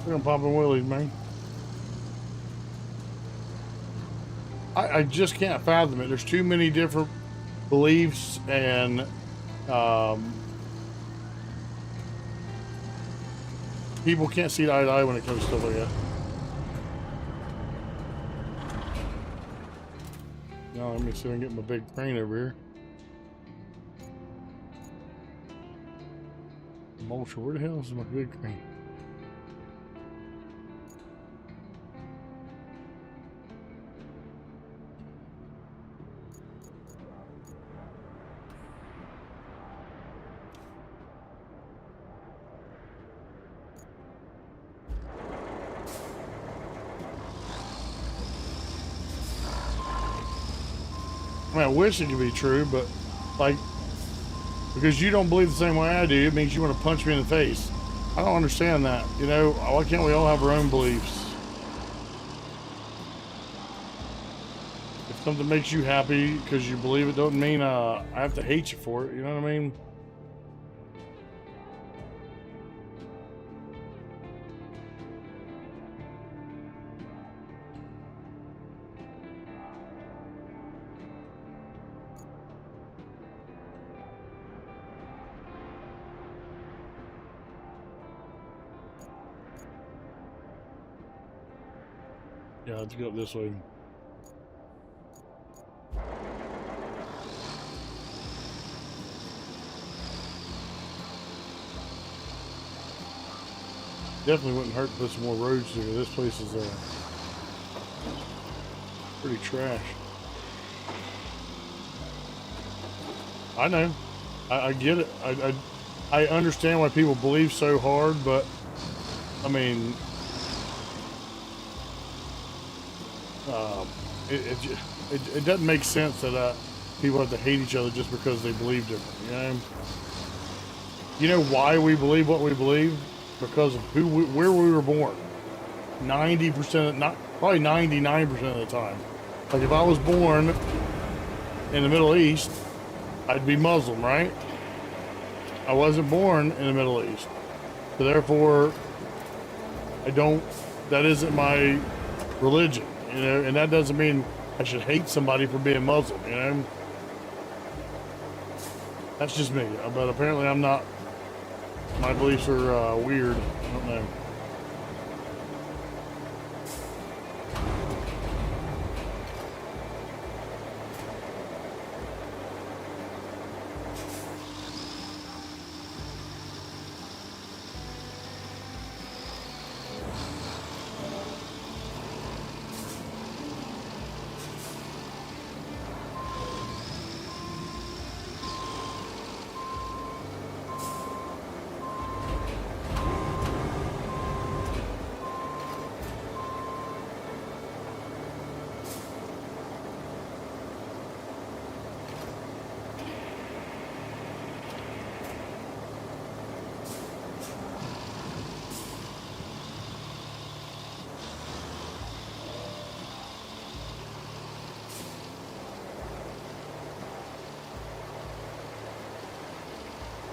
We're gonna pop in wheelies, man. I just can't fathom it. There's too many different beliefs and people can't see eye to eye when it comes to stuff like that. Now let me see if I can get my big crane over here. Mulcher, where the hell is my big crane? I mean, I wish it could be true, but like, because you don't believe the same way I do, it means you want to punch me in the face. I don't understand that. You know, why can't we all have our own beliefs? If something makes you happy because you believe it, doesn't mean I have to hate you for it. You know what I mean? Yeah, let's go up this way. Definitely wouldn't hurt to put some more roads here. This place is pretty trash. I know. I get it. I understand why people believe so hard, but I mean, it doesn't make sense that people have to hate each other just because they believe differently. You know why we believe what we believe? Because of where we were born. 90%, probably 99% of the time. Like if I was born in the Middle East, I'd be Muslim, right? I wasn't born in the Middle East. So therefore, that isn't my religion, you know, and that doesn't mean I should hate somebody for being Muslim, you know. That's just me, but apparently I'm not. My beliefs are weird. I don't know.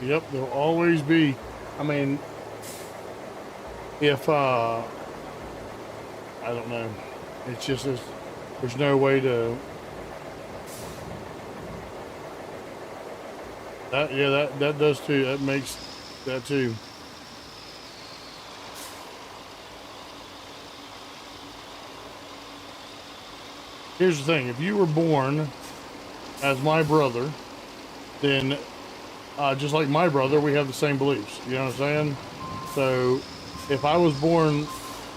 Yep, there'll always be. I mean, if I don't know, it's just there's no way to. That does too. That makes that too. Here's the thing: if you were born as my brother, then just like my brother, we have the same beliefs. You know what I'm saying? So if I was born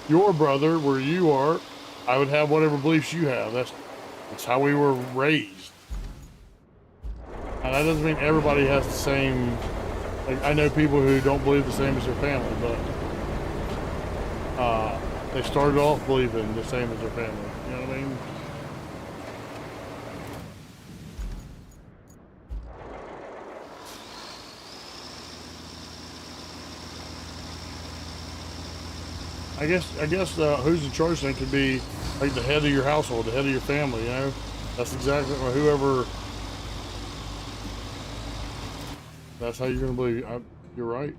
your brother where you are, I would have whatever beliefs you have. That's how we were raised. And that doesn't mean everybody has the same. Like, I know people who don't believe the same as their family, but they started off believing the same as their family. You know what I mean? I guess who's in charge then could be like the head of your household, the head of your family, you know? That's exactly, or whoever, that's how you're going to believe. You're right.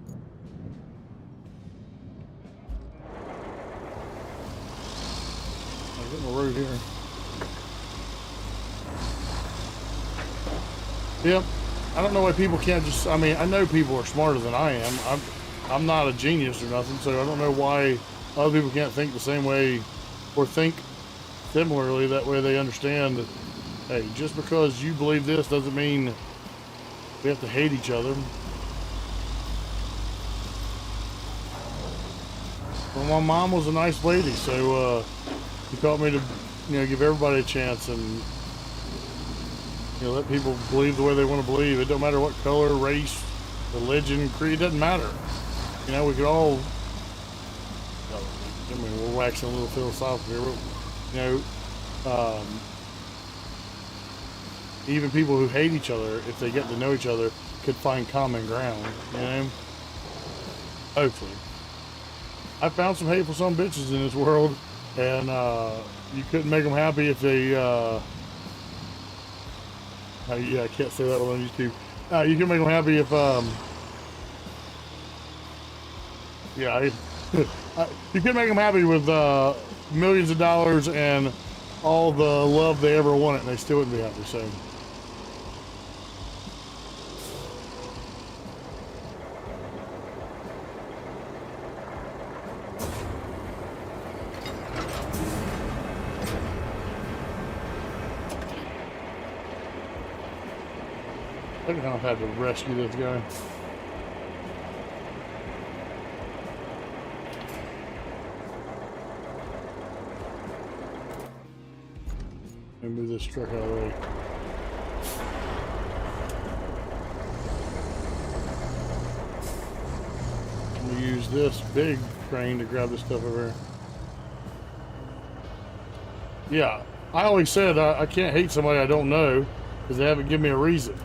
I'm getting the road here. Yep. I don't know why people can't just, I mean, I know people are smarter than I am. I'm not a genius or nothing, so I don't know why other people can't think the same way or think similarly. That way they understand that, hey, just because you believe this doesn't mean we have to hate each other. Well, my mom was a nice lady, so she taught me to, give everybody a chance and, let people believe the way they want to believe. It don't matter what color, race, religion, creed, it doesn't matter. We could all, I mean, we're waxing a little philosophical here, but, even people who hate each other, if they get to know each other, could find common ground, Hopefully. I found some hateful son of bitches in this world, and you couldn't make them happy if they, yeah, I can't say that one on YouTube. You can make them happy if, yeah, you can make them happy with millions of dollars and all the love they ever wanted, and they still wouldn't be happy. So, I think I've had to rescue this guy. Let me move this truck out of the way. I'm gonna use this big crane to grab this stuff over here. Yeah, I always said I can't hate somebody I don't know because they haven't given me a reason.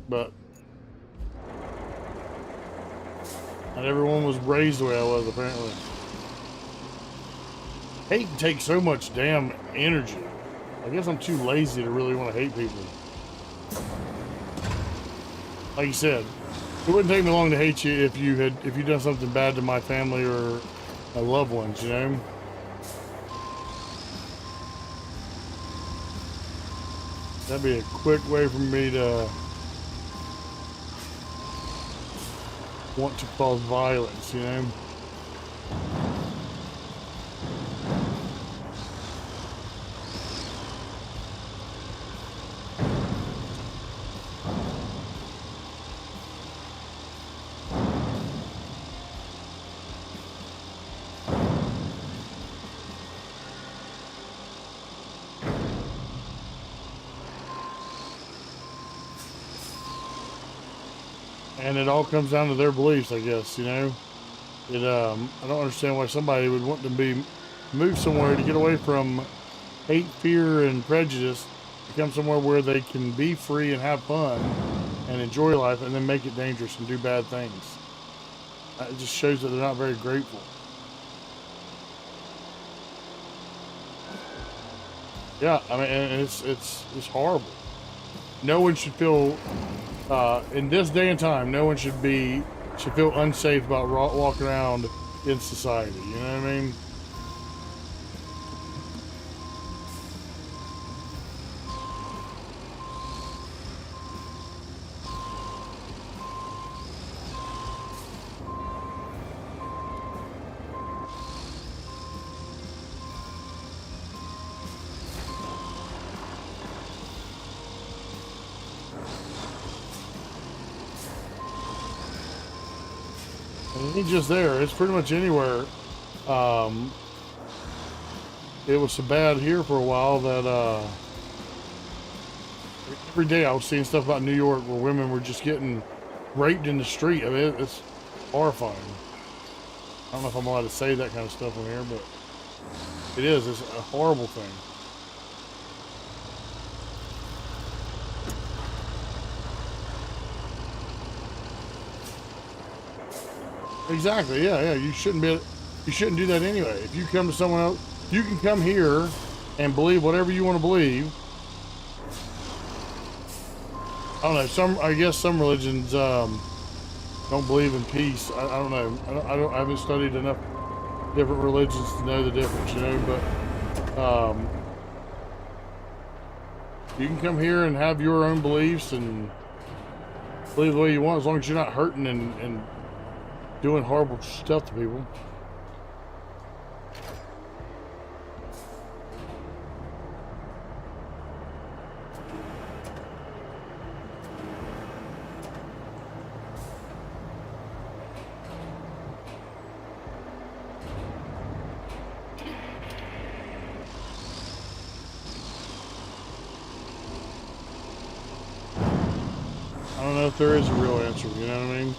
But not everyone was raised the way I was, apparently. Hate takes so much damn energy. I guess I'm too lazy to really want to hate people. Like you said, It wouldn't take me long to hate you if you done something bad to my family or my loved ones, you know? That'd be a quick way for me to want to cause violence, you know? And it all comes down to their beliefs, I guess, you know? I don't understand why somebody would want to be moved somewhere to get away from hate, fear, and prejudice, to come somewhere where they can be free and have fun and enjoy life, and then make it dangerous and do bad things. It just shows that they're not very grateful. Yeah, I mean, and it's horrible. No one should feel in this day and time. No one should feel unsafe about walking around in society. You know what I mean? And it ain't just there. It's pretty much anywhere. It was so bad here for a while that every day I was seeing stuff about New York where women were just getting raped in the street. I mean, it's horrifying. I don't know if I'm allowed to say that kind of stuff on here, but it is. It's a horrible thing. Exactly. Yeah, yeah. You shouldn't do that anyway. If you come to someone else, you can come here and believe whatever you want to believe. I don't know. I guess some religions don't believe in peace. I don't know. I haven't studied enough different religions to know the difference, you know. But you can come here and have your own beliefs and believe the way you want, as long as you're not hurting and doing horrible stuff to people. I don't know if there is a real answer, you know what I mean?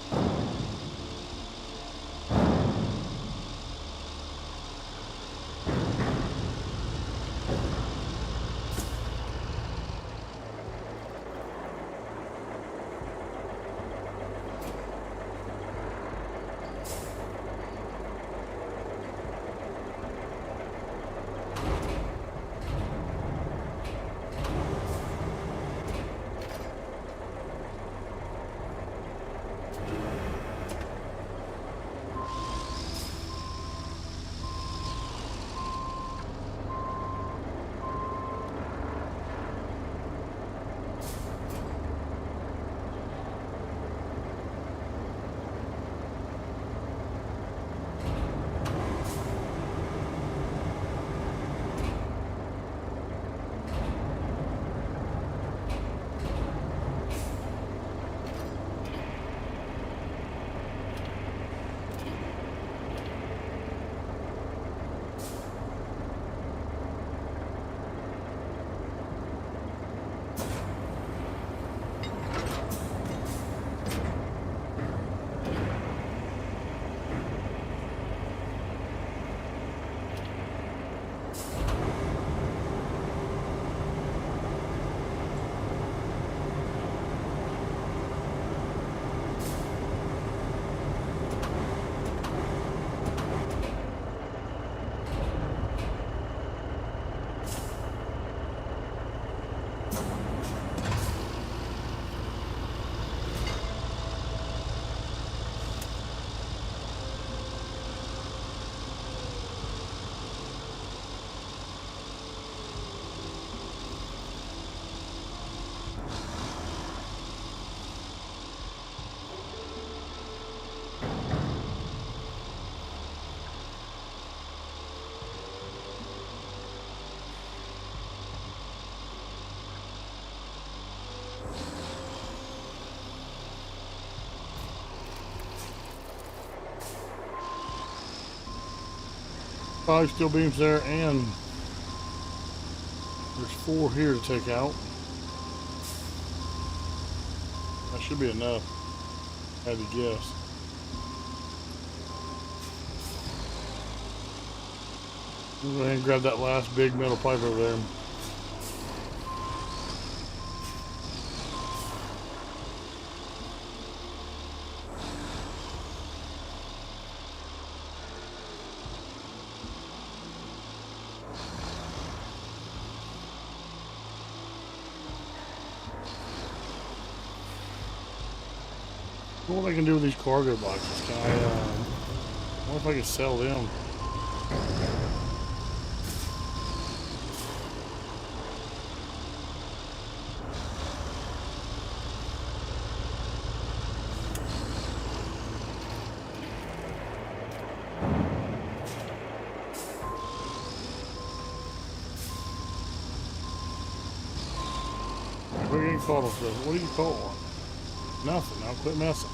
5 steel beams there, and there's 4 here to take out. That should be enough, I had to guess. We'll go ahead and grab that last big metal pipe over there. What I can do with these cargo boxes? Can I wonder if I can sell them? We're getting caught on stuff. What do you call one? Nothing. I'll quit messing.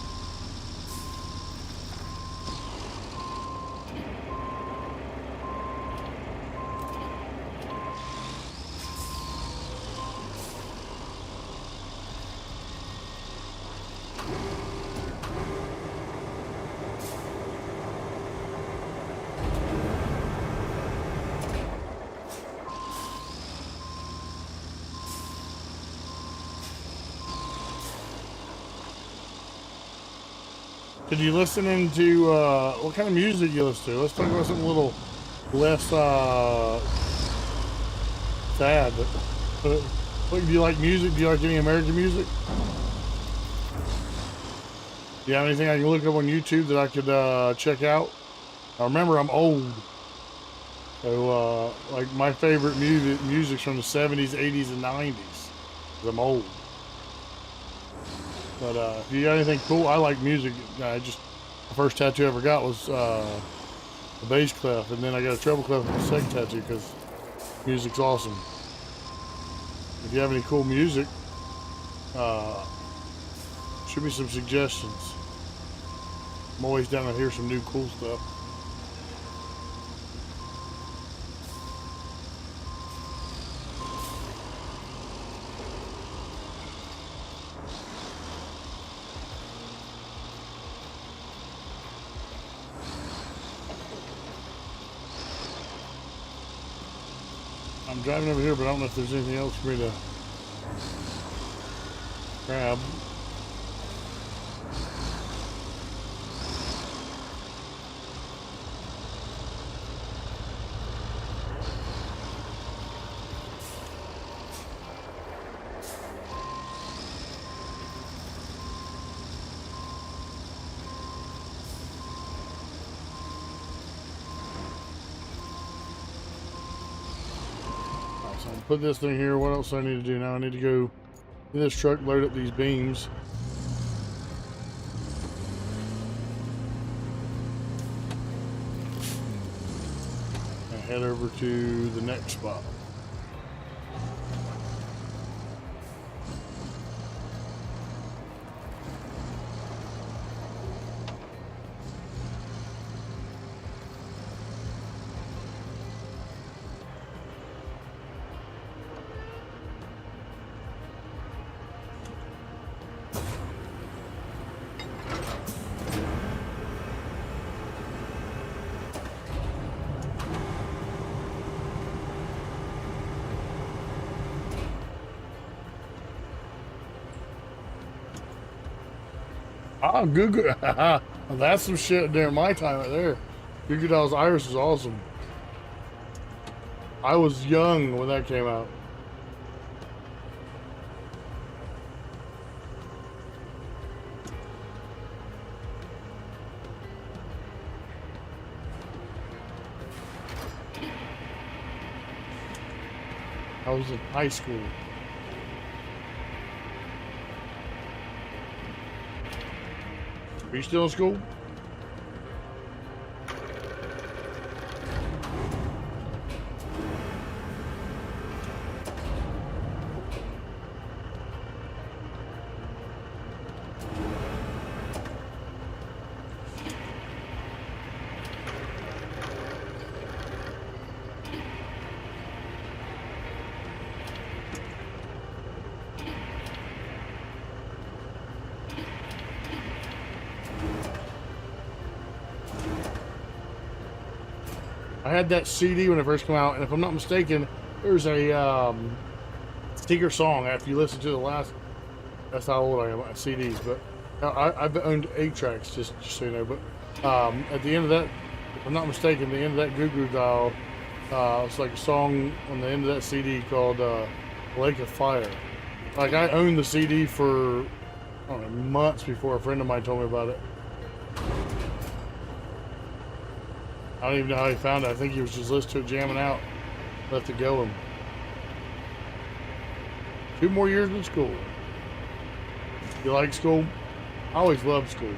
Did you listen into, what kind of music you listen to? Let's talk about something a little less, sad. What, do you like music? Do you like any American music? Do you have anything I can look up on YouTube that I could, check out? Now remember, I'm old. So, like, my favorite music's from the 70s, 80s, and 90s. 'Cause I'm old. But if you got anything cool, I like music. The first tattoo I ever got was a bass clef, and then I got a treble clef for the second tattoo because music's awesome. If you have any cool music, shoot me some suggestions. I'm always down to hear some new cool stuff. I'm driving over here, but I don't know if there's anything else for me to grab. So I'll put this thing here. What else do I need to do now? I need to go in this truck, load up these beams. And head over to the next spot. Oh, Google. That's some shit during my time right there. Goo Dolls Iris is awesome. I was young when that came out. I was in high school. Are you still in school? had that CD when it first came out, and if I'm not mistaken, there's a Stinger song. If you listen to the last, that's how old I am. CDs, but I've owned 8 tracks, just so you know. But at the end of that, if I'm not mistaken, the end of that Goo Goo Dial, it's like a song on the end of that CD called "Lake of Fire." Like I owned the CD for I don't know, months before a friend of mine told me about it. I don't even know how he found it. I think he was just listening to it, jamming out, left it going. 2 more years in school. You like school? I always loved school.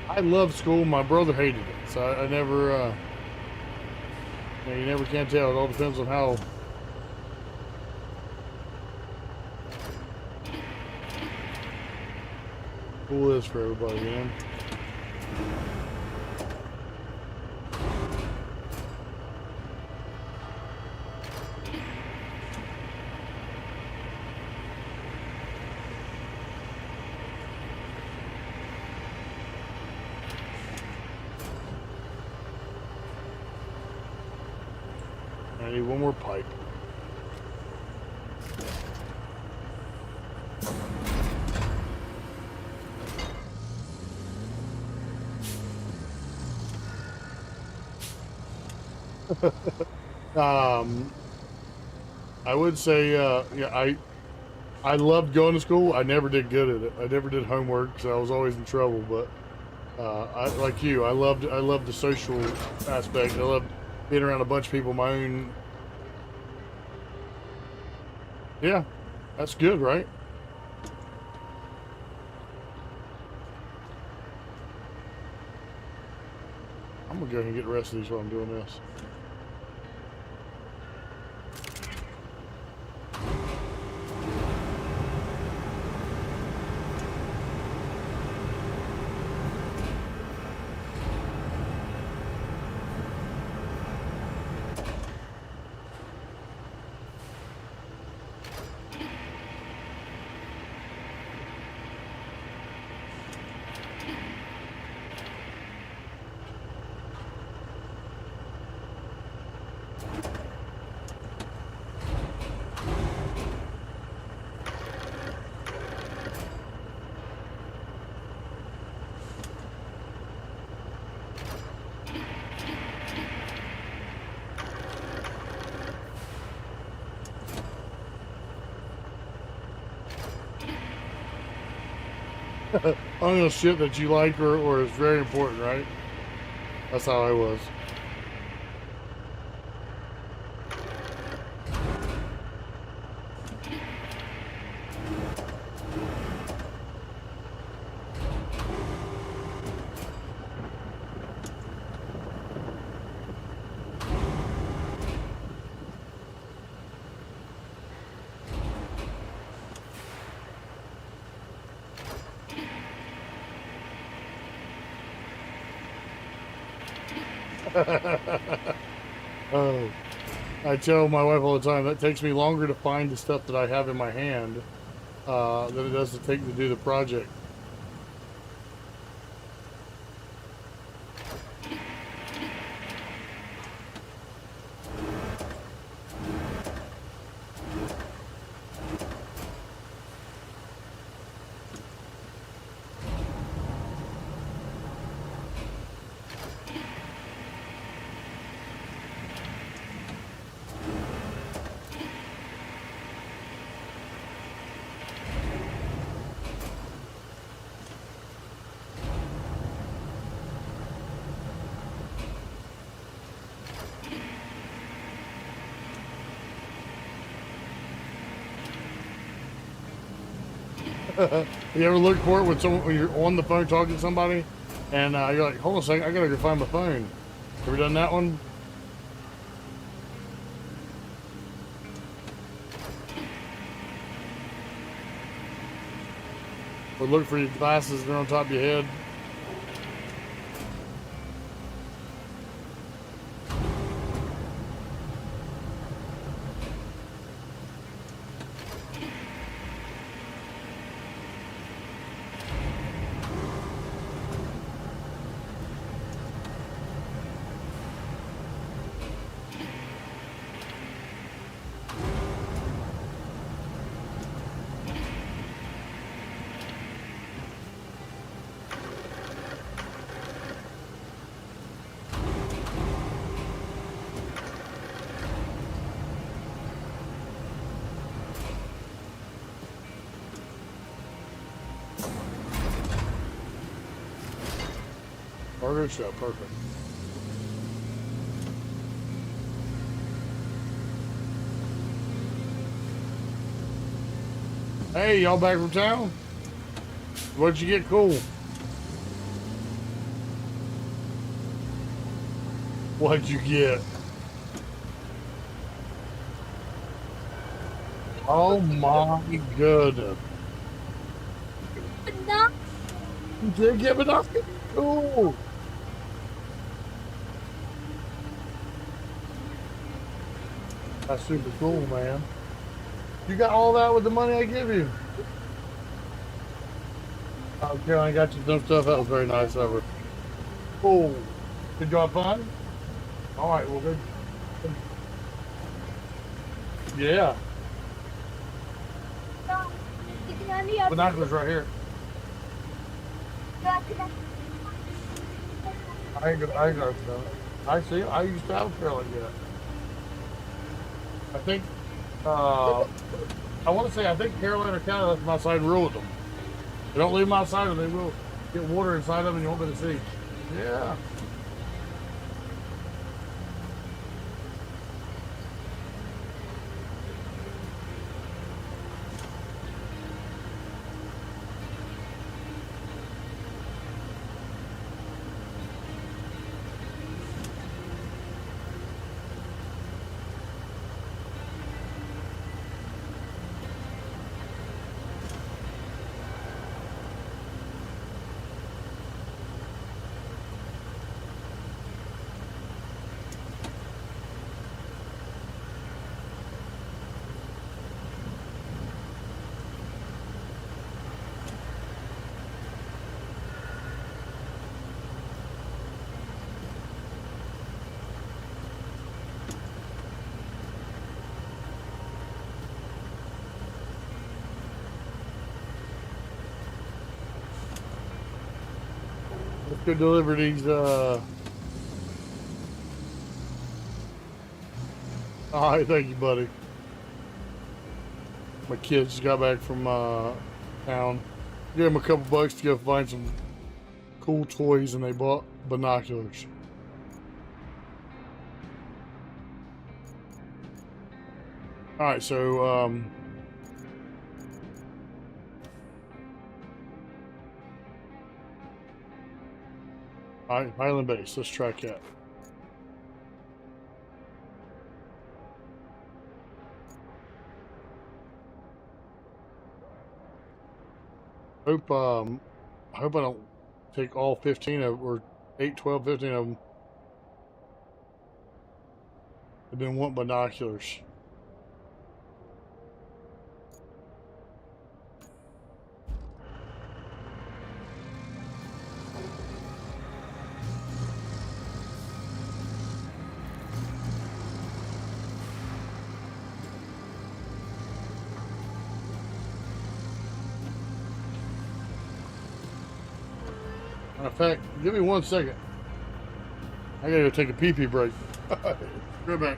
I loved school. My brother hated it, so I never. You never can tell. It all depends on how. School is for everybody, you know. I need one more pipe. I would say, yeah, I loved going to school. I never did good at it. I never did homework, so I was always in trouble. But like you, I loved the social aspect. I loved being around a bunch of people my own. Yeah, that's good, right? I'm gonna go ahead and get the rest of these while I'm doing this. On the shit that you like or is very important, right? That's how I was. Oh, I tell my wife all the time that takes me longer to find the stuff that I have in my hand than it does to take to do the project. You ever look for it when you're on the phone talking to somebody, and you're like, "Hold on a second, I gotta go find my phone." Ever done that one? Or look for your glasses; they're on top of your head. cargo shell. Perfect. Hey, y'all back from town? What'd you get cool? What'd you get? Oh my goodness. You did get binoculars? Cool. That's super cool, man. You got all that with the money I give you? Oh, Caroline, I got you some stuff. That was very nice of her. Cool. Did you have fun? All right, well, good. Yeah. Binoculars right here. I ain't gonna know. I see. I used to have a pair like that. I think, I want to say, I think Carolina County left them outside and rule with them. They don't leave them outside and they will get water inside them and you won't be able to see. Yeah. Let's go deliver these, all right, thank you, buddy. My kids just got back from, town. Gave them a couple bucks to go find some cool toys and they bought binoculars. All right, so, all right, Highland Base, let's track that. Hope I hope I don't take all 15 of or 8, 12, 15 of them. They've been wanting binoculars. In fact, give me 1 second. I gotta go take a pee-pee break. Go back.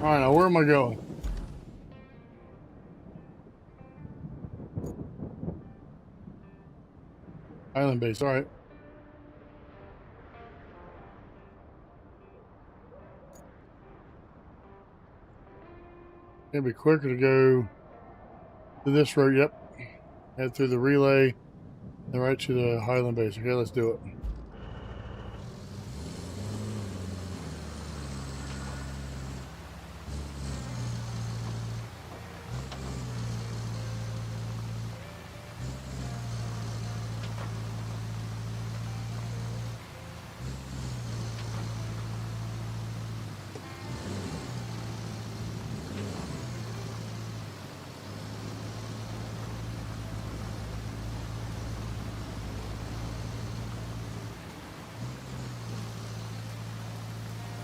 Alright, now where am I going? Island base, alright. It'd be quicker to go to this road, yep. Head through the relay and right to the Highland base. Okay, let's do it.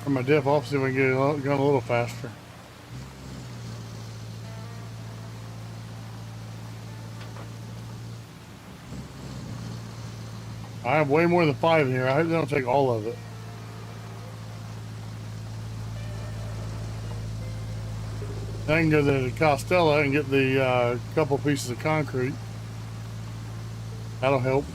Turn my diff off, see if I can get it going a little faster. I have way more than 5 in here. I hope they don't take all of it. I can go to the Costello and get the couple pieces of concrete. That'll help.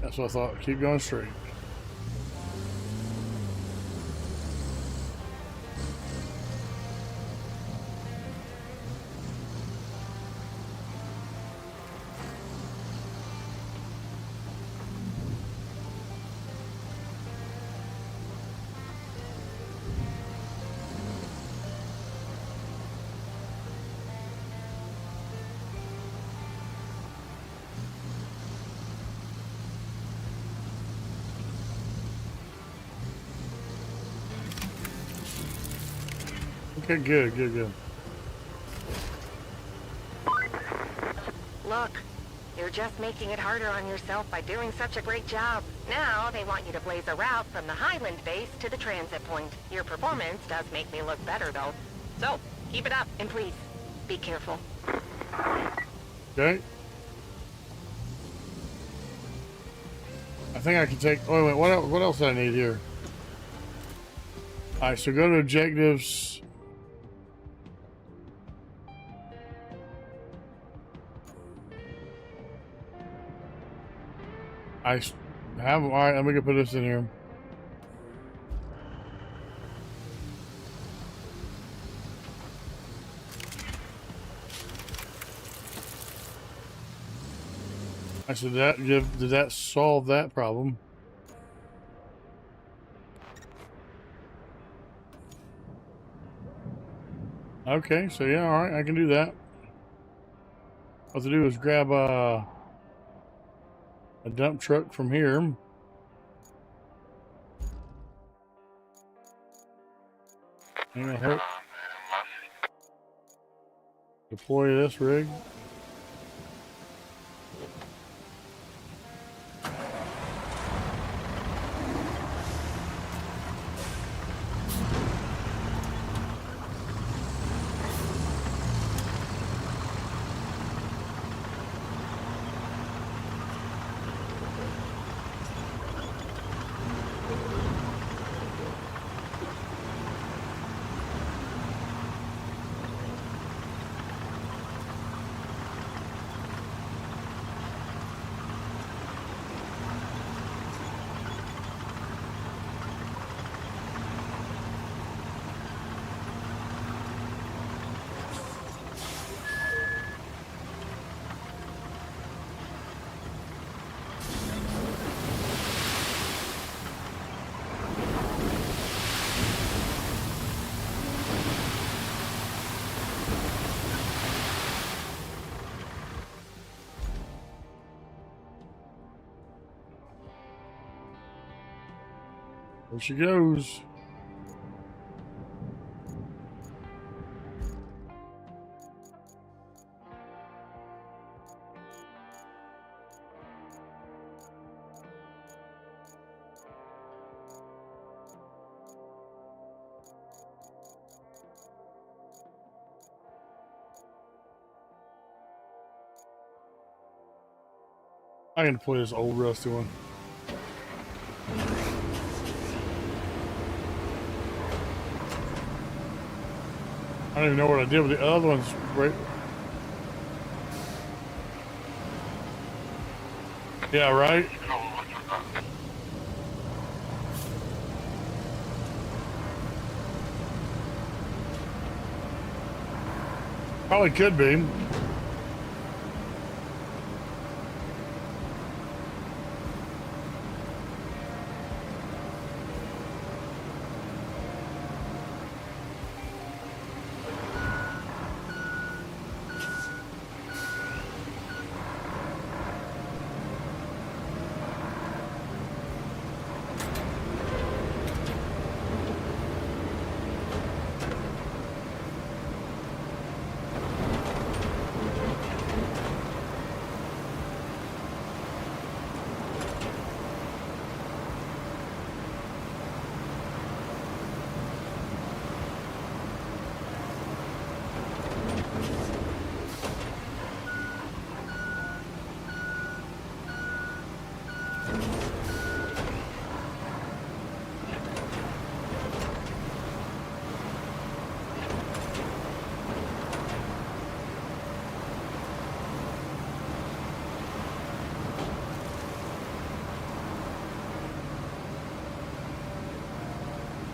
That's what I thought. Keep going straight. Okay, good, good, good. Look, you're just making it harder on yourself by doing such a great job. Now they want you to blaze a route from the Highland base to the transit point. Your performance does make me look better, though. So, keep it up, and please, be careful. Okay. I think I can take... Oh, wait, what else do I need here? Alright, so go to objectives... I have, all right, let me go put this in here. I said that, did that solve that problem? Okay, so yeah, all right, I can do that. What to do is grab a dump truck from here. And help deploy this rig. There she goes. I can play this old rusty one. I don't even know what I did with the other ones. Right. Yeah, right? Probably could be.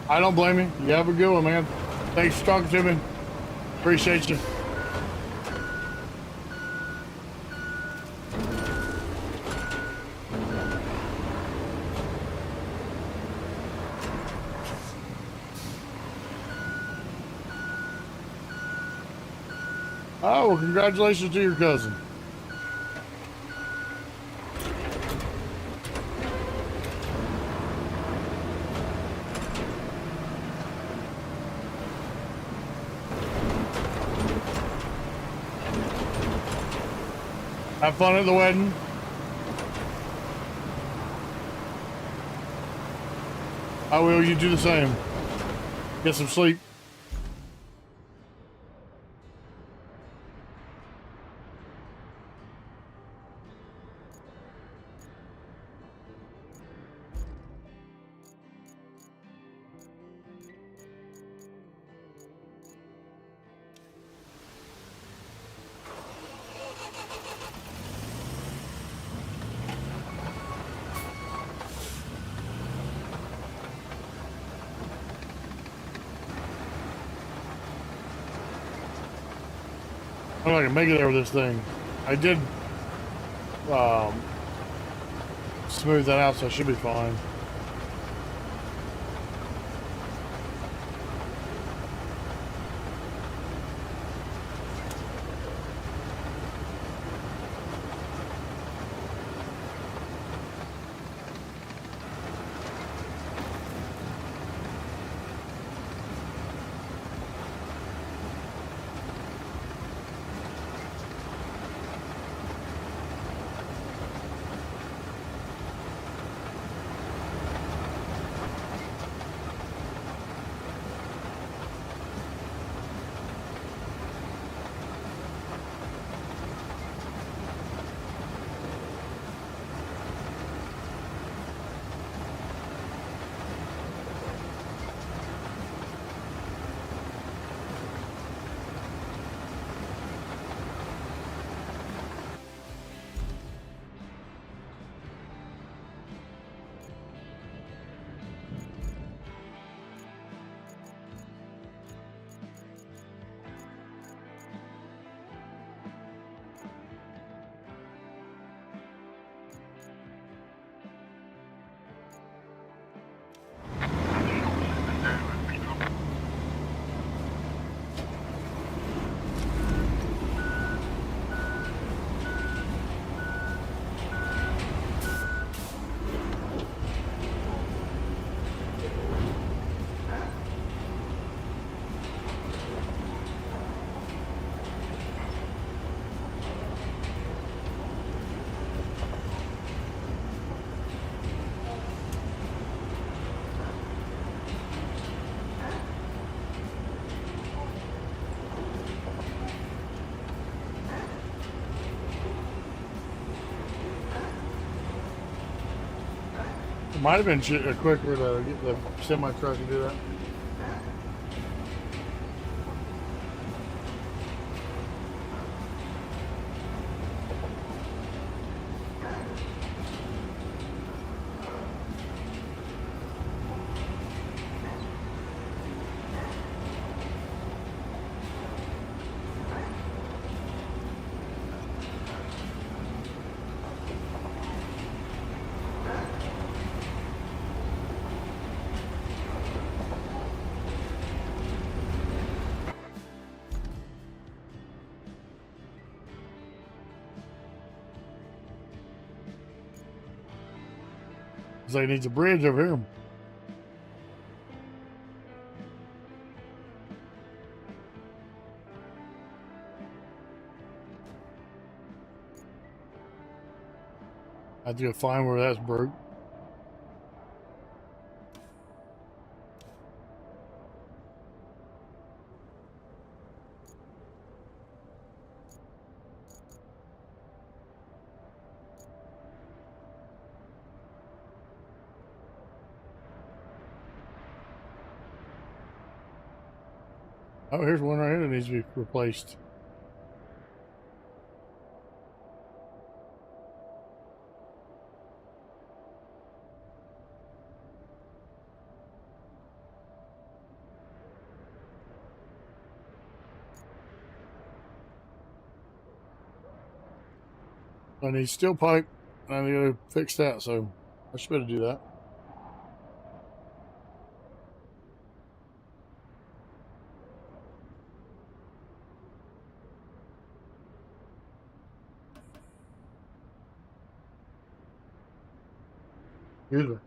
I don't blame you. You have a good one, man. Thanks for talking to me. Appreciate you. Oh, well, congratulations to your cousin. Have fun at the wedding. I will. You do the same. Get some sleep. I don't know if I can make it there with this thing. I did smooth that out, so I should be fine. Might have been quicker to get the semi truck to do that. So he needs a bridge over here. I have to go find where that's broke. Oh, here's one right here that needs to be replaced. I need steel pipe. I need to fix that, so I should better do that. Excuse me.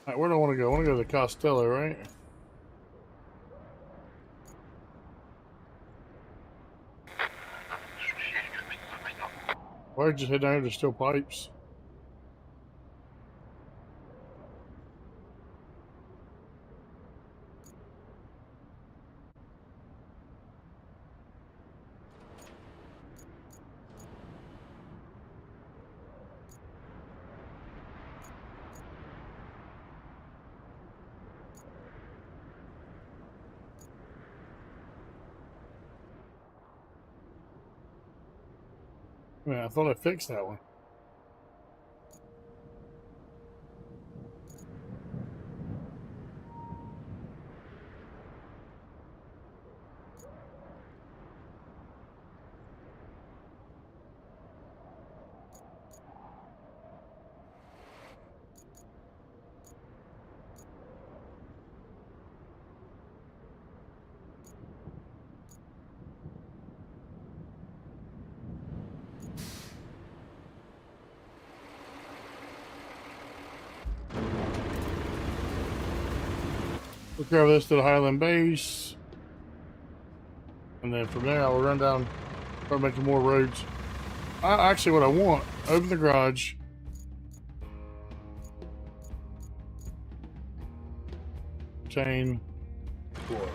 Alright, where do I want to go? I want to go to the Costello, right? Why just head down here to steel pipes? Man, I thought I fixed that one. We'll carry this to the Highland base. And then from there, I will run down, start making more roads. Actually, what I want, open the garage. Chain. Door.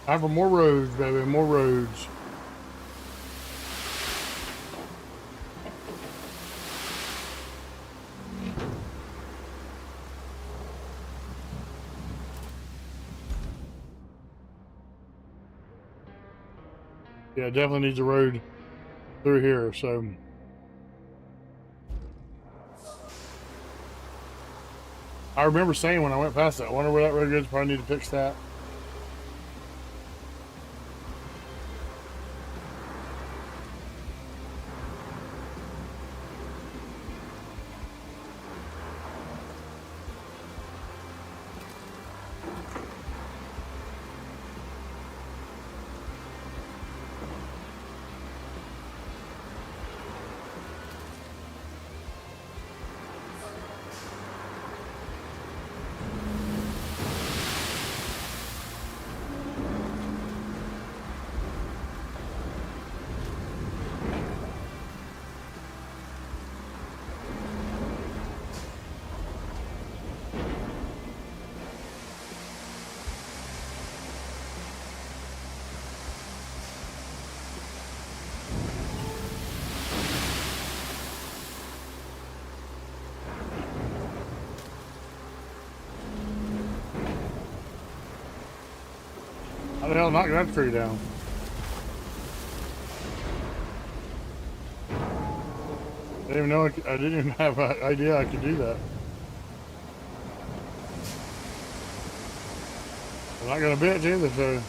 Time for more roads, baby, more roads. Yeah, it definitely needs a road through here, so. I remember saying when I went past that, I wonder where that road goes, probably need to fix that. How the hell knock that tree down? I didn't even know I didn't even have an idea I could do that. I'm not gonna bitch either, so.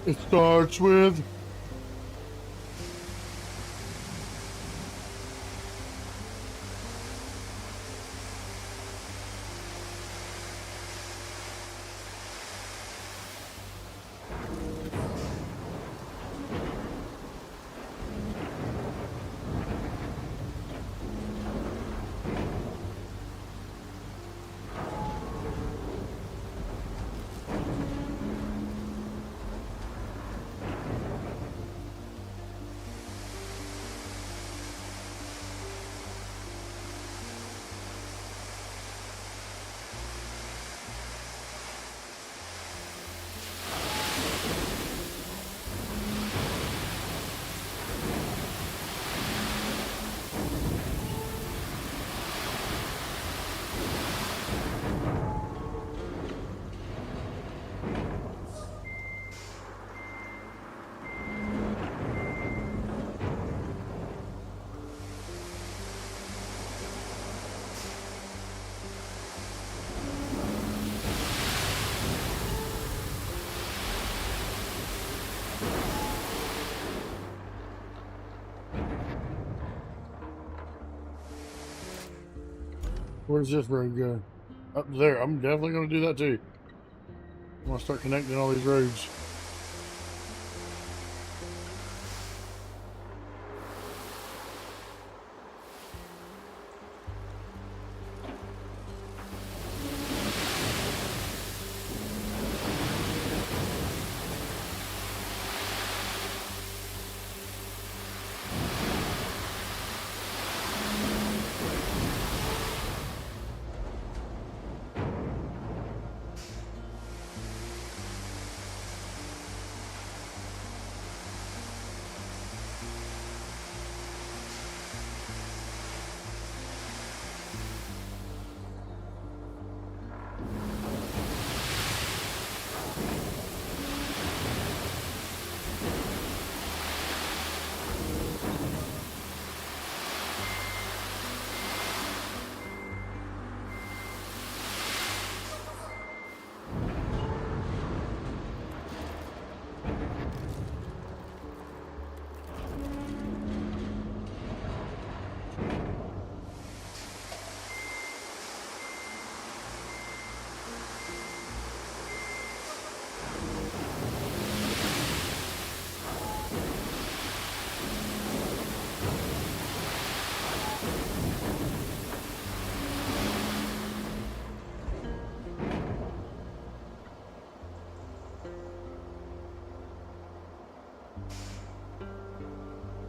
It starts with... Where's this road go? Up there. I'm definitely going to do that too. I'm going to start connecting all these roads.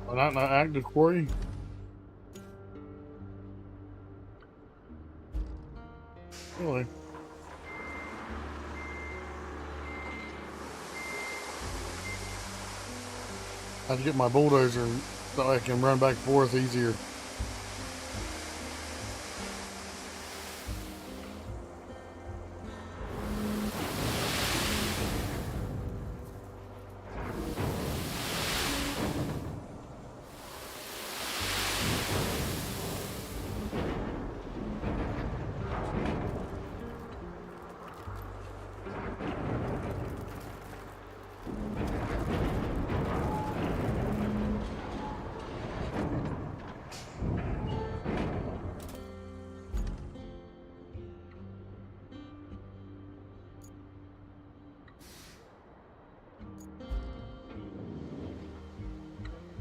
Well, not an active quarry. Really? I have to get my bulldozer so I can run back and forth easier.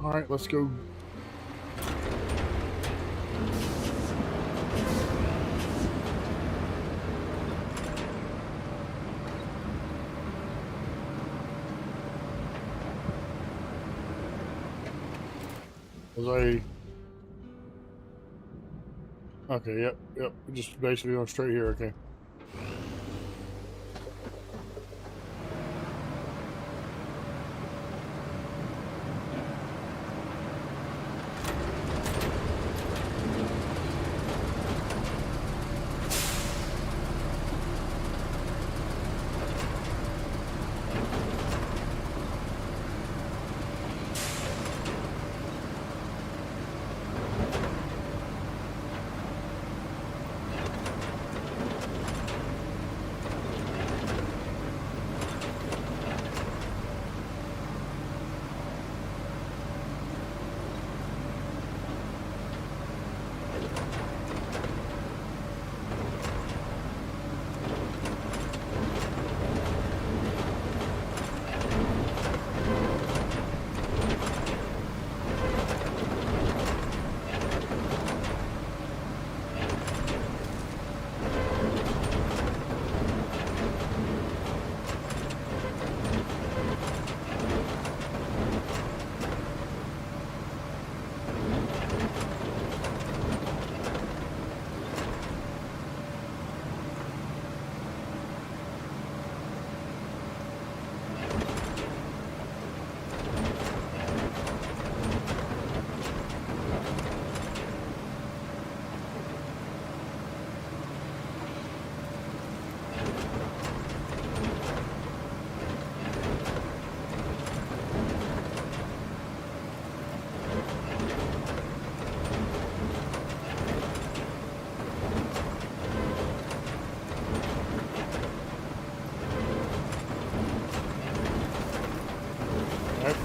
All right, let's go. Okay, yep. Just basically going straight here, okay.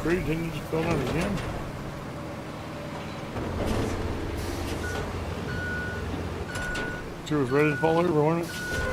concrete, didn't you just build it again? She was ready to fall over, wasn't it?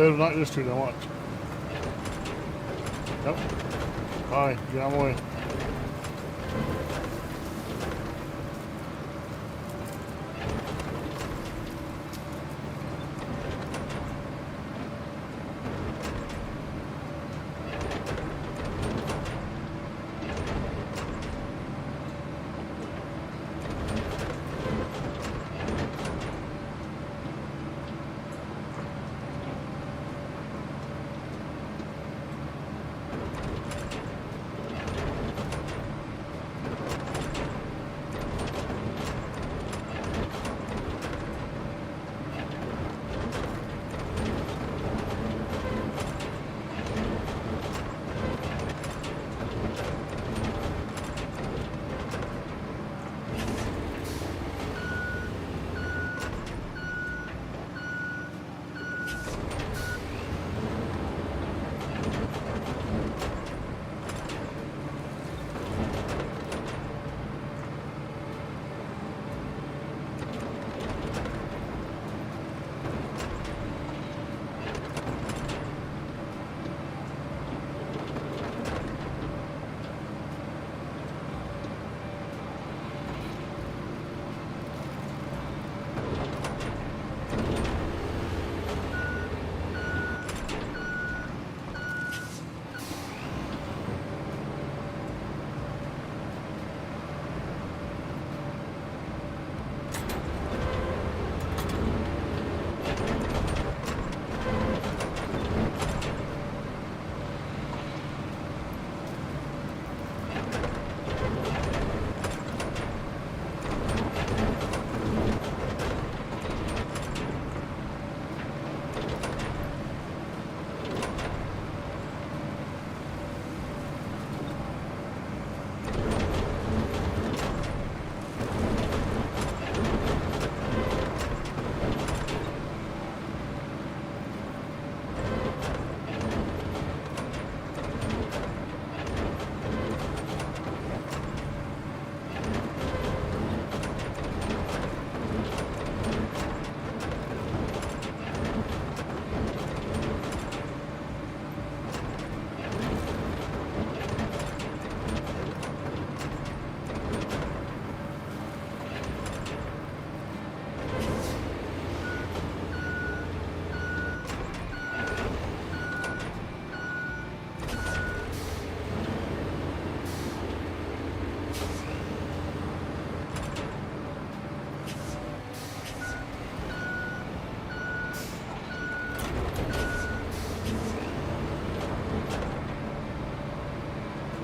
There's not just two, then watch. Yep. Bye. Get out of my way.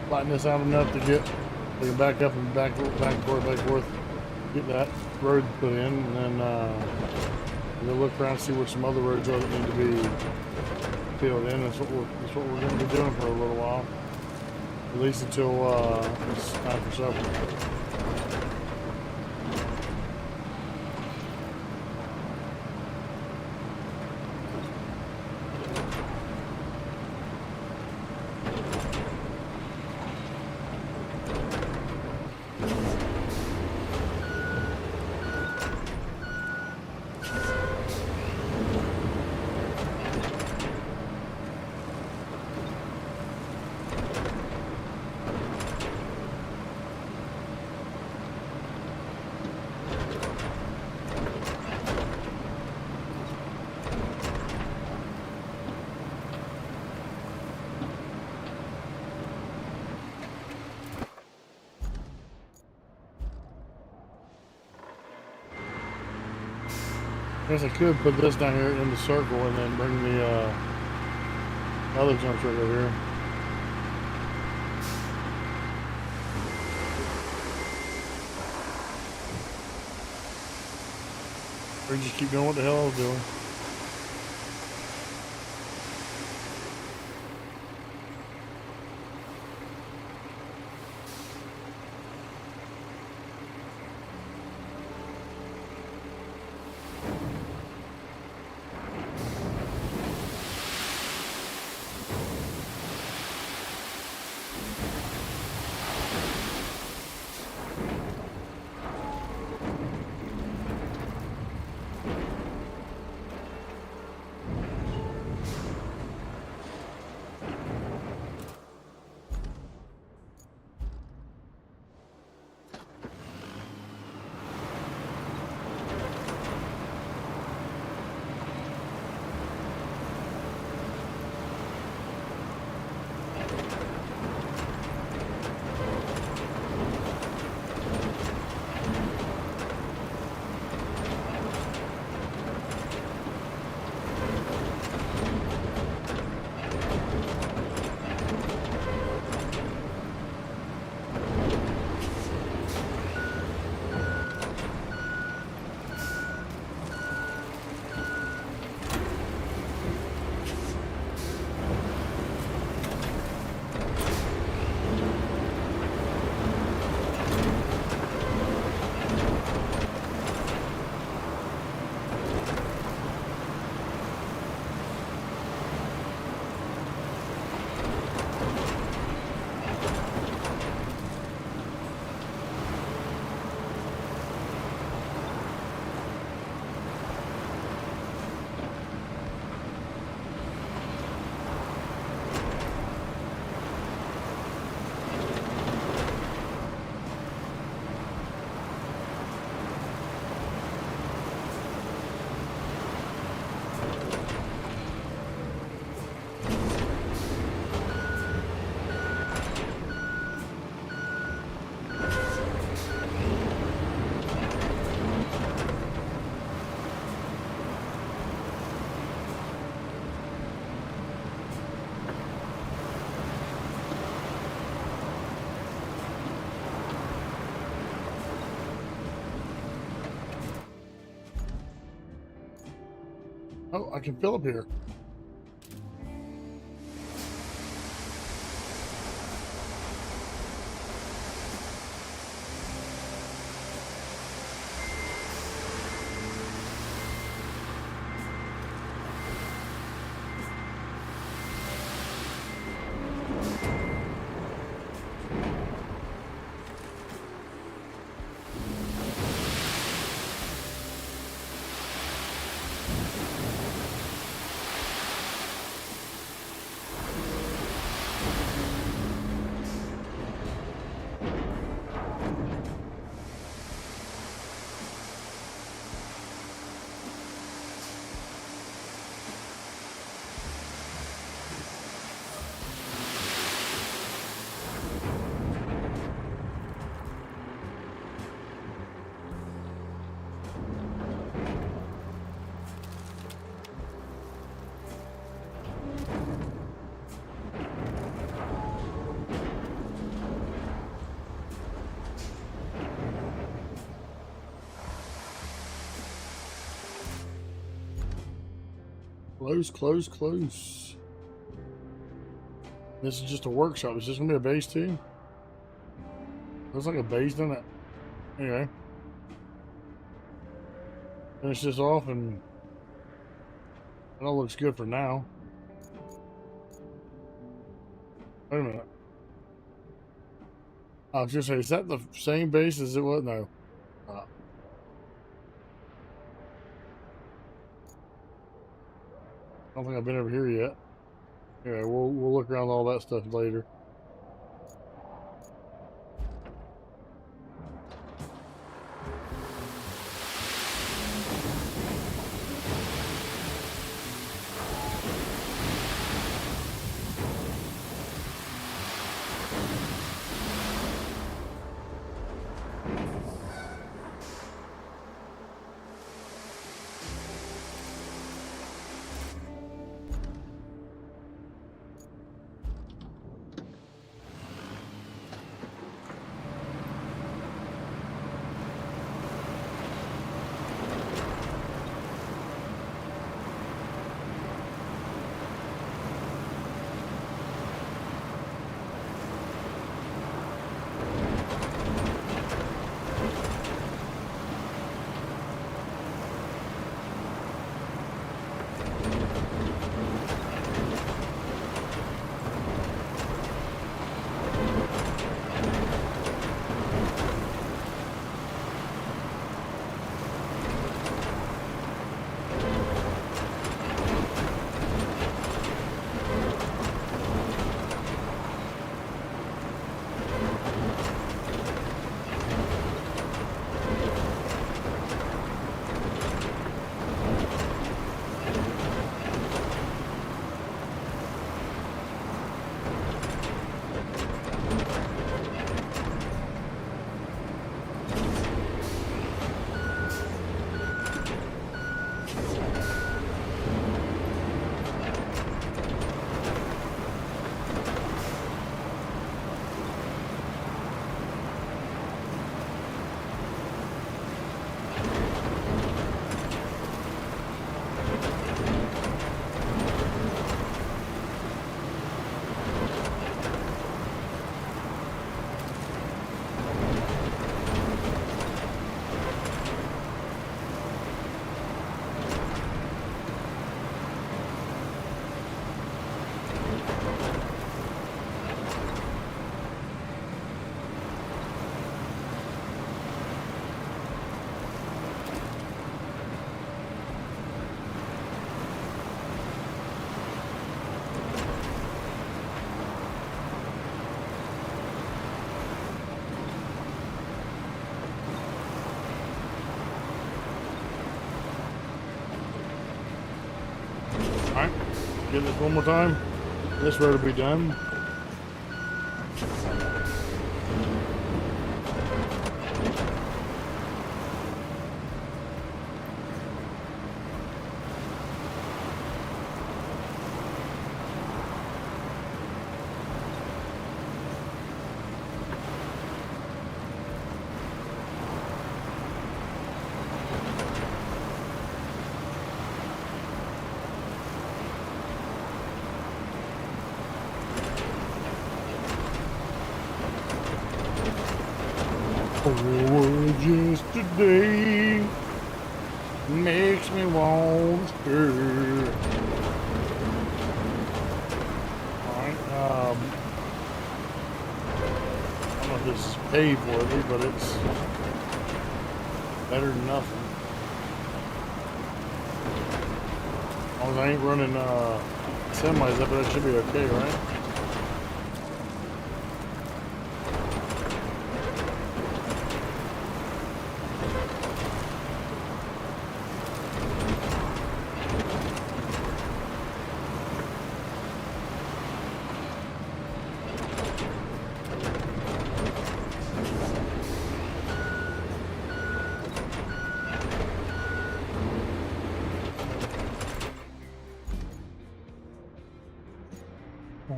lighten this out enough to get we can back up and back and forth, get that road put in, and then we'll look around and see where some other roads are that need to be filled in. That's what we're going to be doing for a little while, at least until it's time for supper. I guess I could put this down here in the circle and then bring the other junk truck over here. Or just keep doing what the hell I was doing. Oh, I can fill up here. Close, close, close. This is just a workshop. Is this gonna be a base too? Looks like a base, doesn't it? Anyway. Finish this off and that all looks good for now. Wait a minute. I was just saying, is that the same base as it was? No. I don't think I've been over here yet. Yeah, we'll look around all that stuff later. Alright, get this one more time. This road will be done. Yesterday makes me want to stir. Alright, I don't know if this is paved worthy, but it's better than nothing. As long as I ain't running semis up, that should be okay, right?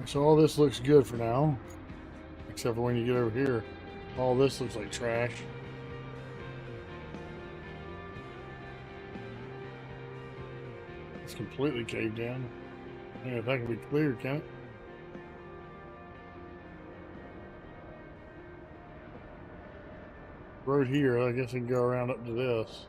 So all this looks good for now, except for when you get over here, all this looks like trash. Let's completely caved in. Yeah, if that can be cleared, can it? Road here, I guess I can go around up to this.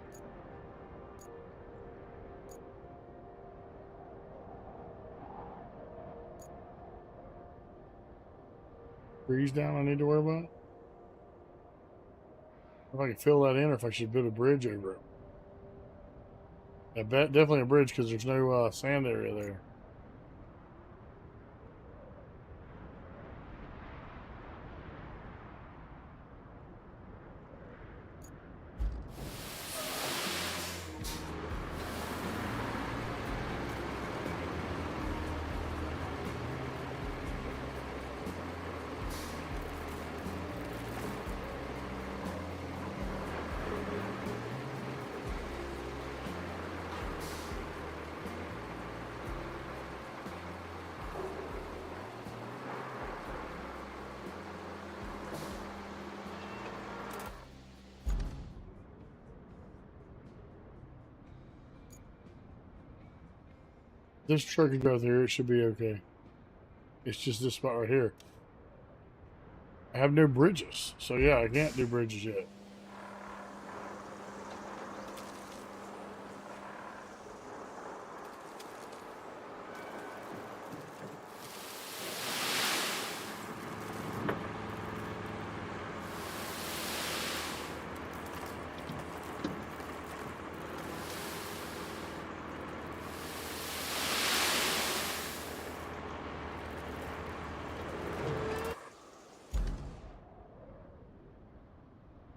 Trees down I need to worry about? If I can fill that in or if I should build a bridge over it. I bet definitely a bridge because there's no sand area there. This truck can go through, it should be okay. It's just this spot right here. I have no bridges, so yeah, I can't do bridges yet.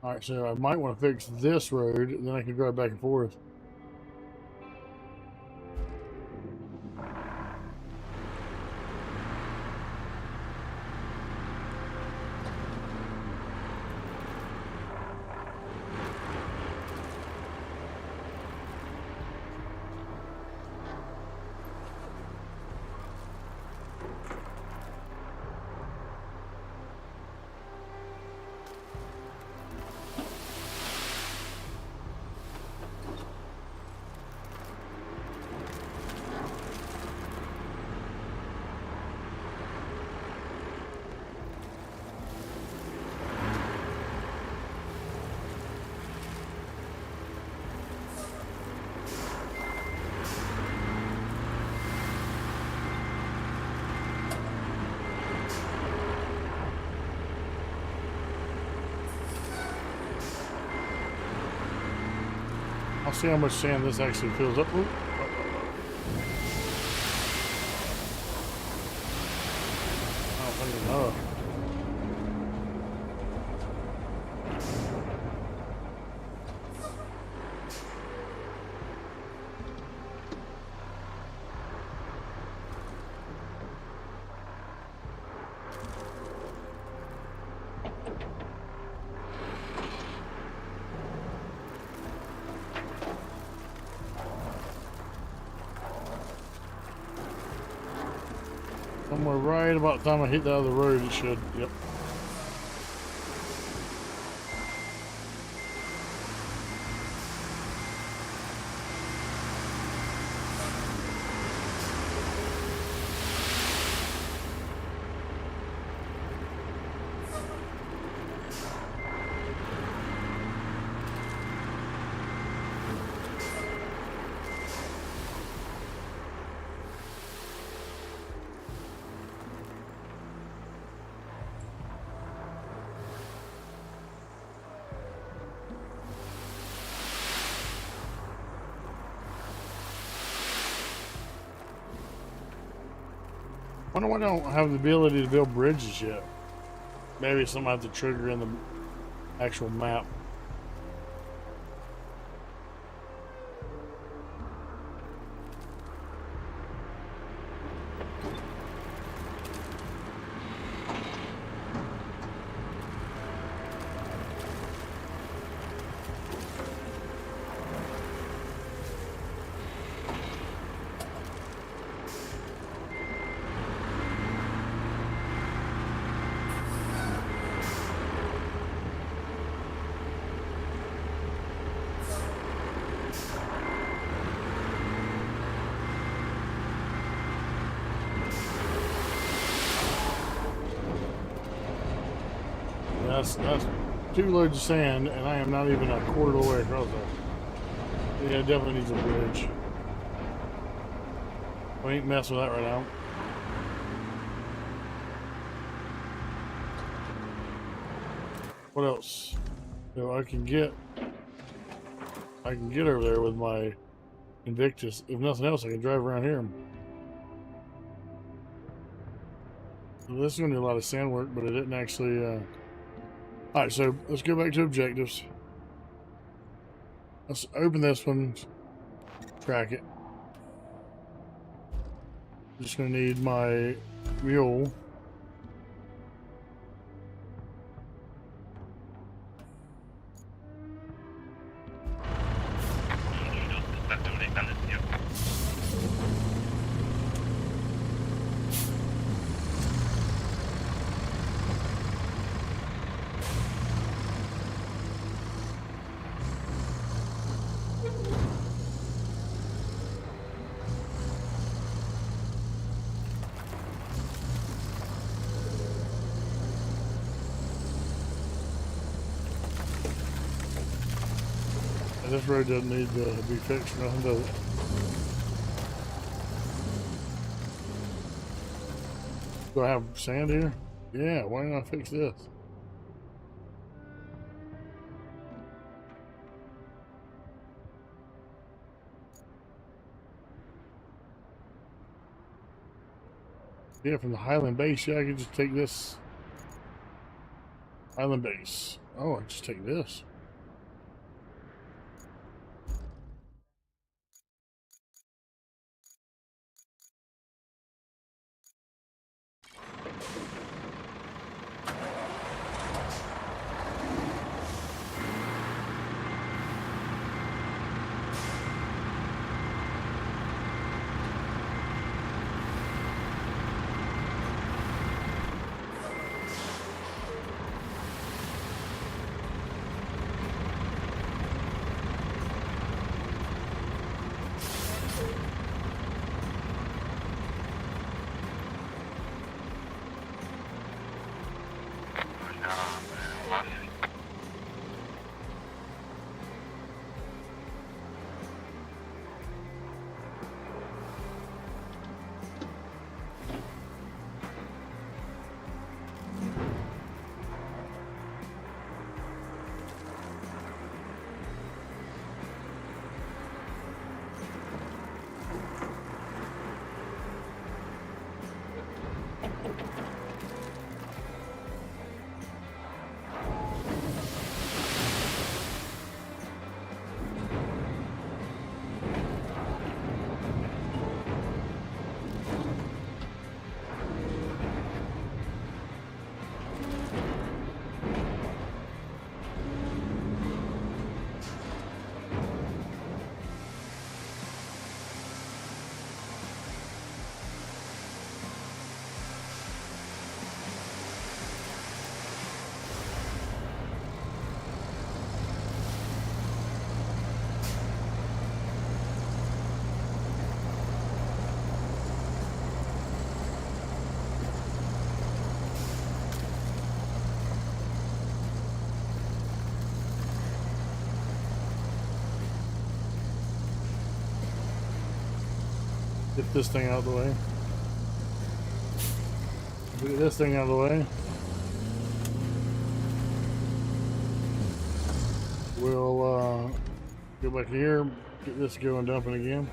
Alright, so I might want to fix this road, and then I can drive back and forth. I'll see how much sand this actually fills up. Ooh. I don't think enough. Somewhere right about the time I hit the other road, it should. Yep. Wonder why I don't have the ability to build bridges yet. Maybe it's something I have to trigger in the actual map. that's 2 loads of sand, and I am not even a quarter of the way across there. Yeah, it definitely needs a bridge. We ain't messing with that right now. What else? So I can get over there with my Invictus. If nothing else, I can drive around here. So this is going to do a lot of sand work, but it didn't actually... Alright, so let's go back to objectives. Let's open this one. Track it. Just going to need my mule. This road doesn't need to be fixed or nothing, does it? Do I have sand here? Yeah, why not fix this? Yeah, from the Highland base, yeah, I could just take this. Highland base. Oh, I just take this. Get this thing out of the way. Get this thing out of the way. We'll go back here, get this going, dumping again.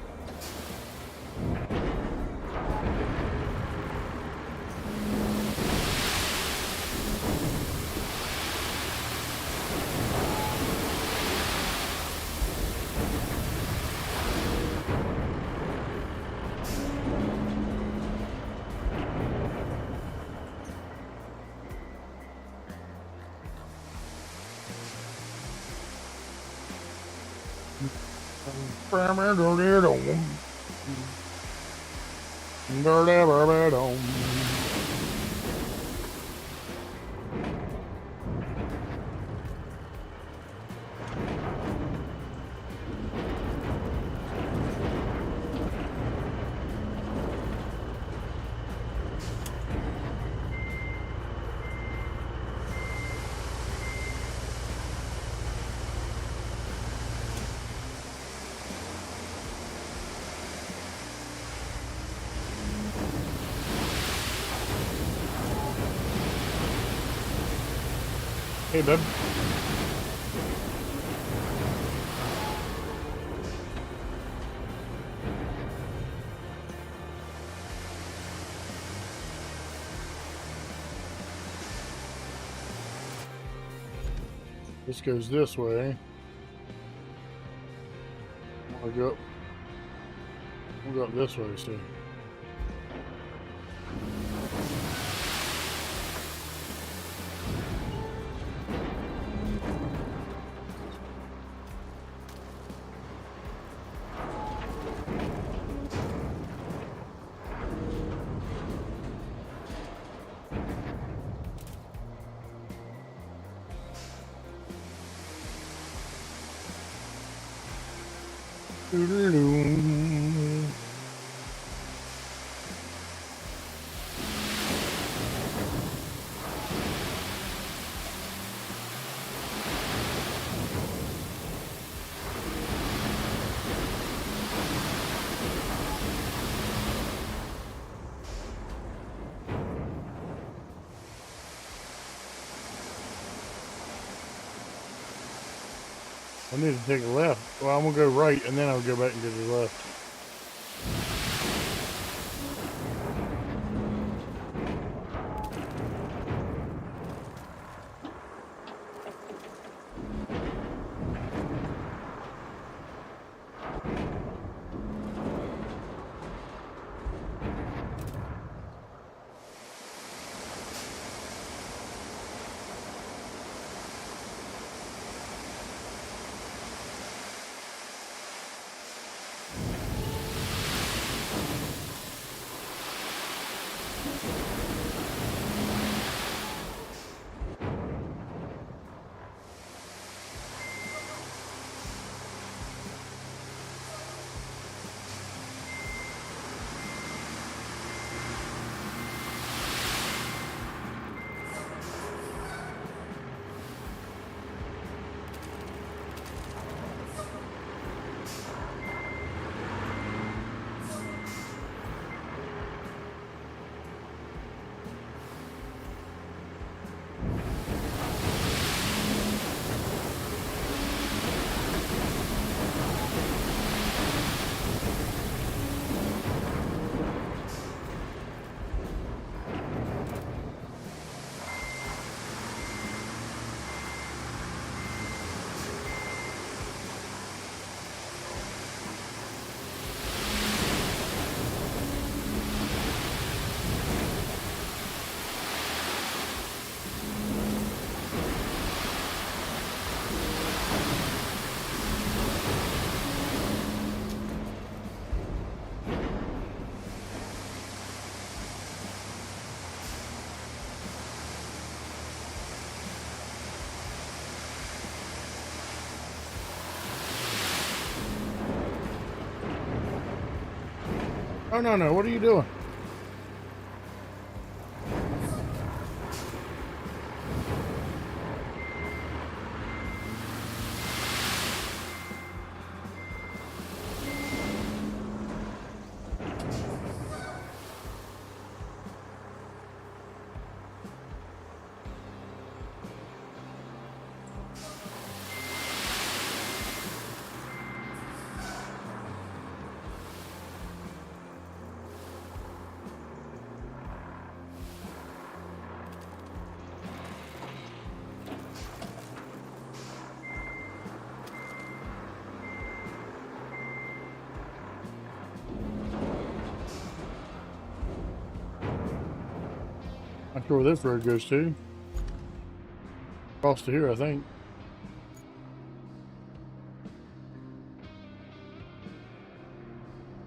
Hey, bub. This goes this way. We'll go up this way, see. Doo-doo-doo. I need to take a left. Well, I'm gonna go right, and then I'll go back and go to the left. Oh, no, no. What are you doing? Not sure where this road goes to. Across to here, I think.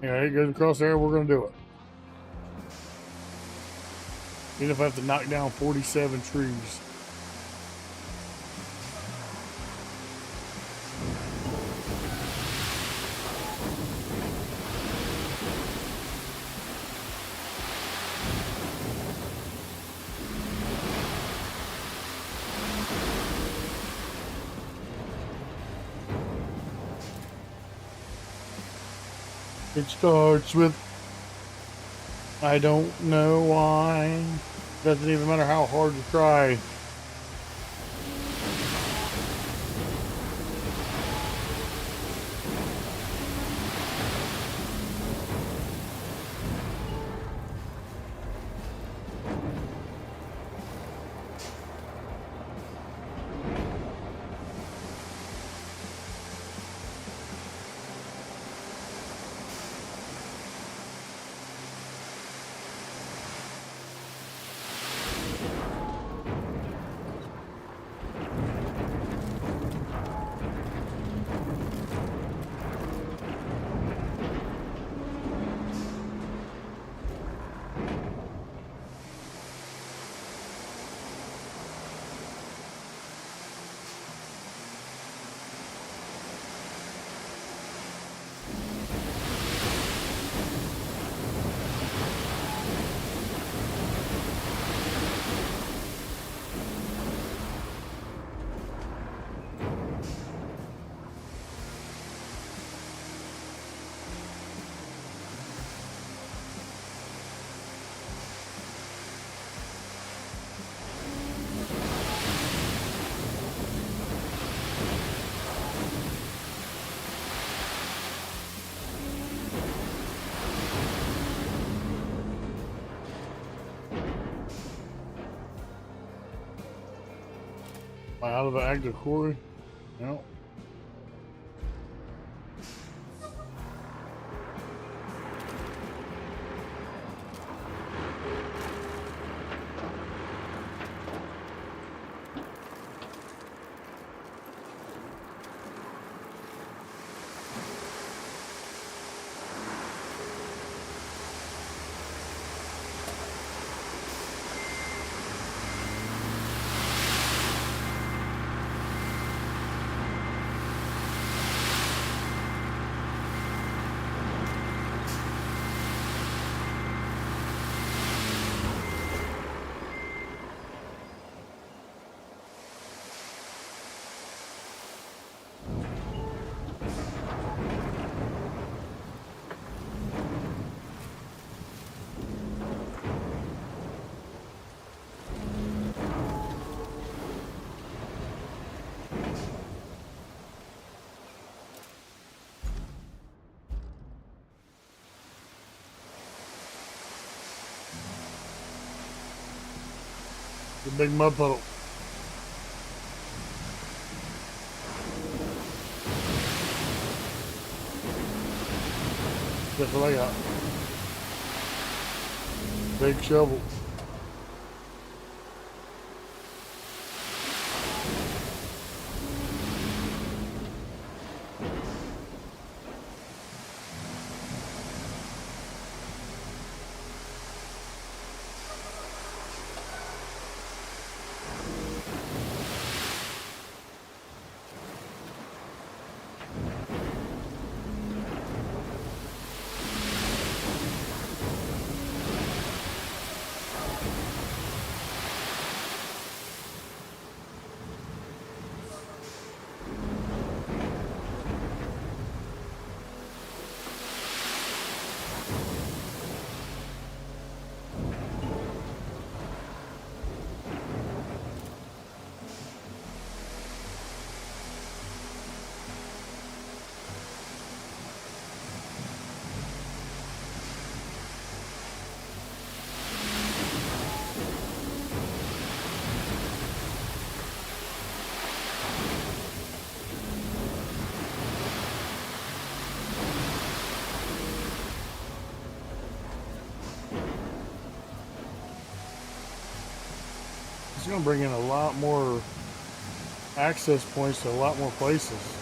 Yeah, it goes across there. We're going to do it. Even if I have to knock down 47 trees. It starts with, I don't know why. Doesn't even matter how hard you try. Am I out of the active quarry? No. The big mud puddle. That's what I got. Big shovel. It's going to bring in a lot more access points to a lot more places.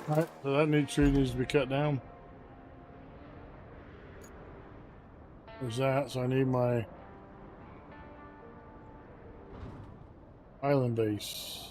Alright, so that new tree needs to be cut down. There's that, so I need my island base.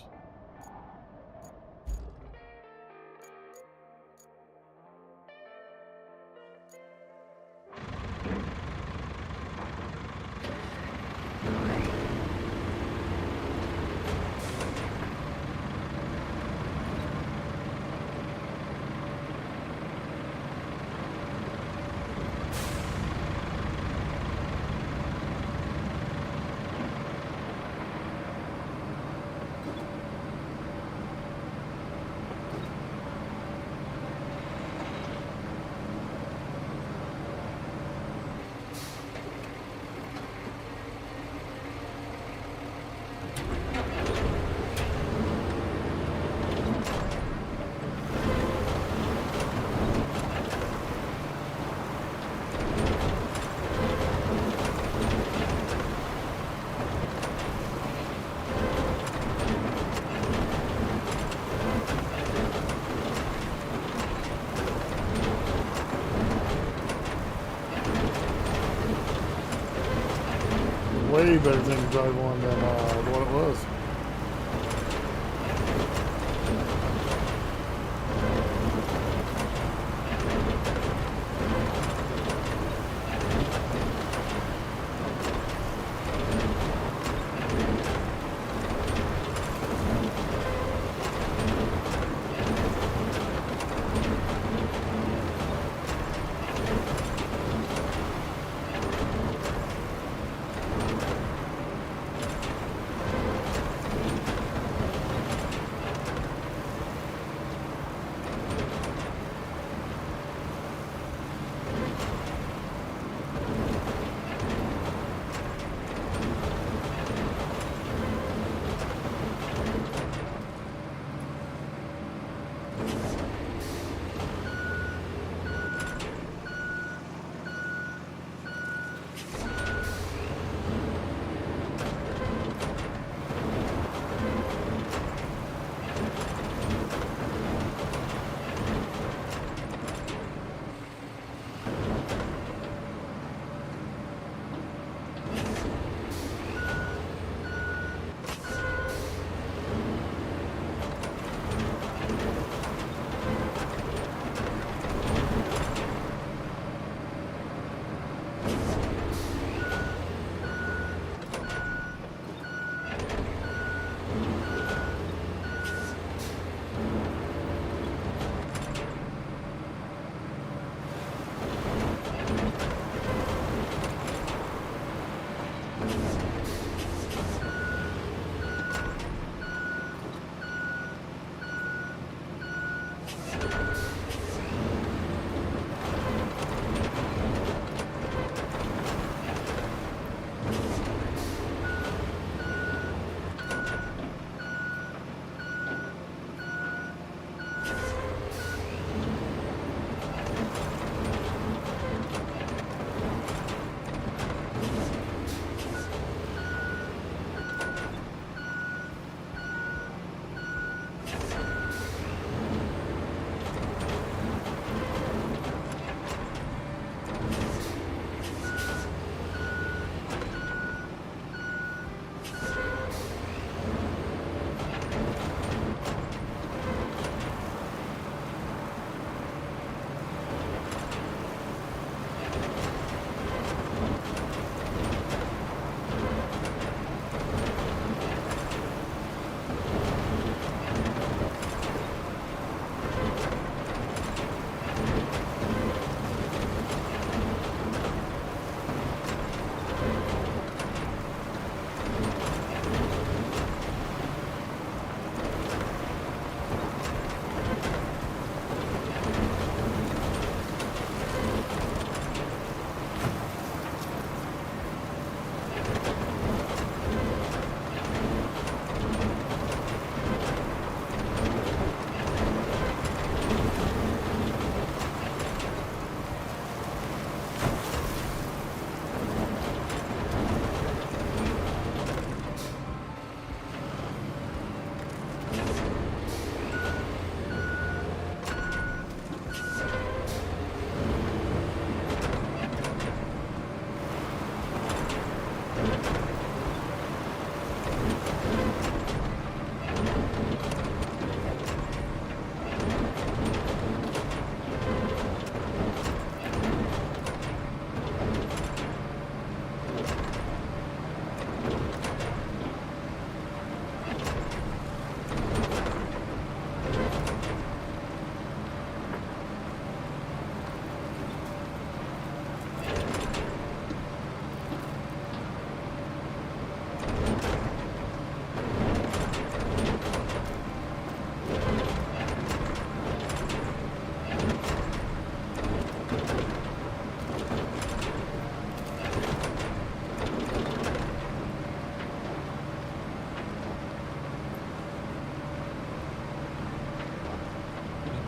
Way better thing to drive on than what it was.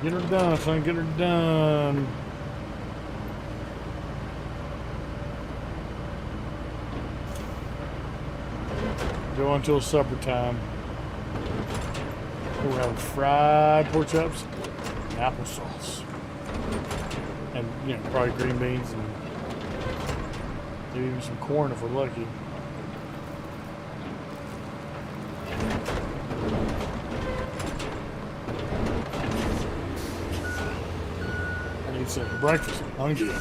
Get her done, son. Get her done. Go until supper time. We'll have fried pork chops and applesauce. And, you know, probably green beans and maybe even some corn if we're lucky. I need some breakfast. I'm hungry.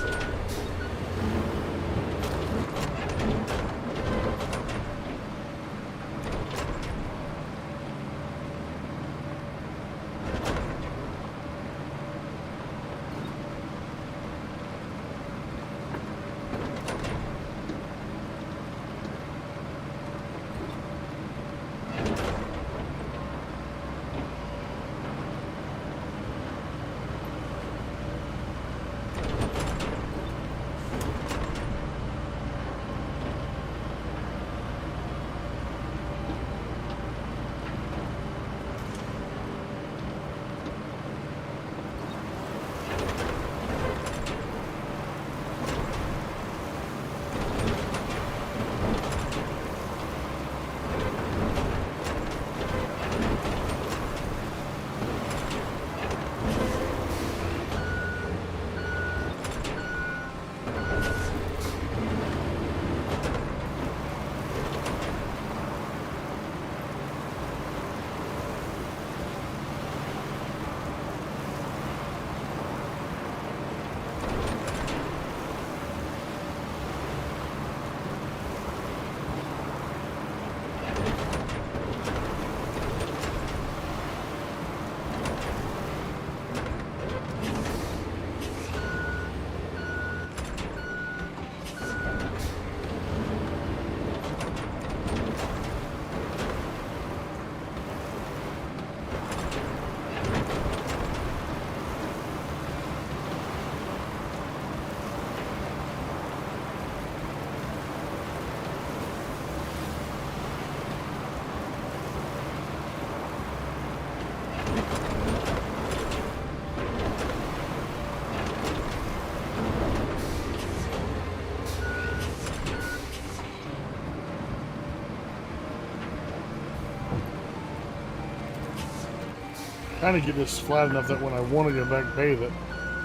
Trying to get this flat enough that when I want to go back and bathe it,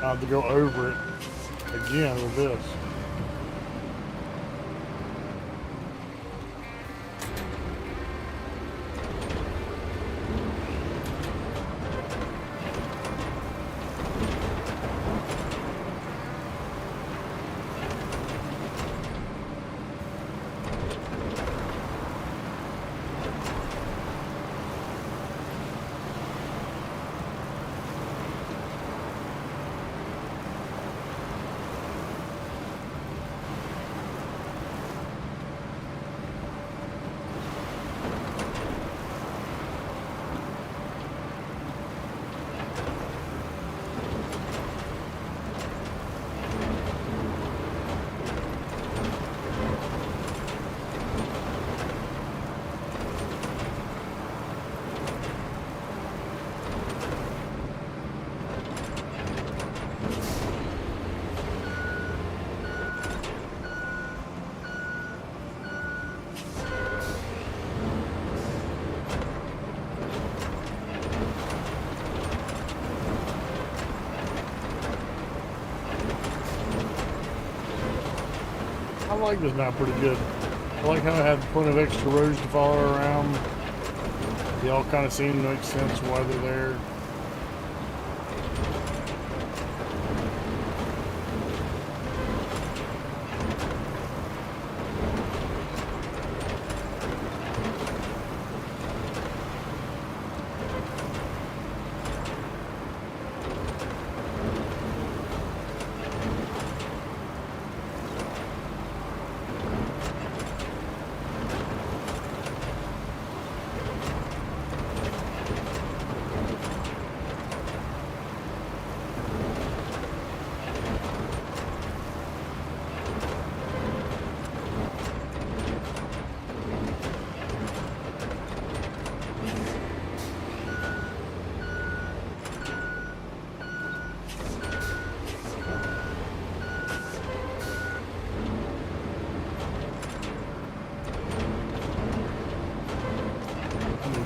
I have to go over it again with this. I like this map pretty good. I like how I have plenty of extra roads to follow around. They all kind of seem to make sense why they're there.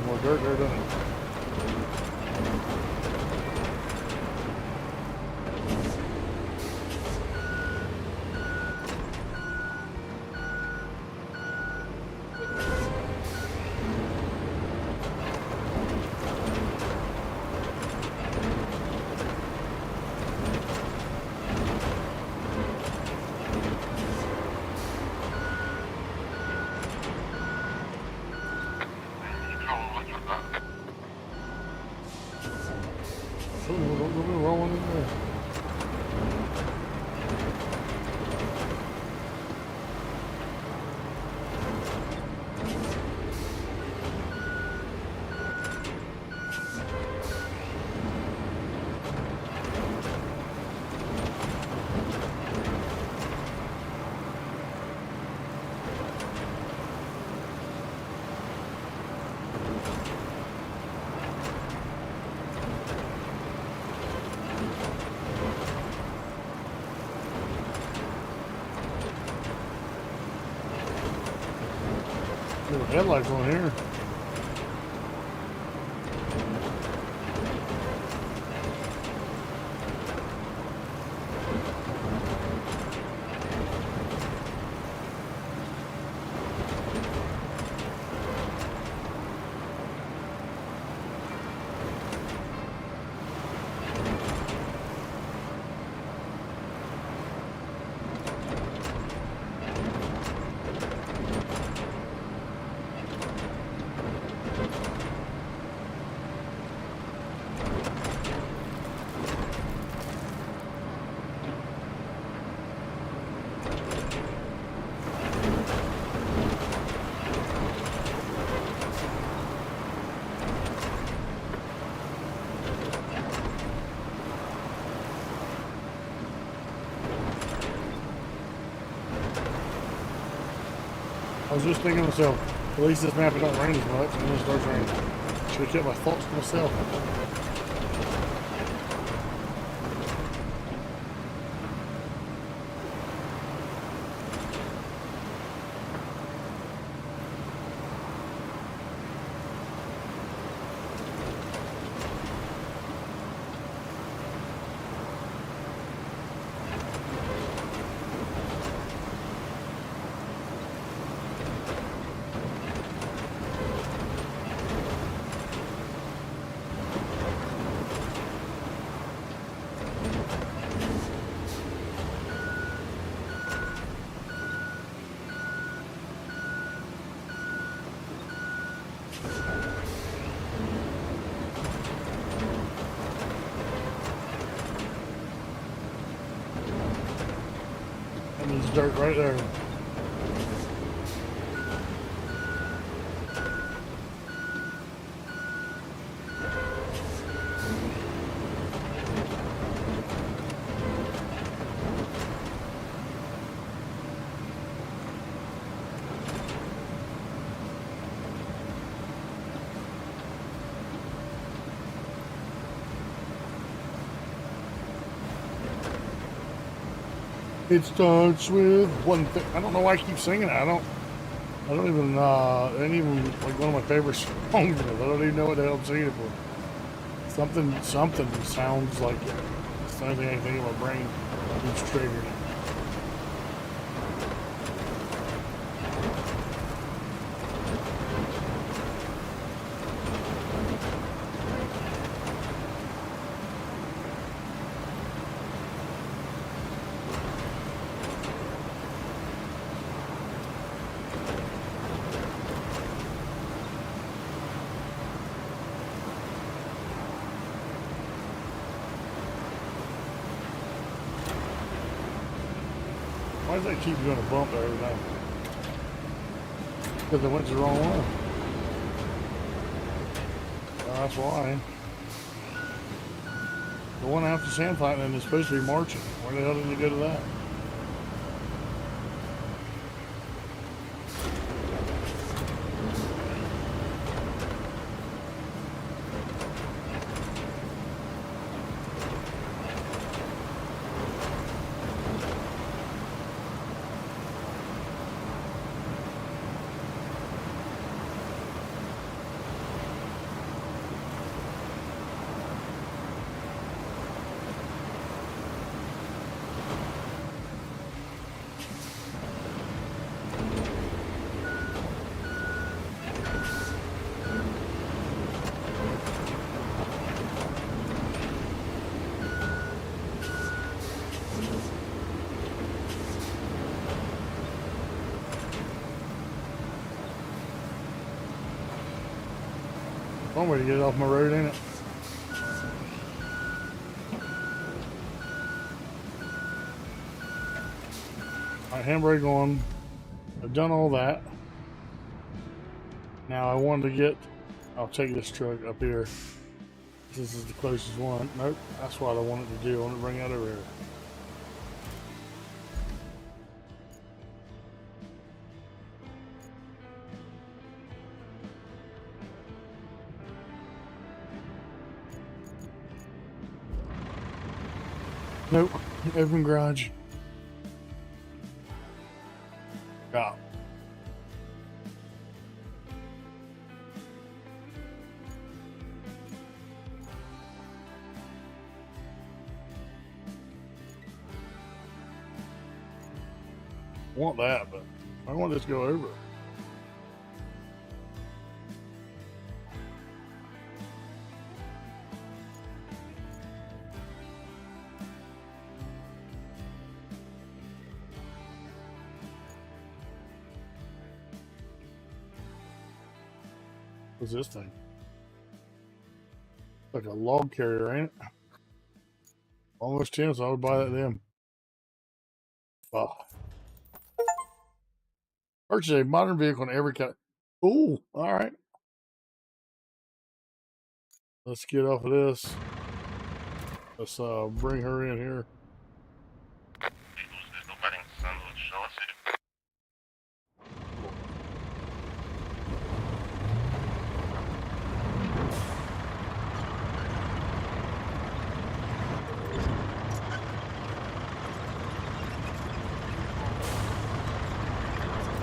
More dirt there, doesn't it? Oh, don't go rolling in there. Little headlights on here. I was just thinking to myself, at least this map it don't rain as much, and then it starts raining. Should have kept my thoughts to myself. And there's dirt right there. It starts with one thing. I don't know why I keep singing it. I don't even, it ain't even like one of my favorite songs. I don't even know what the hell I'm singing it for. Something sounds like it. It's the only thing I can think of my brain keeps triggering it. Why does that keep doing a bump every time? Because I went to the wrong one. Well, that's why. The one after sand flattening is supposed to be marching. Where the hell did it go to that? One way to get it off my road, ain't it? Alright, handbrake on. I've done all that. Now I wanted to get, I'll take this truck up here. This is the closest one. Nope, that's what I wanted to do. I wanted to bring that over here. Nope, open garage. Yeah. I want that, but I want this to go over. What's this thing? Like a log carrier, ain't it? Almost 10, so I would buy that then. Oh. Purchase a modern vehicle in every kind. Ooh, all right. Let's get off of this. Let's bring her in here.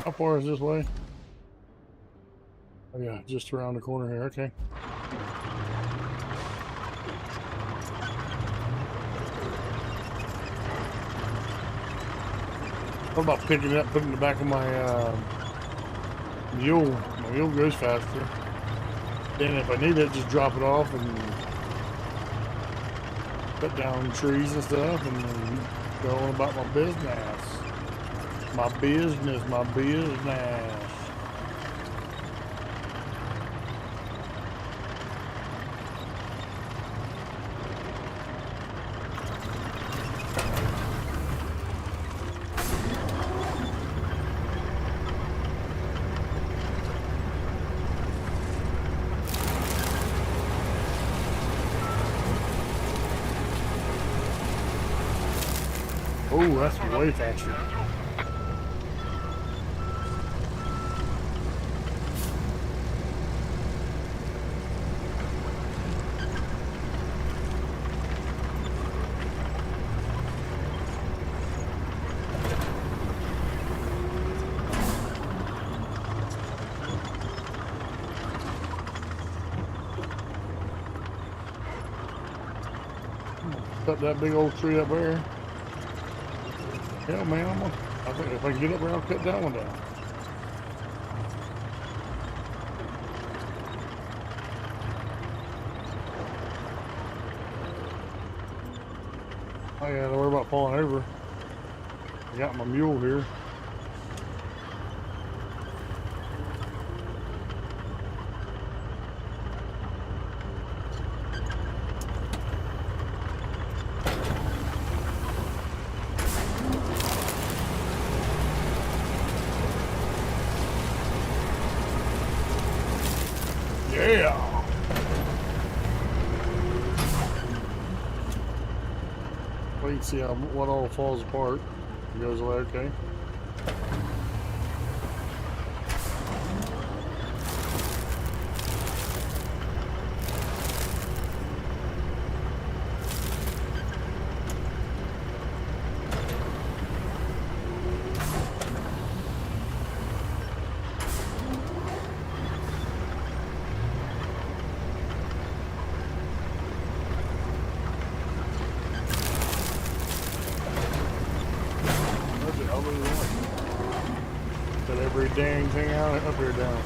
How far is this way? Oh yeah, just around the corner here, okay. What about picking it up, putting it in the back of my mule? My mule goes faster. Then if I need it, just drop it off and cut down trees and stuff and go on about my business. My business, my business. Oh, that's way faster. Cut that big old tree up there. Hell, man, I think if I can get up there, I'll cut that one down. I ain't gotta worry about falling over. I got my mule here. Yeah. Wait and see how what all falls apart. It goes away, okay. Got every dang thing out up here down.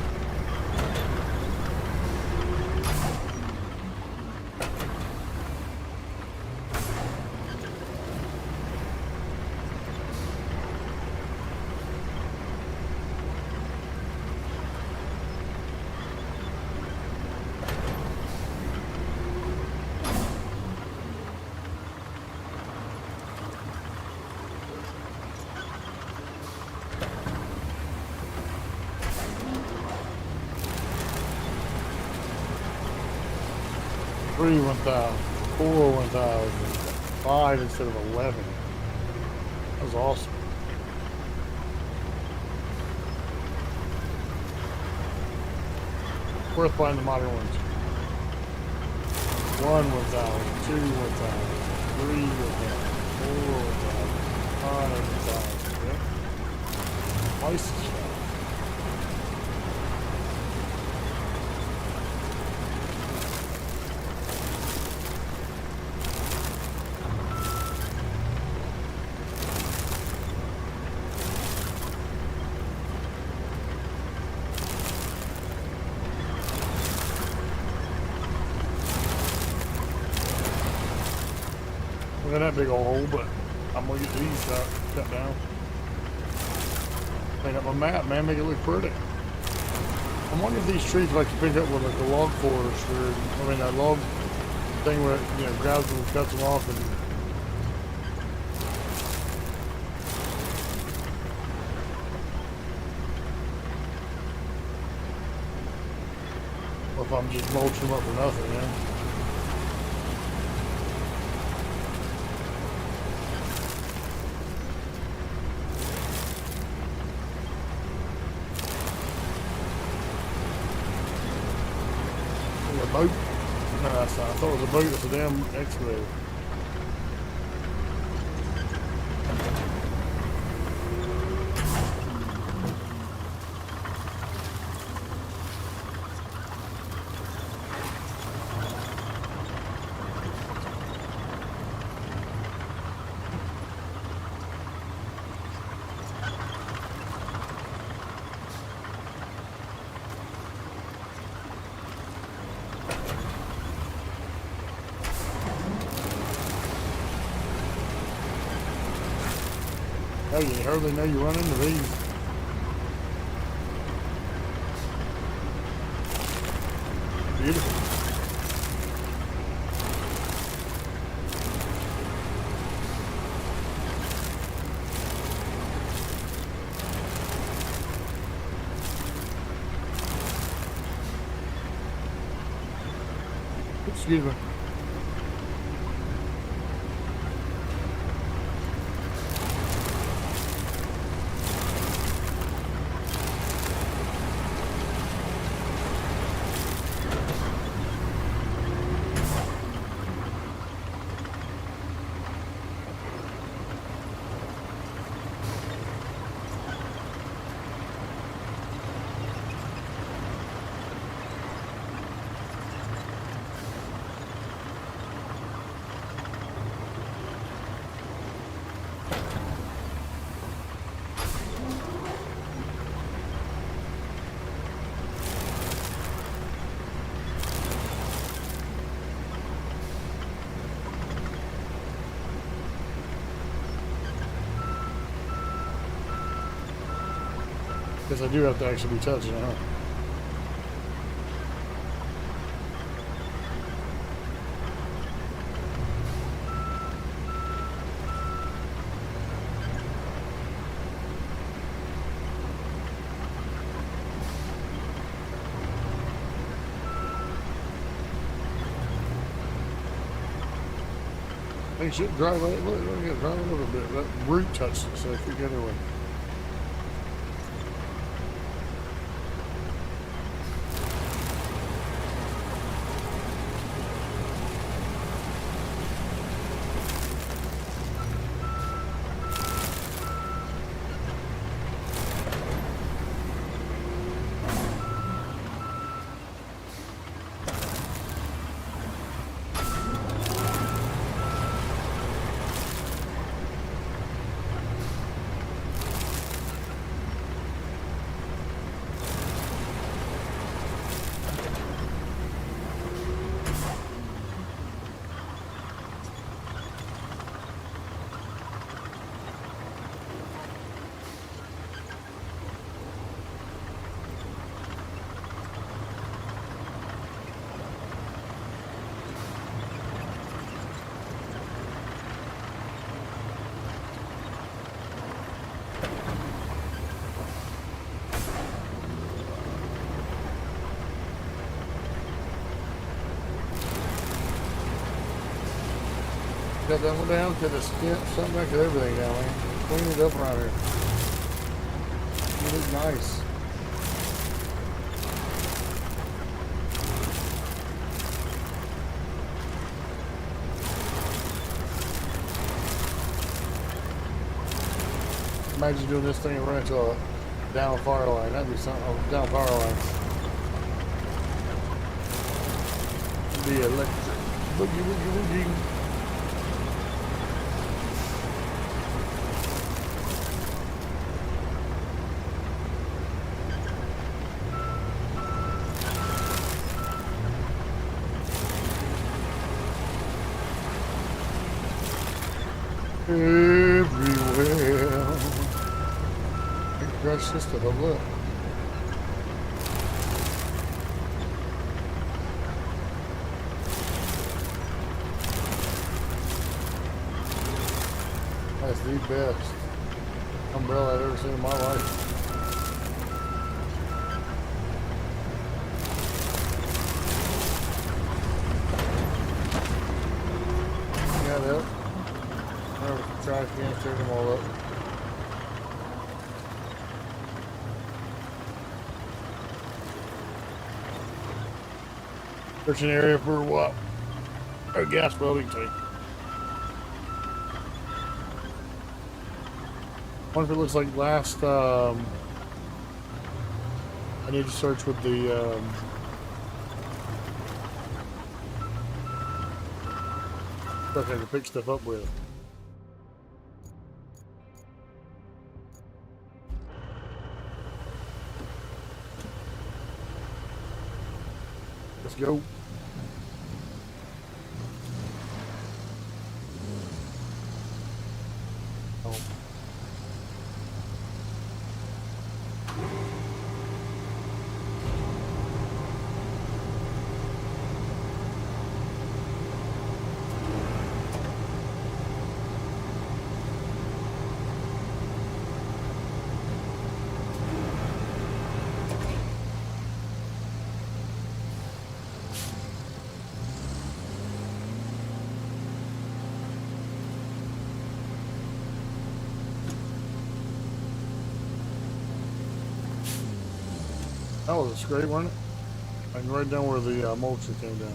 Three 1,000, four 1,000, 5 instead of 11. That was awesome. Worth buying the modern ones. 1 1,000, 2 1,000, 3 1,000, 4 1,000, 5 1,000. Twice as fast. Look at that big old hole, but I'm gonna get these cut down. Clean up my map, man, make it look pretty. I'm wondering if these trees like to pick up with like a log forest or, I mean, a log thing where it, you know, grabs them and cuts them off and. Or if I'm just mulching them up for nothing, you know? A boat? No, that's not. I thought it was a boat. It's a damn excavator. Oh, you hardly know you run into these. Beautiful. Excuse me. Guess I do have to actually be touching it, huh? They should drive it. Look, drive a little bit. That root touched it, so if you get away. Got that one down, got the skin, something back to everything down there. Clean it up around here. It looks nice. Imagine doing this thing and running to a down fire line. That'd be something. Oh, down power line. It'd be electric. Boogie, boogie, boogie. Everywhere. Crush this to the look. That's the best umbrella I've ever seen in my life. Yeah, that. Trash cans, turn them all up. There's an area for what? A gas welding tank. What if it looks like last, I need to search with the, stuff I can pick stuff up with. Let's go. Oh. That was a scrape, wasn't it? I can right down where the mulcher came down.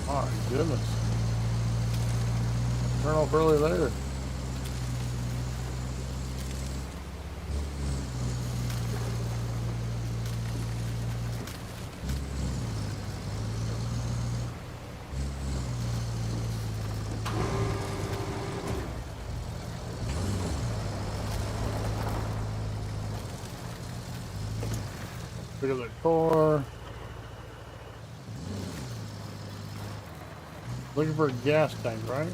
My goodness. Turn off early there. Look at that car. Looking for a gas tank, right?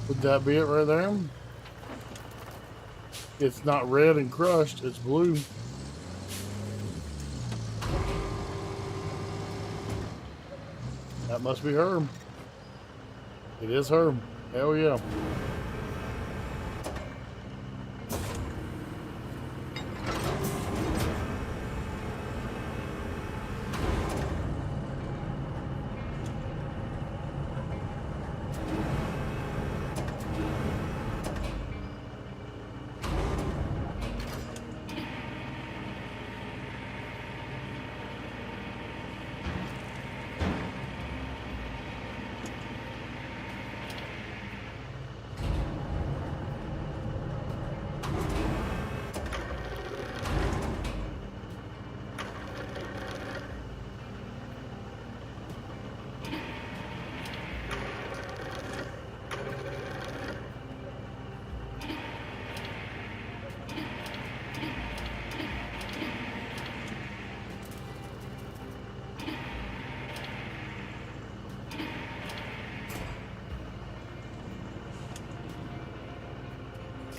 Would that be it right there? It's not red and crushed, it's blue. That must be her. It is her. Hell yeah.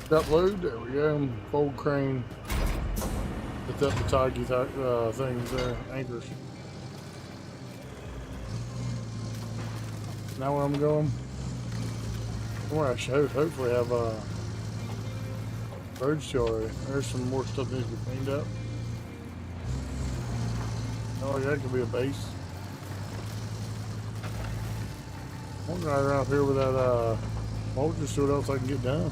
Upload, there we go. Fold crane. Lift up the toggy things there, anchors. Now where I'm going? Where I should hopefully have road show. There's some more stuff that needs to be cleaned up. Oh, yeah, that could be a base. I'm gonna ride around here with that mulcher, see what else I can get done.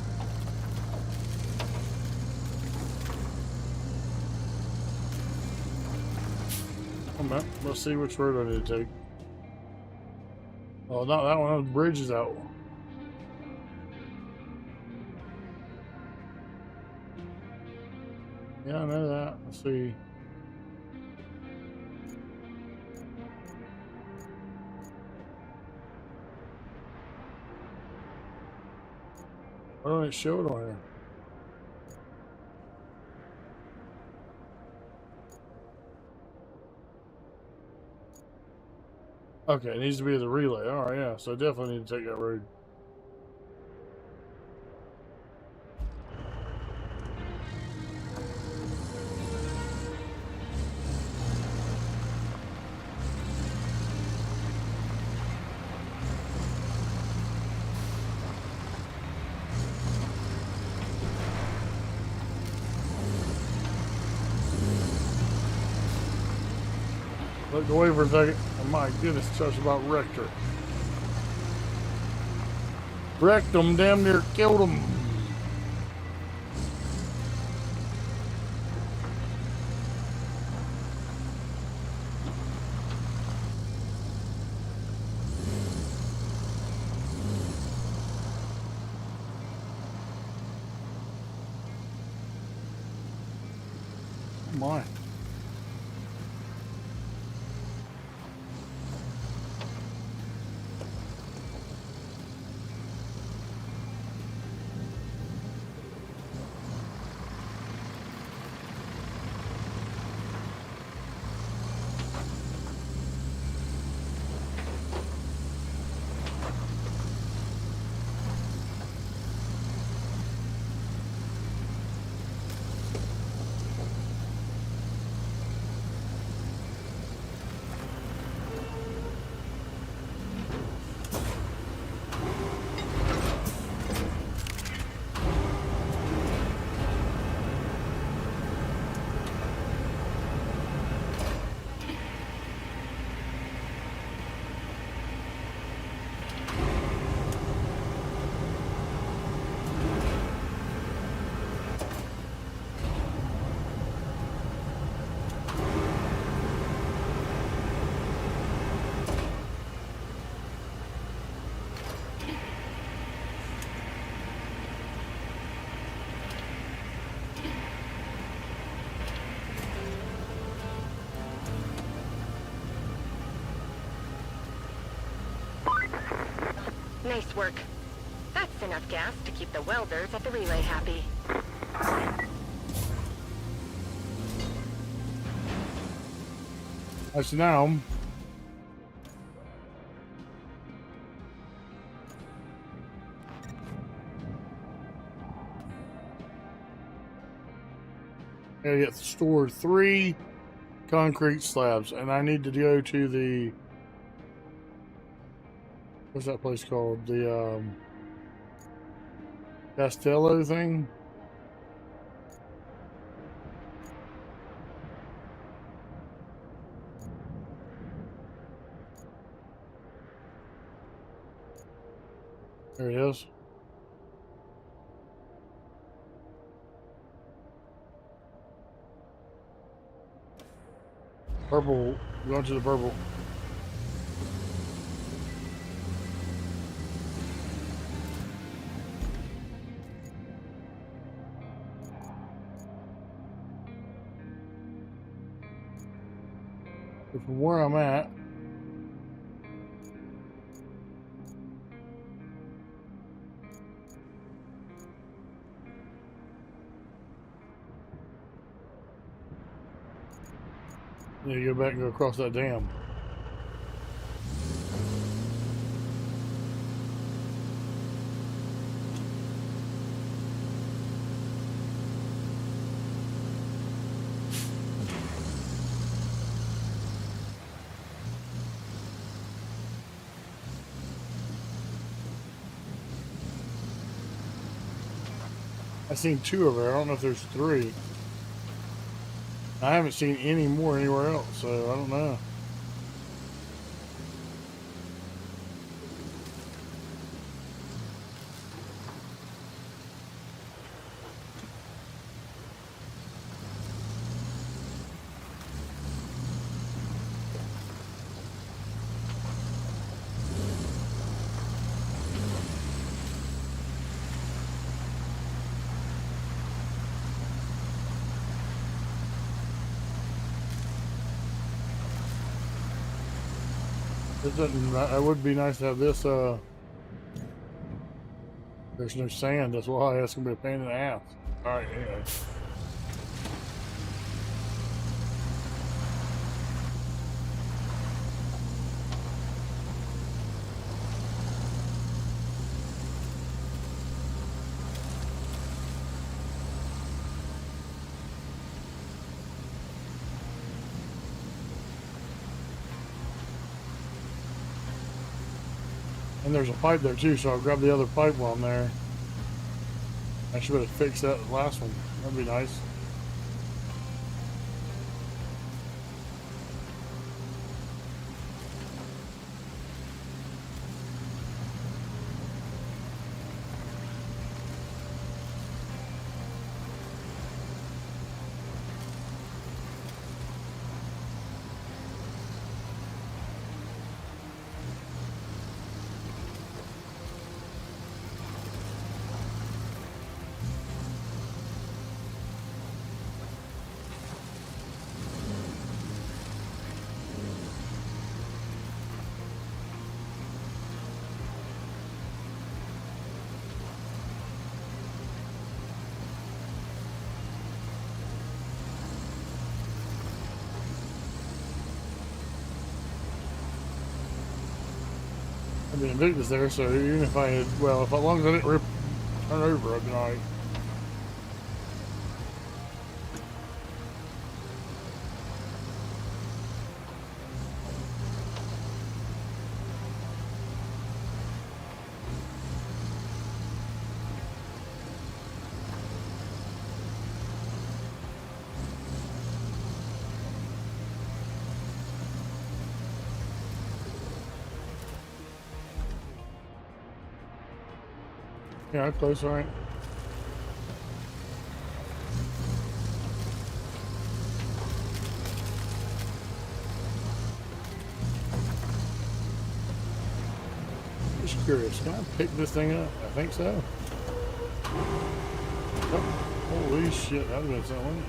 Let's see which road I need to take. Oh, not that one. The bridge is out. Yeah, I know that. Let's see. Why don't it show it on here? Okay, it needs to be the relay. All right, yeah. So I definitely need to take that road. Looked away for a second. Oh my goodness, just about wrecked her. Wrecked them, damn near killed them. Oh my. Nice work. That's enough gas to keep the welders at the relay happy. So now I get stored 3 concrete slabs, and I need to go to the, what's that place called? The Castello thing. There it is. Purple, going to the purple. So from where I'm at, you go back and go across that dam. I've seen 2 of her. I don't know if there's 3. I haven't seen any more anywhere else, so I don't know. It doesn't. It would be nice to have this. There's no sand. That's why it's gonna be a pain in the ass. All right. Anyway. And there's a pipe there too, so I'll grab the other pipe while I'm there. I should have fixed that last one. That'd be nice. I mean, Invictus there, so even if I had, well, if as long as I didn't turn over, I'd be alright. Yeah, close, alright. Just curious, can I pick this thing up? I think so. Oh, holy shit, that would have been something.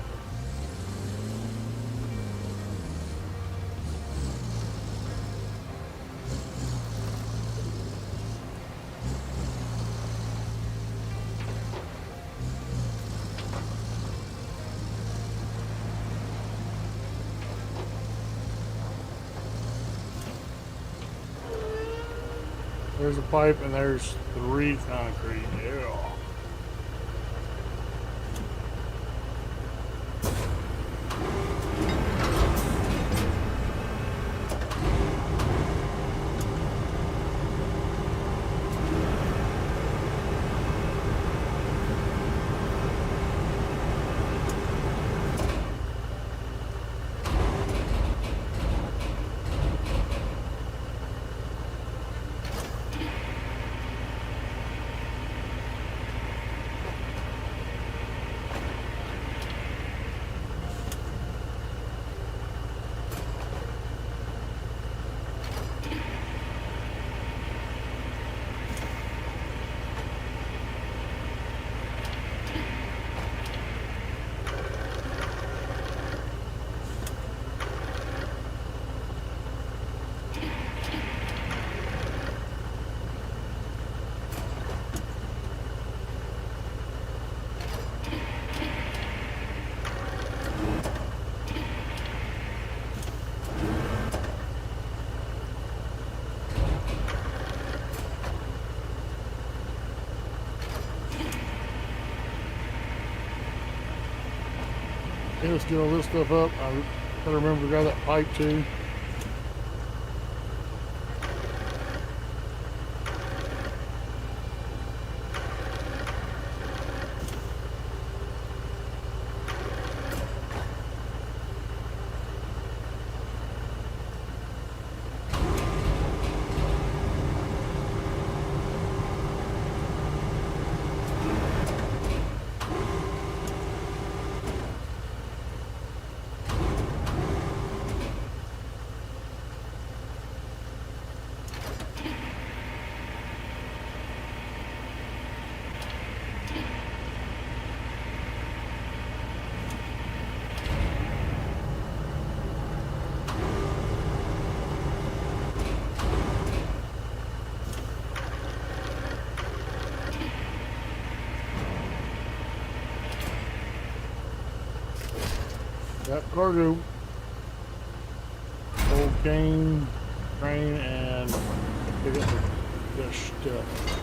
There's a pipe and there's 3 concrete. Yeah. Okay, let's get all this stuff up. I gotta remember to grab that pipe too. Got cargo, cocaine, train, and pick up the stuff.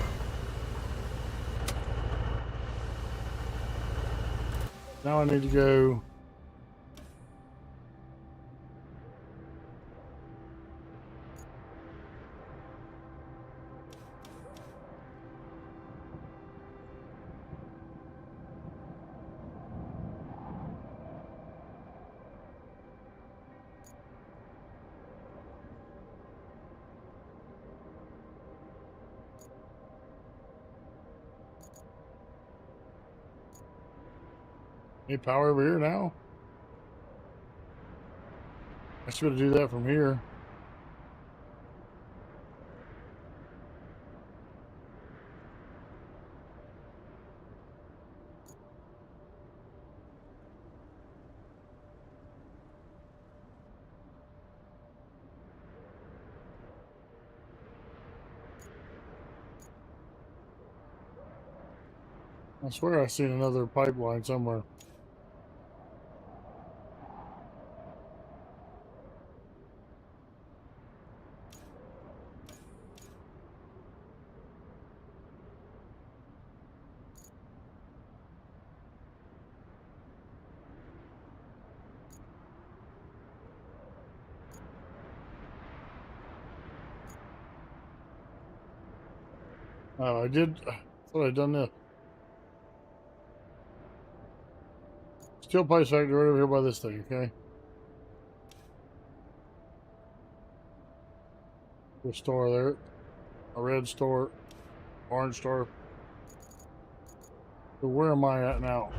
Now I need to go. Any power over here now? I should do that from here. I swear I seen another pipeline somewhere. Oh, I did. I thought I'd done this. Steel pipe factory right over here by this thing, okay? The store there. A red store. Orange store. So where am I at now?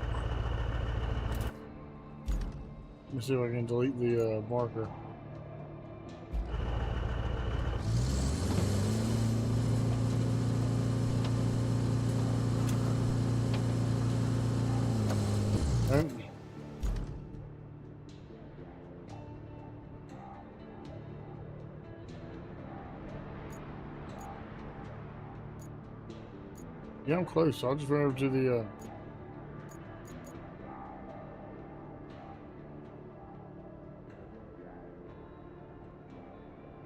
Let me see if I can delete the marker. Okay. Yeah, I'm close. So I'll just run over to the.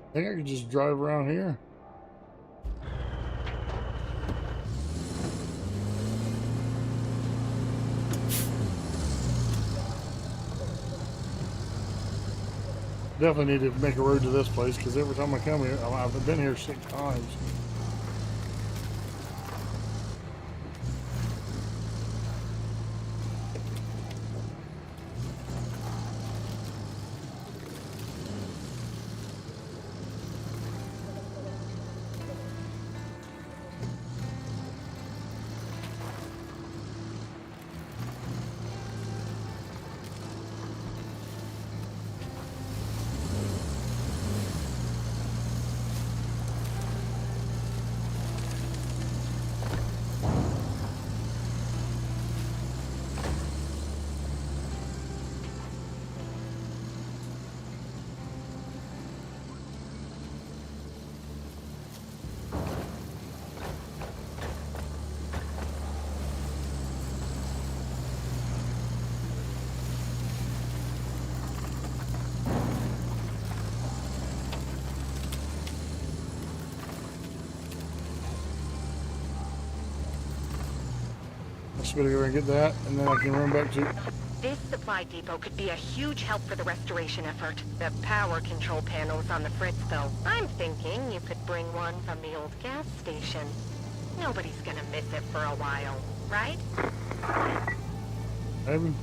I think I could just drive around here. Definitely need to make a road to this place because every time I come here, I've been here 6 times. Just better go over and get that, and then I can run back to... This supply depot could be a huge help for the restoration effort. The power control panel is on the fritz, though. I'm thinking you could bring one from the old gas station. Nobody's gonna miss it for a while, right? Maybe.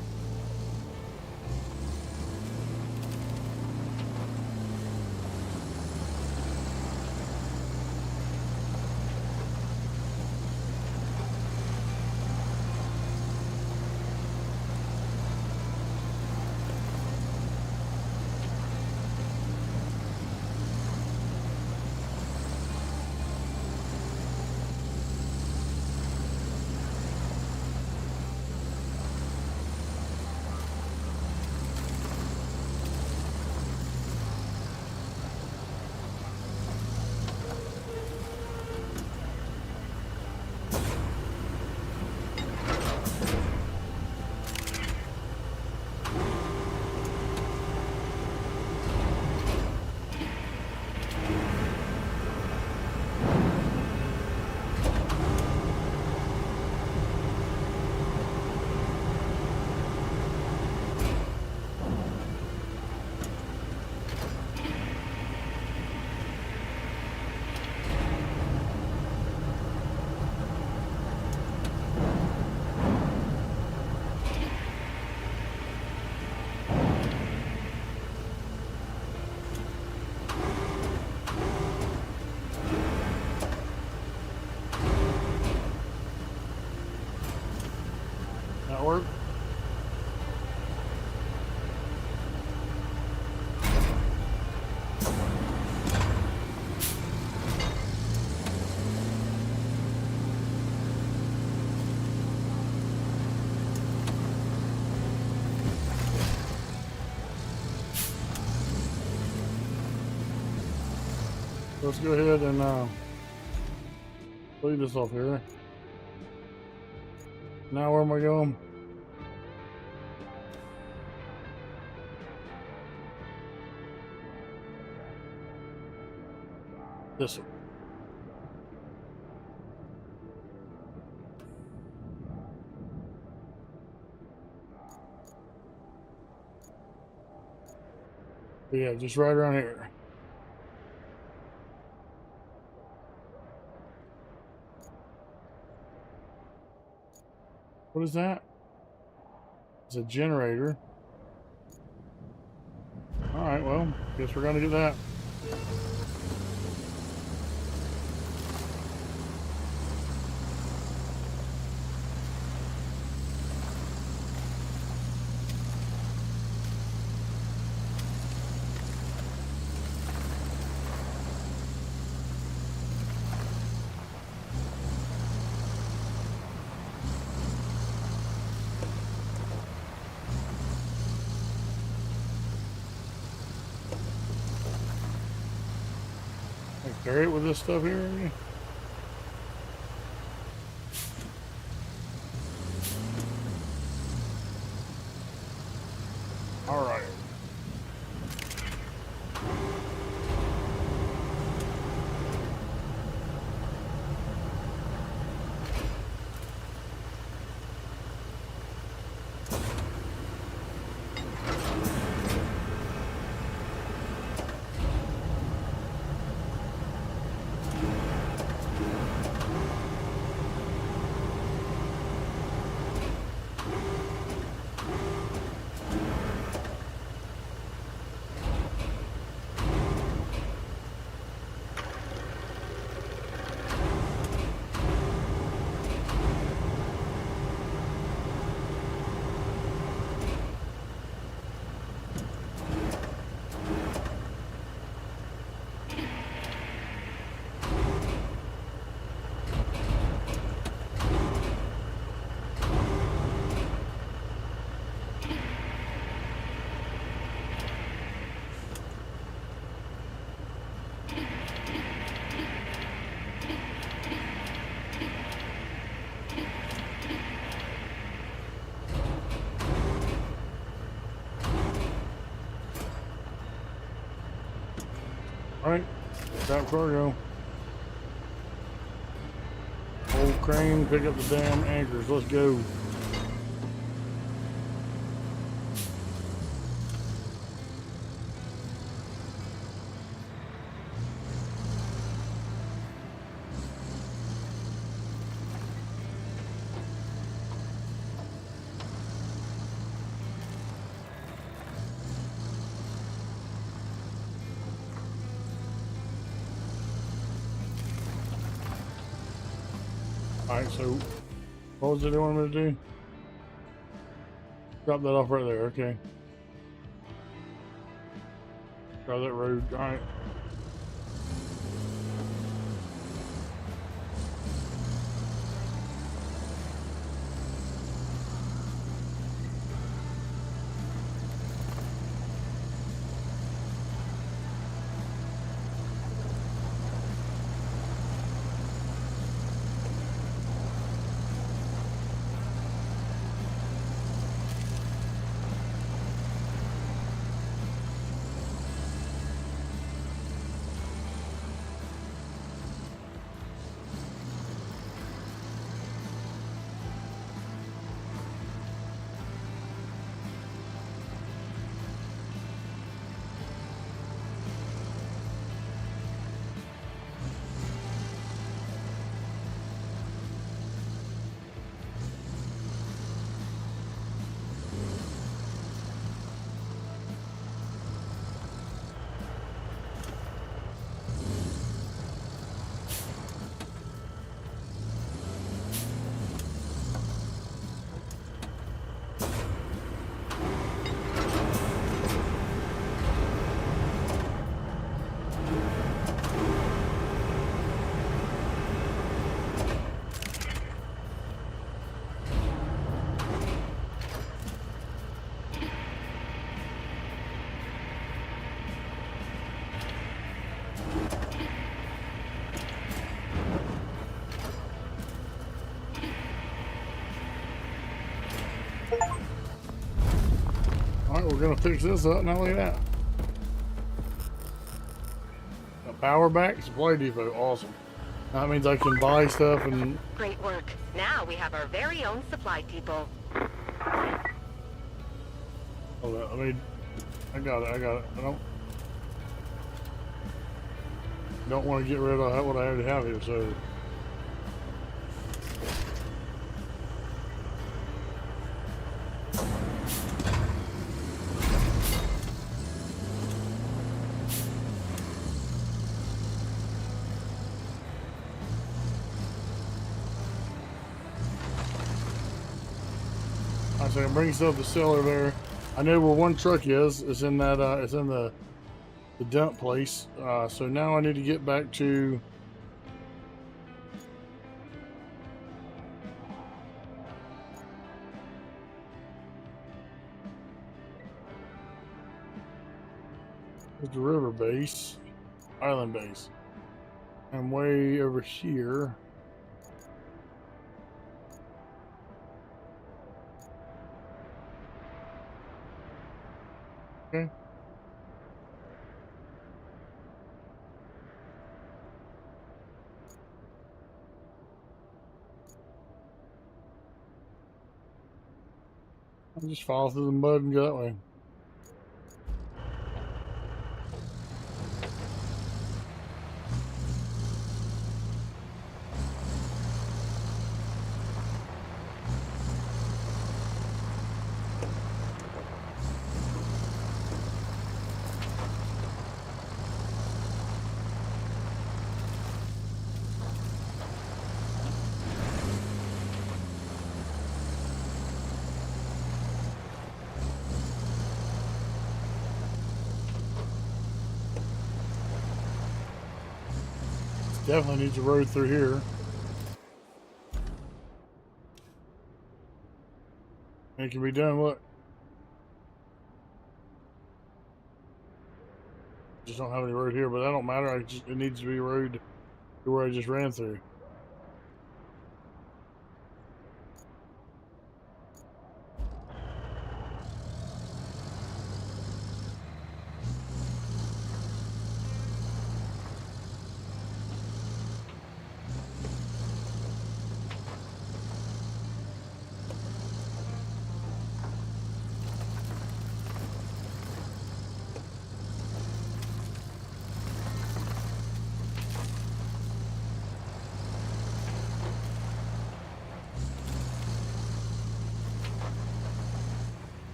That work? Let's go ahead and leave this off here. Now where am I going? This one. Yeah, just right around here. What is that? It's a generator. Alright, well, guess we're gonna do that. Carry it with this stuff here. All right. Drop cargo. Old crane, pick up the damn anchors. Let's go. Alright, so what was it they wanted me to do? Drop that off right there, okay. Try that road, alright. Alright, we're gonna fix this up. Now look at that. A power back, supply depot, awesome. That means I can buy stuff and... Great work. Now we have our very own supply depot. Hold on, I mean, I got it. I don't want to get rid of what I already have here, so... So I can bring stuff to the cellar there. I know where one truck is. It's in that. It's in the dump place. So now I need to get back to. It's the river base, island base. I'm way over here. Okay. I'll just fall through the mud and go that way. Definitely needs a road through here. It can be done. What? Just don't have any road here, but that don't matter. It needs to be a road to where I just ran through.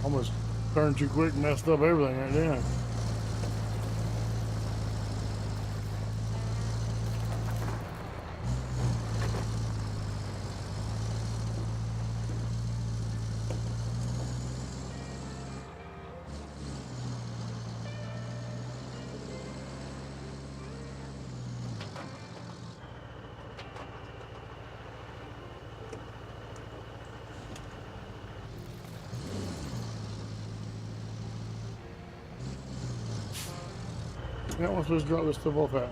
Almost turned too quick, messed up everything right there. Yeah, let's just drop this stuff off at.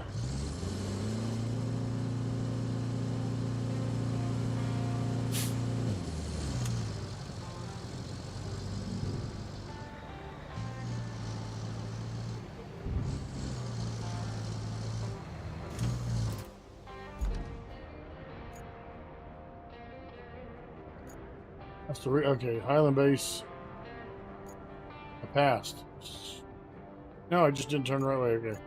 That's the okay, Highland Base. I passed. No, I just didn't turn the right way. Okay.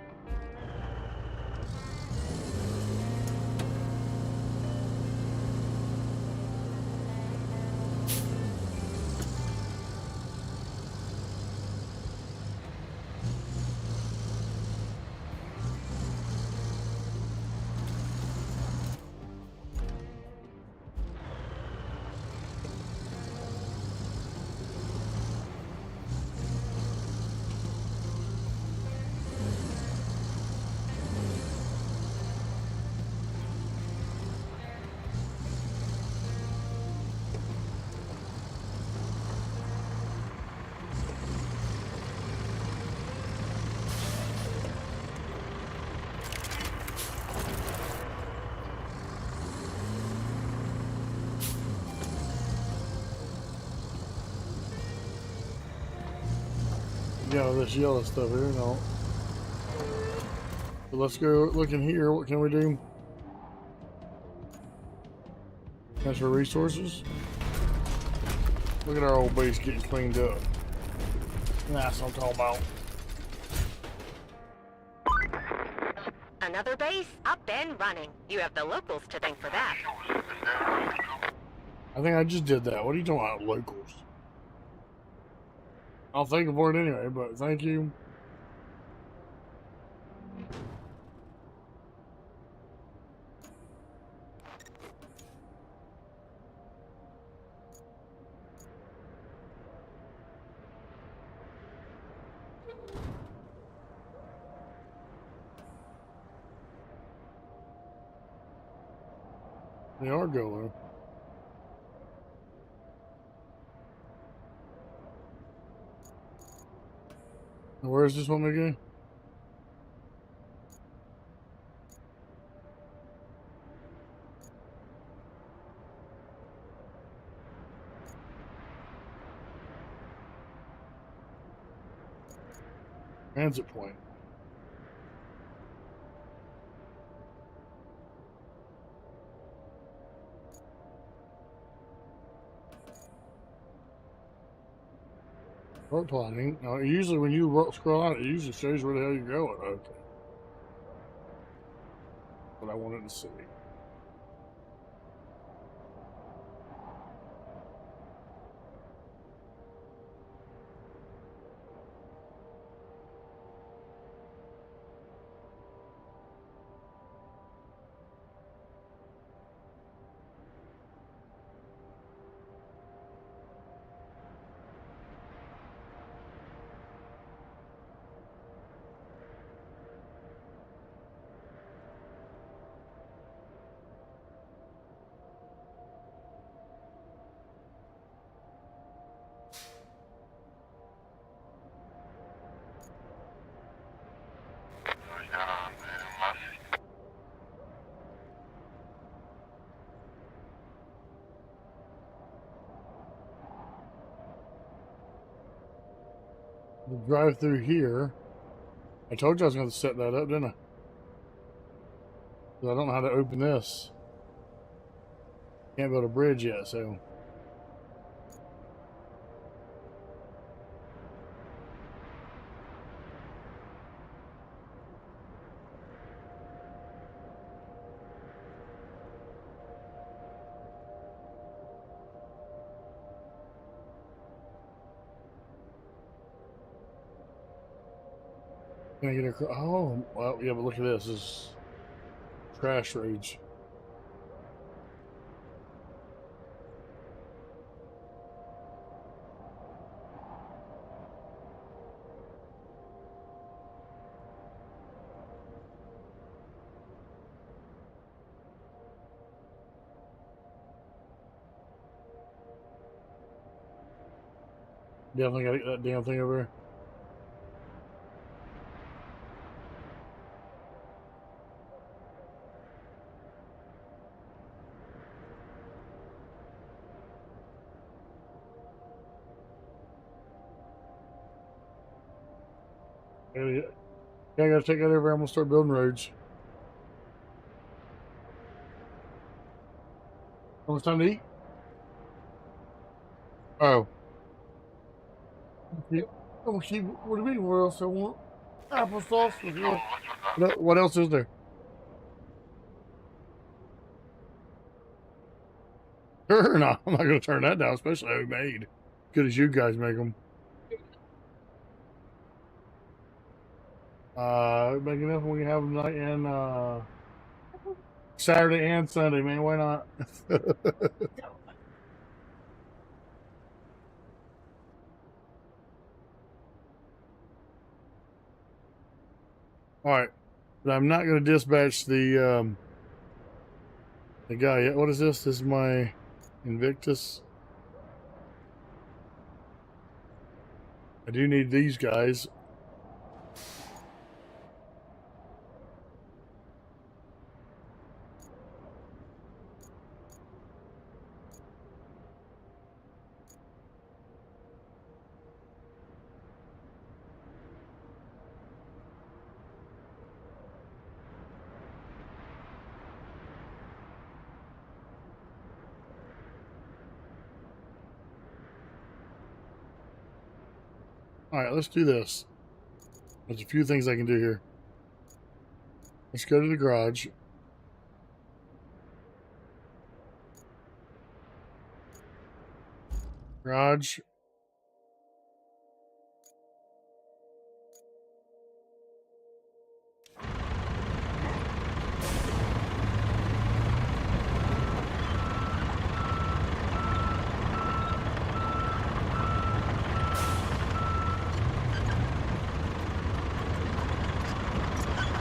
Yeah, this yellow stuff here. No. So let's go look in here. What can we do? Transfer resources. Look at our old base getting cleaned up. That's what I'm talking about. Another base up and running. You have the locals to thank for that. I think I just did that. What are you talking about, locals? I'll thank you for it anyway, but thank you. They are going. Where is this one again? Transit point. Road plotting. Now, usually when you scroll out, it usually shows where the hell you're going. Okay. What I wanted to see. The drive through here. I told you I was going to set that up, didn't I? Because I don't know how to open this. Can't build a bridge yet, so. Can I get across? Oh, well, yeah, but look at this. This is trash rage. Definitely got to get that damn thing over there. Yeah, I gotta take that over. I'm gonna start building roads. Almost time to eat. Oh, okay. Oh, see, what do you mean? What else I want? Applesauce with what? What else is there? Sure, no, I'm not gonna turn that down, especially homemade. Good as you guys make them. Make enough when we have them night and Saturday and Sunday, man. Why not? All right, but I'm not gonna dispatch the guy yet. What is this? This is my Invictus. I do need these guys. All right, let's do this. There's a few things I can do here. Let's go to the garage. Garage.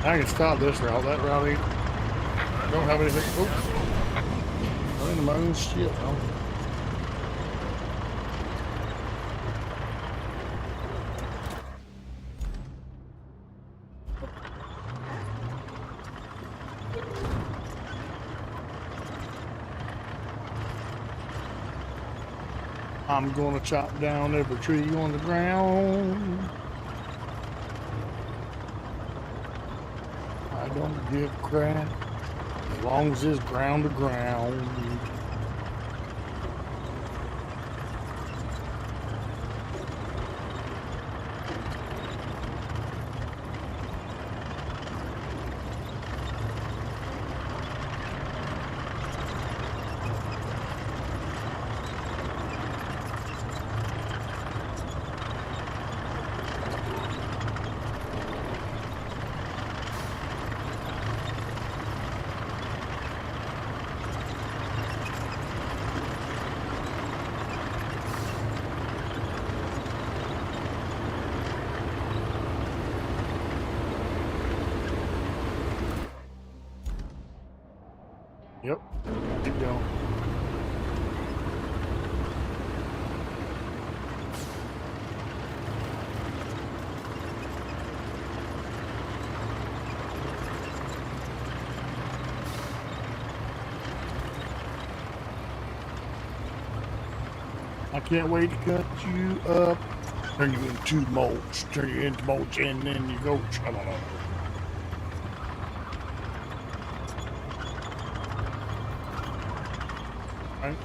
I can stop this route. That route ain't, don't have anything. Oops. I'm in my own shit. I'm gonna chop down every tree on the ground. I don't give a crap as long as it's ground to ground. Yep, keep going. I can't wait to cut you up, turn you into mulch, turn you into mulch, and then you go. I don't know. Right?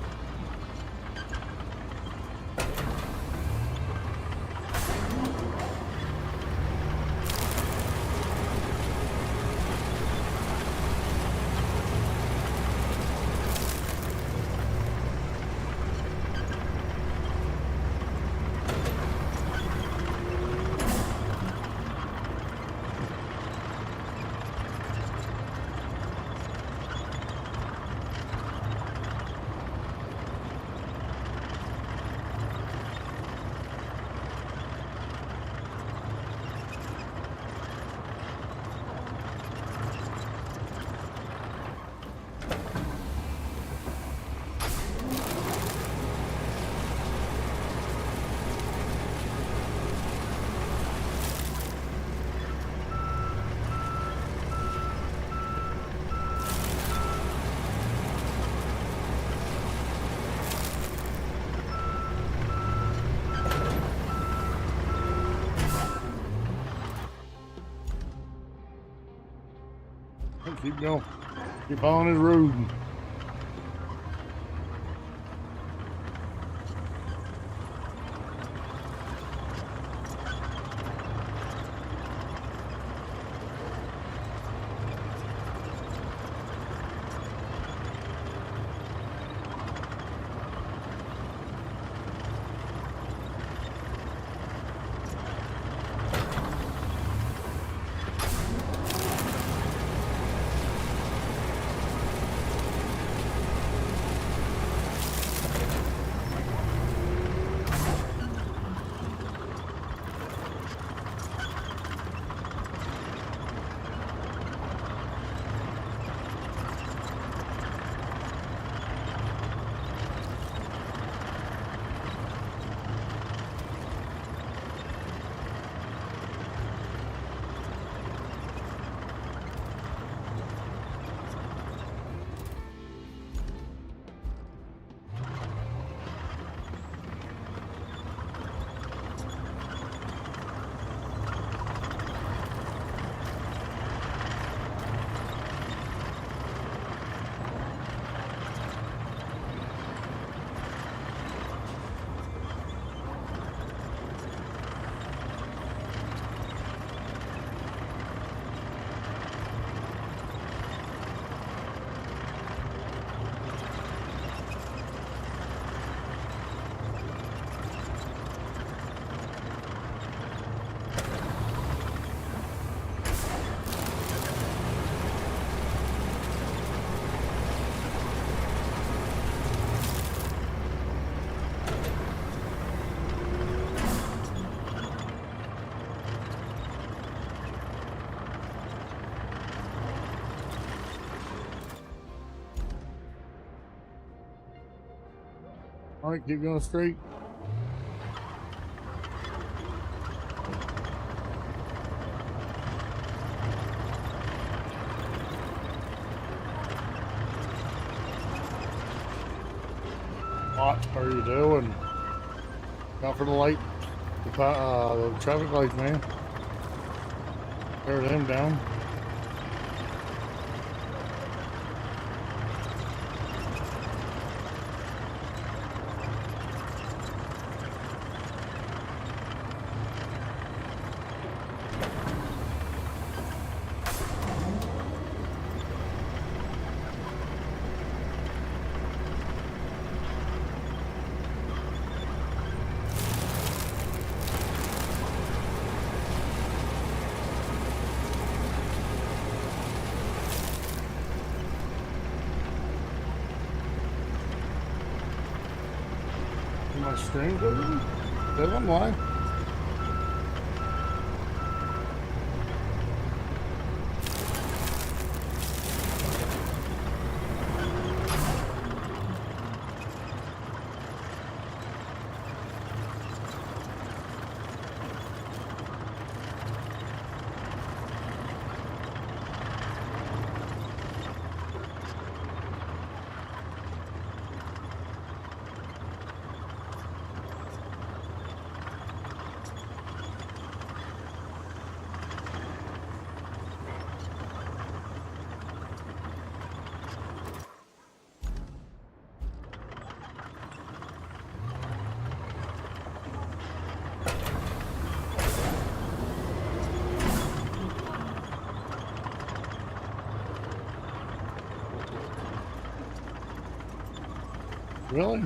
keep going. Keep following his road. All right, keep going straight. What are you doing? Out for the light, the traffic lights, man. Tear them down. My string doesn't? Doesn't lie. Really?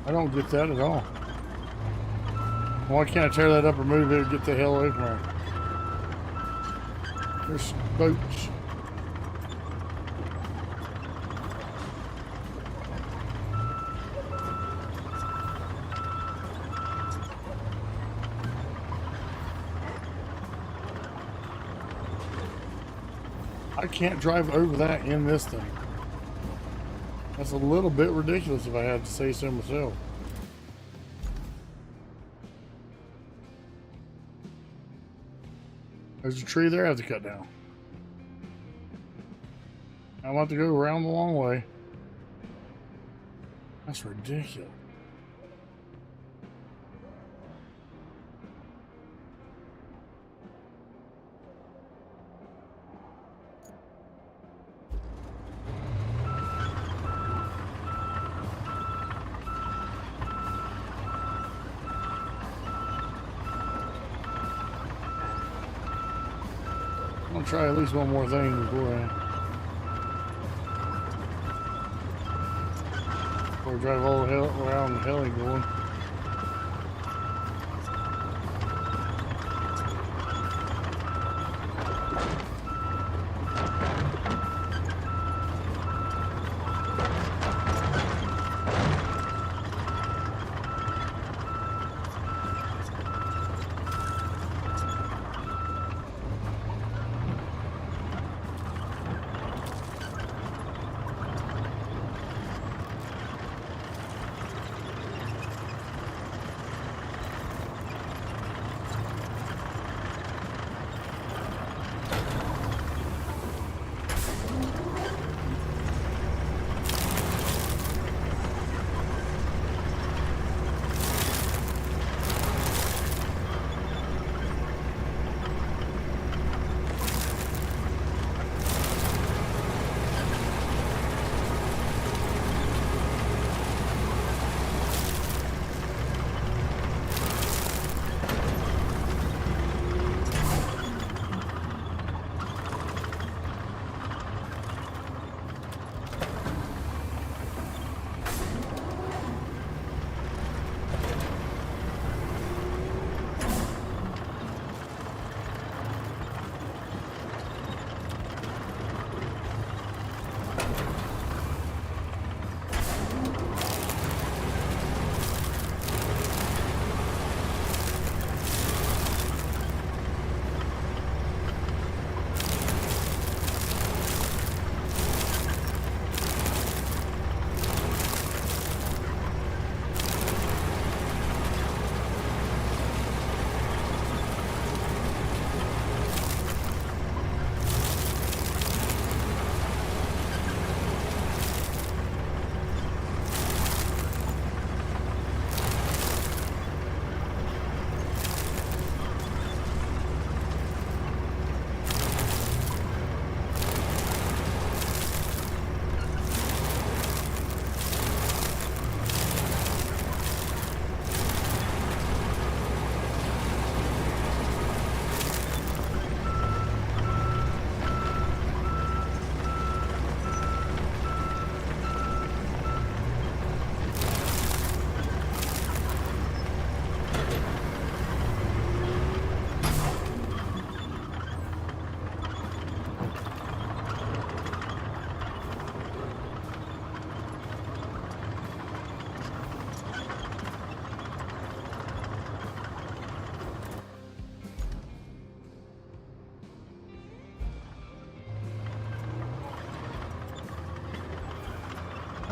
I don't get that at all. Why can't I tear that up or move it and get the hell away from her? There's boats. I can't drive over that in this thing. That's a little bit ridiculous if I had to say so myself. There's a tree there I have to cut down. I'm about to go around the long way. That's ridiculous. I'm gonna try at least one more thing before I drive all the hell around the hell ain't going.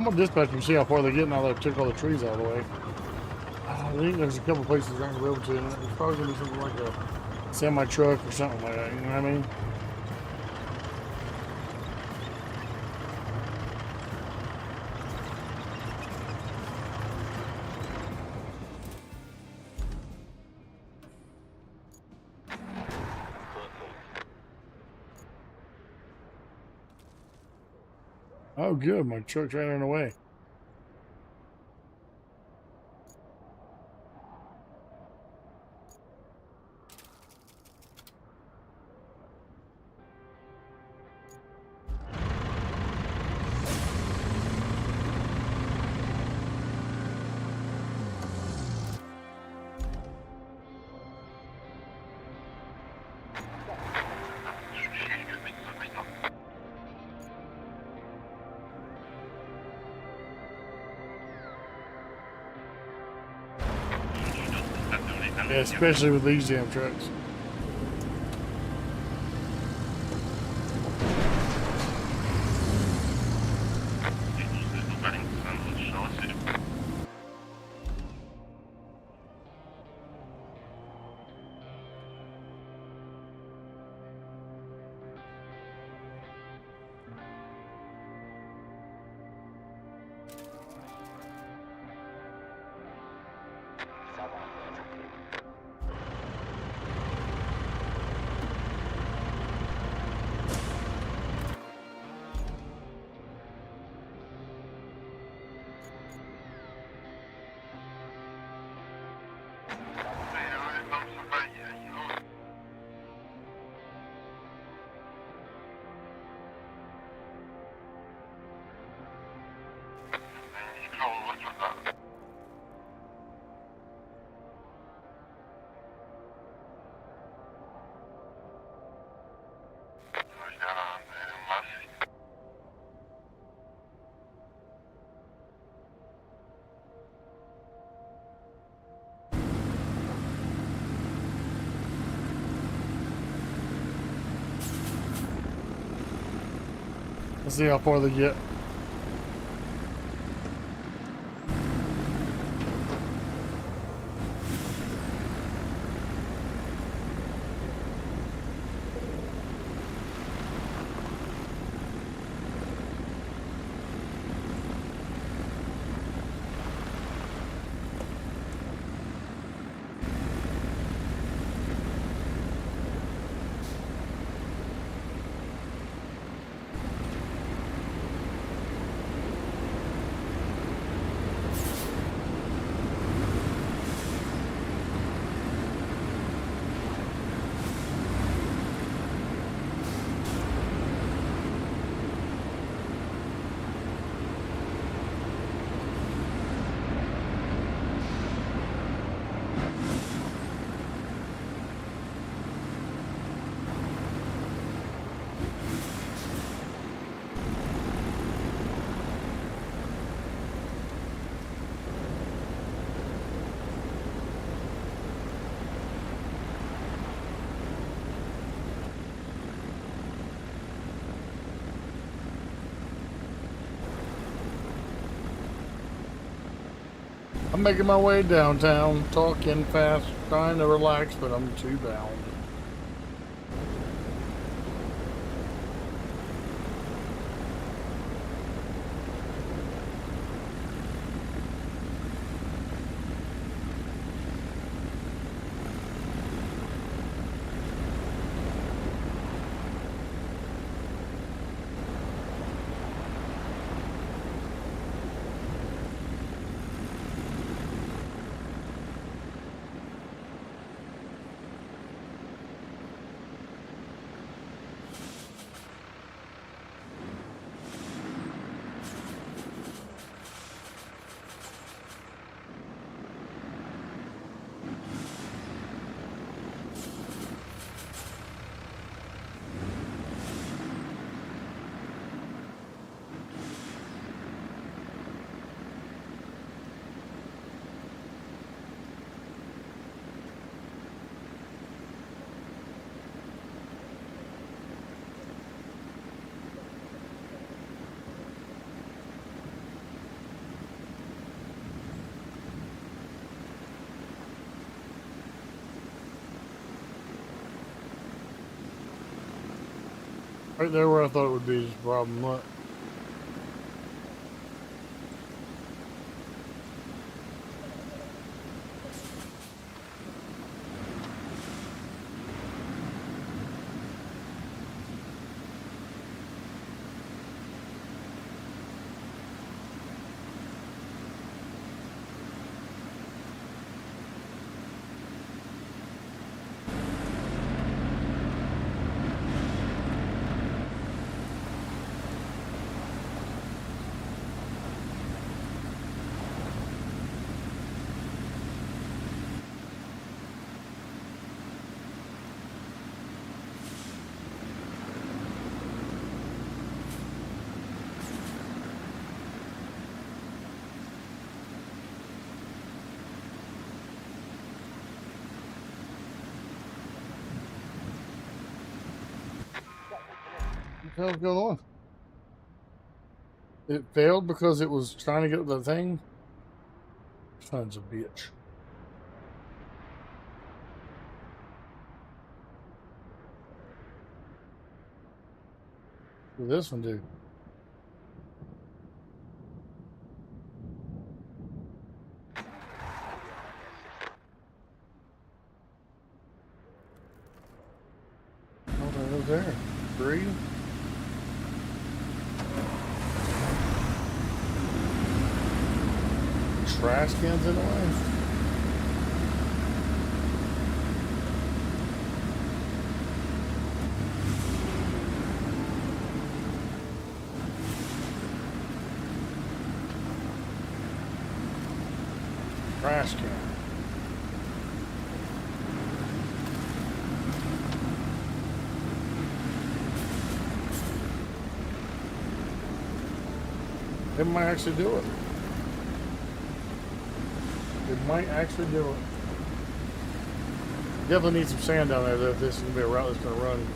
I'm gonna dispatch them, see how far they're getting now that I took all the trees out of the way. I think there's a couple places around the road to, and it's probably gonna be something like a semi truck or something like that, you know what I mean? Oh, good. My truck's right on the way. Yeah, especially with these damn trucks. Let's see how far they get. I'm making my way downtown, talking fast, trying to relax, but I'm too bound. Right there where I thought it would be is the problem. Look. What the hell's going on? It failed because it was trying to get the thing? Son's a bitch. What did this one do? Oh, that was there. 3. Trash cans in the way. Trash can. It might actually do it. It might actually do it. Definitely need some sand down there though if this is going to be a route that's going to run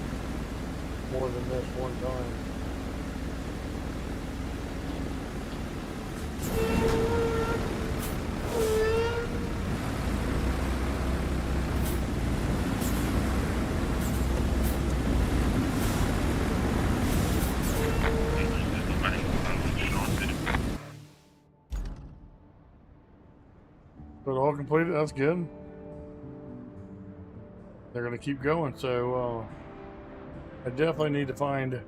more than this one time. But all completed, that's good. They're gonna keep going, so I definitely need to find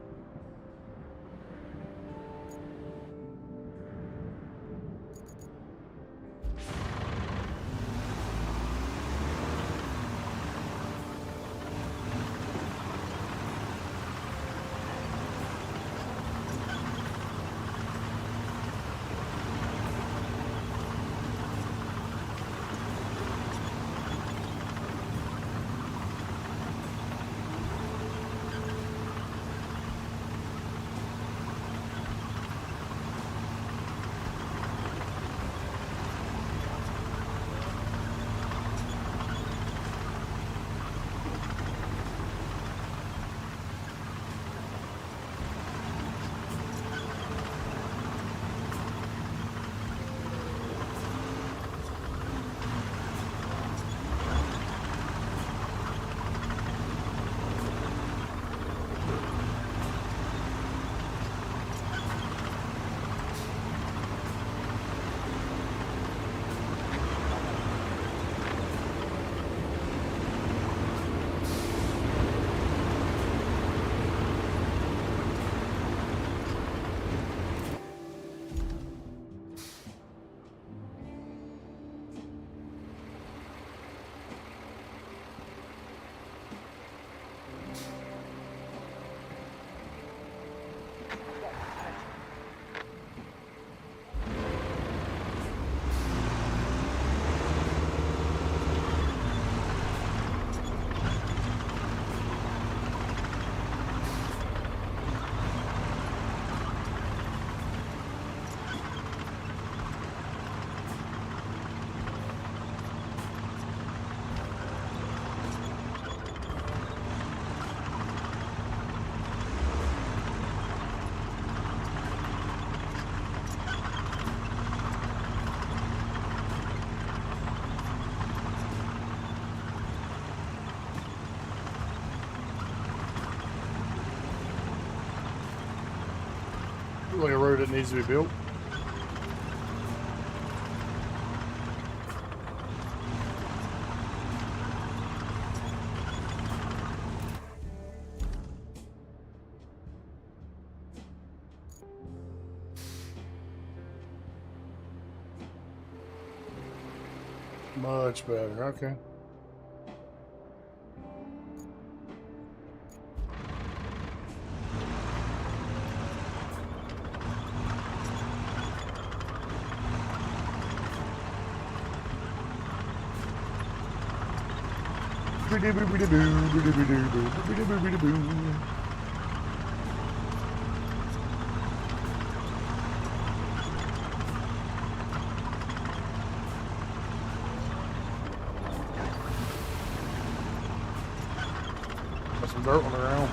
like a road that needs to be built. Much better, okay. Got some dirt on the ground.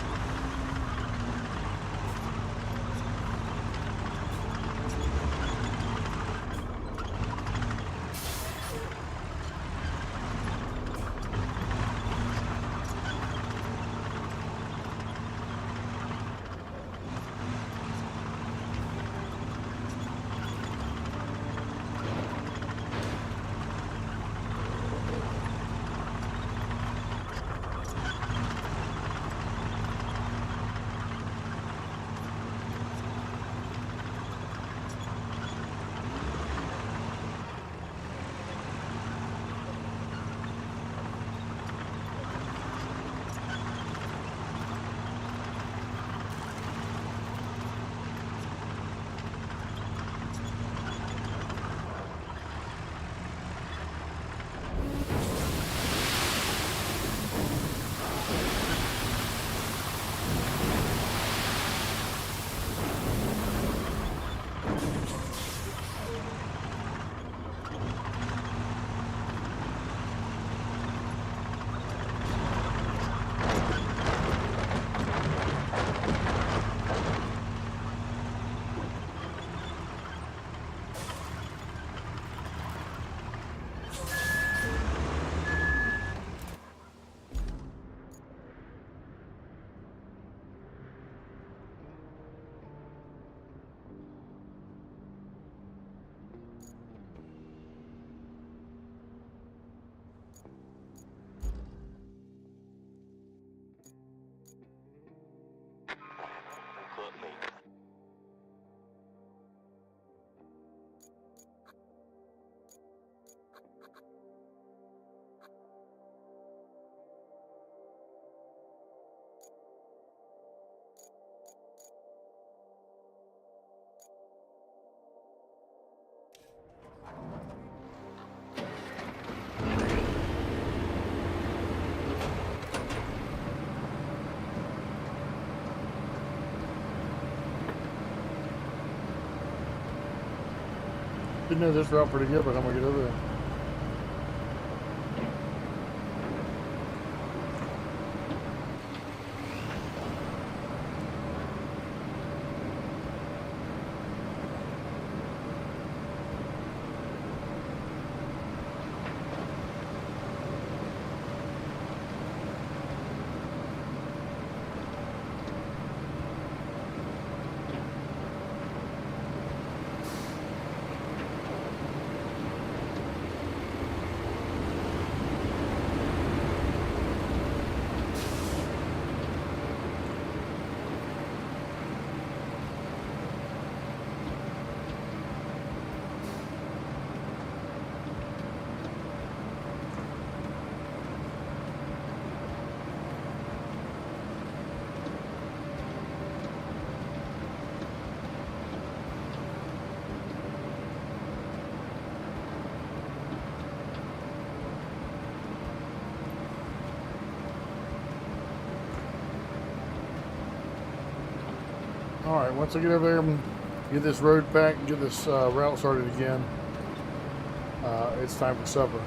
Didn't know this route pretty good, but I'm gonna get over there. Alright, once I get over there and get this road back and get this route started again, it's time for supper.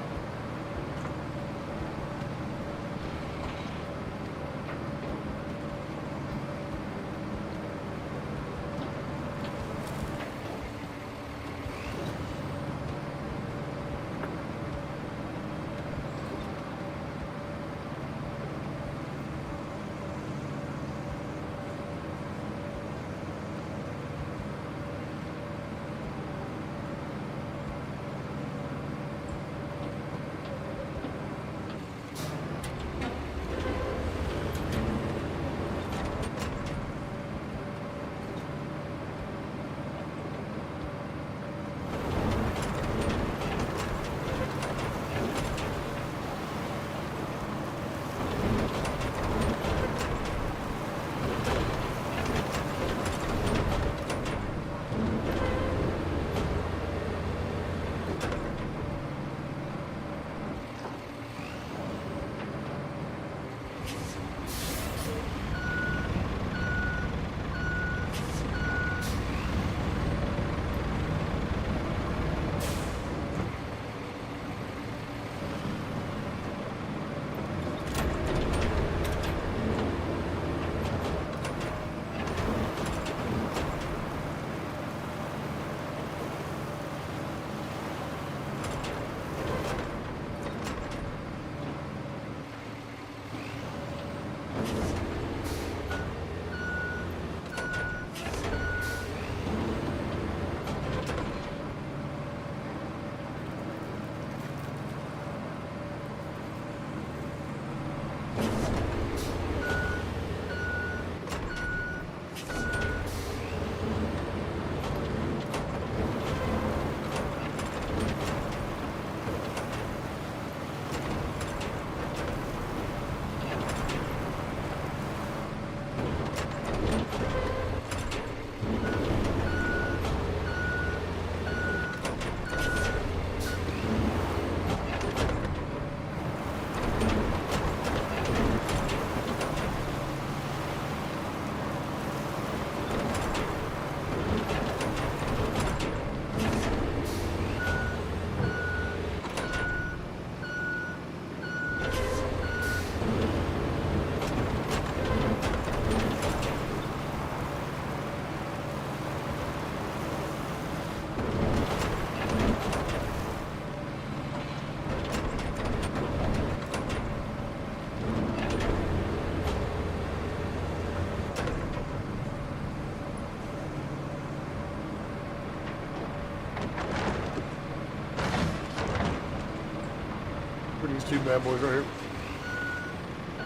These two bad boys right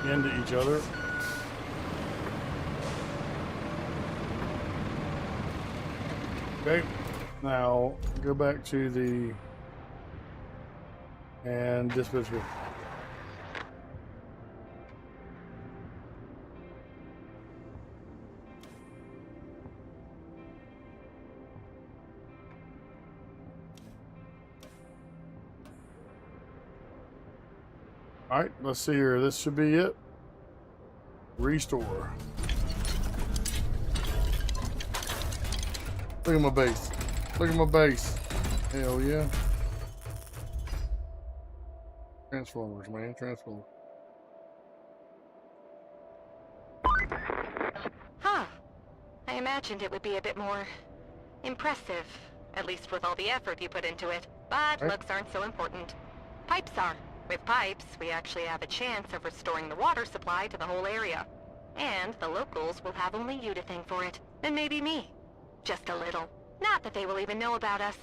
here into each other. Okay, now go back to the and dispenser. All right, let's see here. This should be it. Restore. Look at my base. Look at my base. Hell yeah. Transformers, man. Transformers. Huh. I imagined it would be a bit more impressive, at least with all the effort you put into it. But Right. looks aren't so important. Pipes are. With pipes, we actually have a chance of restoring the water supply to the whole area. And the locals will have only you to thank for it, and maybe me. Just a little. Not that they will even know about us.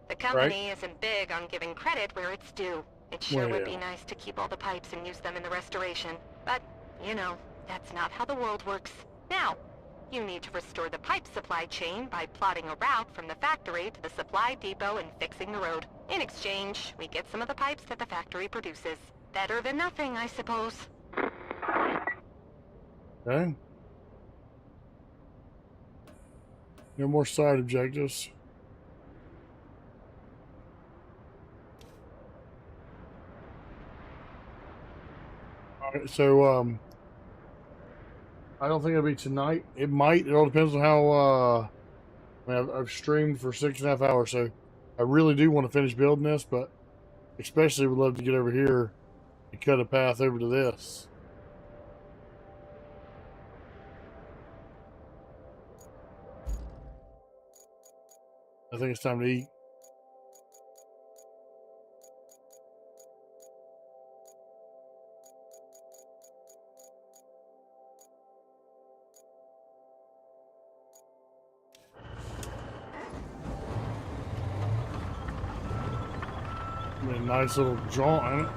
The company isn't big on giving credit where it's due. It sure would be Well. nice to keep all the pipes and use them in the restoration. But, you know, that's not how the world works. Now, you need to restore the pipe supply chain by plotting a route from the factory to the supply depot and fixing the road. In exchange, we get some of the pipes that the factory produces. Better than nothing, I suppose. Okay. No more side objectives. Alright, so I don't think it'll be tonight. It might. It all depends on how I mean, I've streamed for 6.5 hours, so I really do want to finish building this, but especially would love to get over here and cut a path over to this. I think it's time to eat. I mean, a nice little jaunt, ain't it?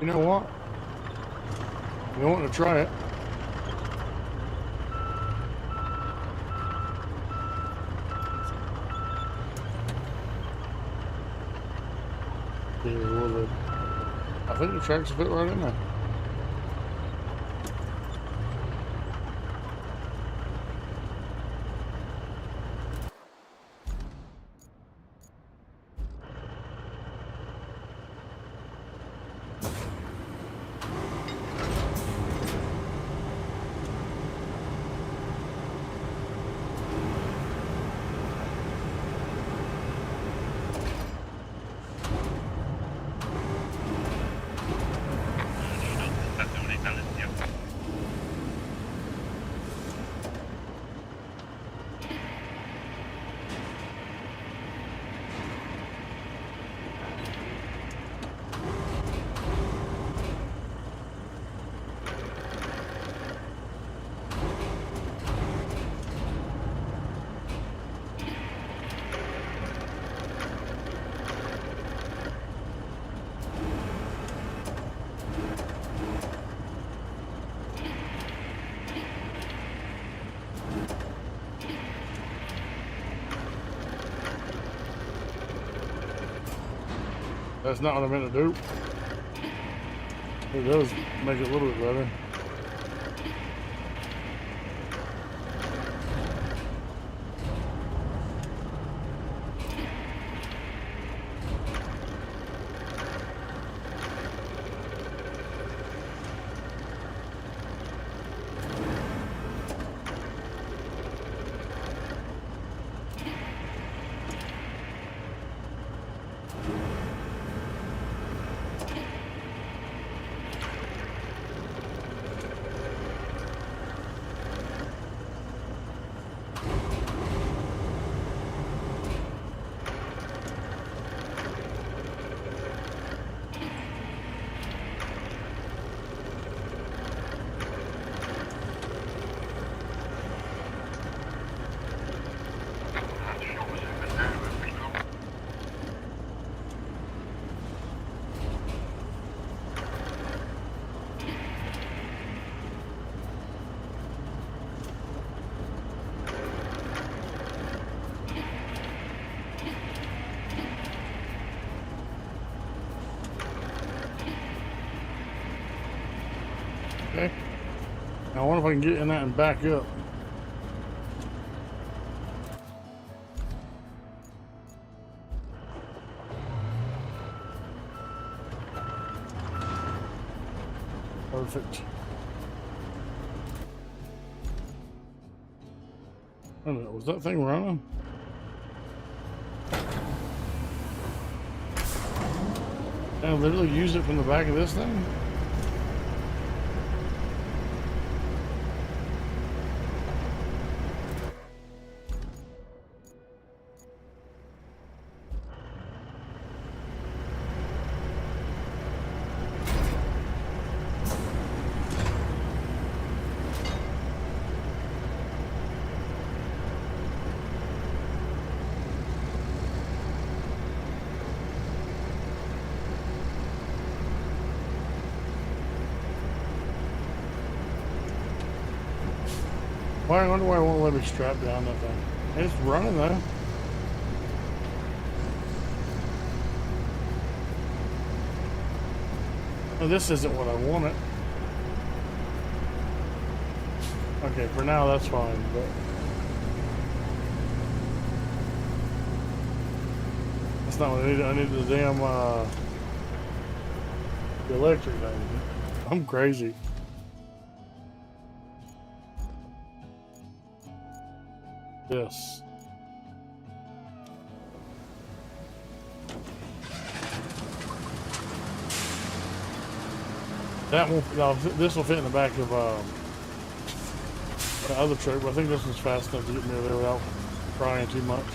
You know what? You want to try it? Yeah, well, I think the tracks will fit right in there. That's not what I meant to do. It does make it a little bit better. Okay. Now I wonder if I can get in that and back up. Perfect. I don't know, was that thing running? Can I literally use it from the back of this thing? I wonder why it won't let me strap down that thing. It's running though. Oh, this isn't what I wanted. Okay, for now that's fine, but that's not what I need. I need the damn the electric thing. I'm crazy. This. That won't. No, this will fit in the back of the other truck, but I think this one's fast enough to get me there without crying too much.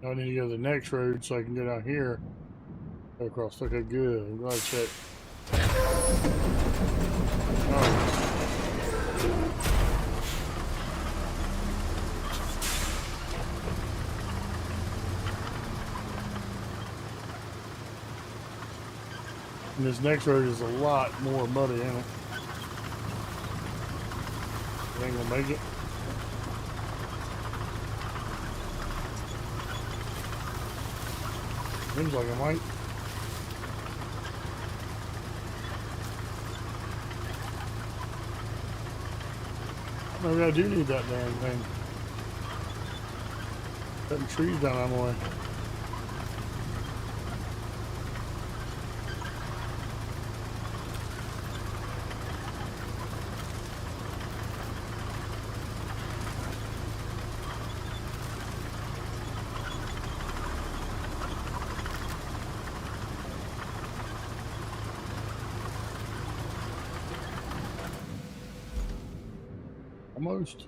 I need to go to the next road so I can go down here. Go across. Okay, good. I'm glad I checked. Oh. And this next road is a lot more muddy, ain't it? It ain't gonna make it. Seems like it might. Maybe I do need that damn thing. Cutting trees down on my way. Almost.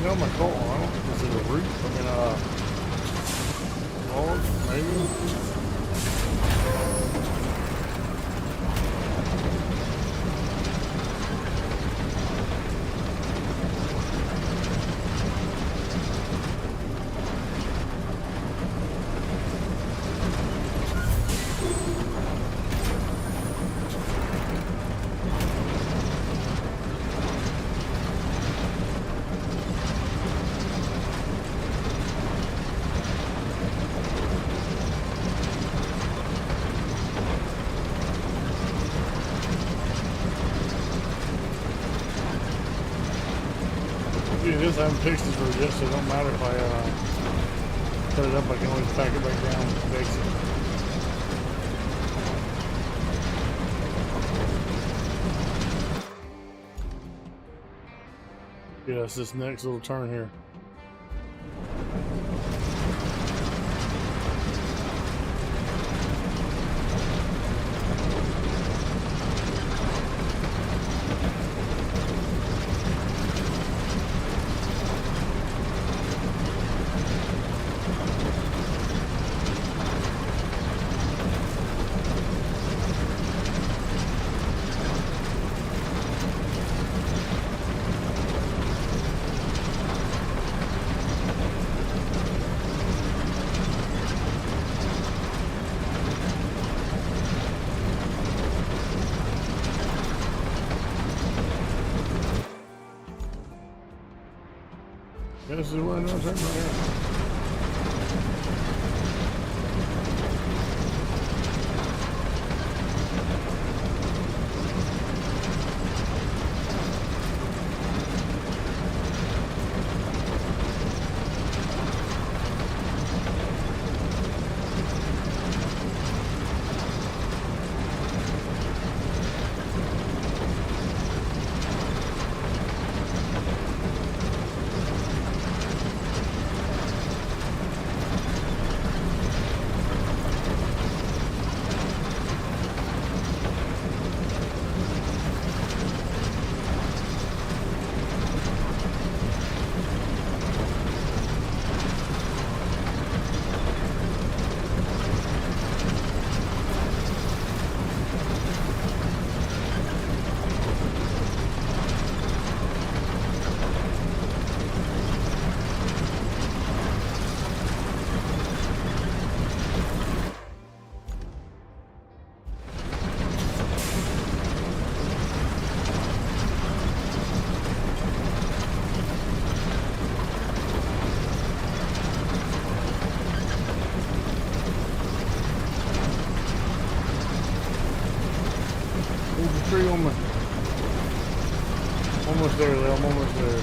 on my car. I don't know. Is it a roof? I mean, log, maybe? This I haven't fixed this road yet, so it don't matter if I cut it up. I can always pack it back down and fix it. Yeah, it's this next little turn here. This is what I'm doing right here. Tree on my, almost there, Lil, I'm almost there.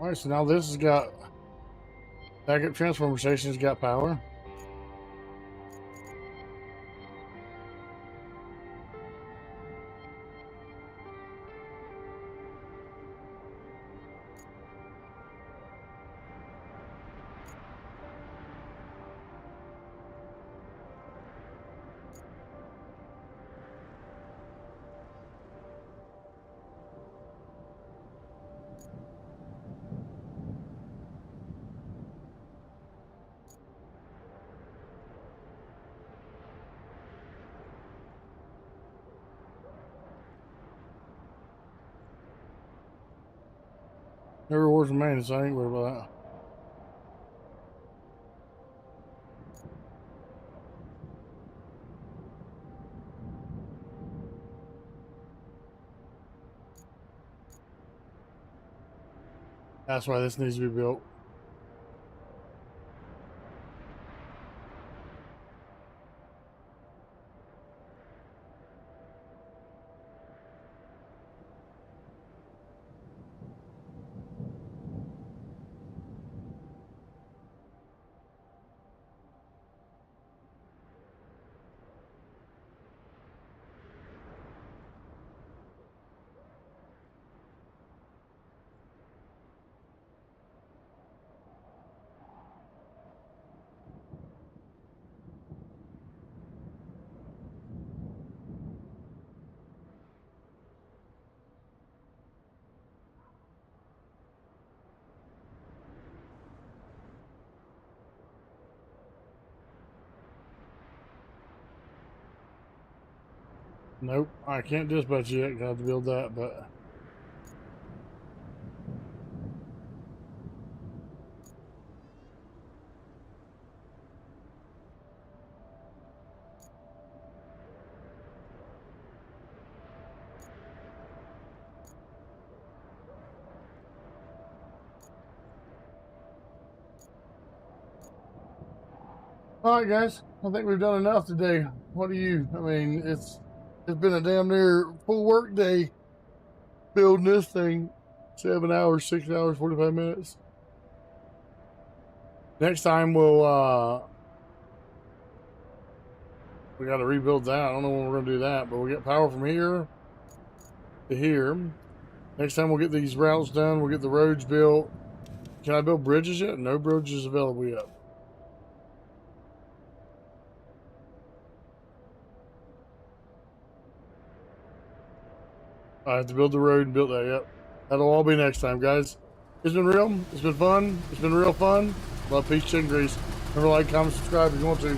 Alright, so now this has got backup transformer station's got power. No rewards for maintenance, so I ain't worried about that. That's why this needs to be built. Nope, I can't dispatch yet. Got to build that, but all right, guys. I think we've done enough today. What do you? I mean, it's been a damn near full work day building this thing. 7 hours, 6 hours, 45 minutes. Next time we got to rebuild that. I don't know when we're gonna do that, but we'll get power from here to here. Next time we'll get these routes done. We'll get the roads built. Can I build bridges yet? No bridges available yet. I have to build the road and build that. Yep. That'll all be next time, guys. It's been real. It's been fun. It's been real fun. Love, peace, and grease. Remember, like, comment, subscribe if you want to.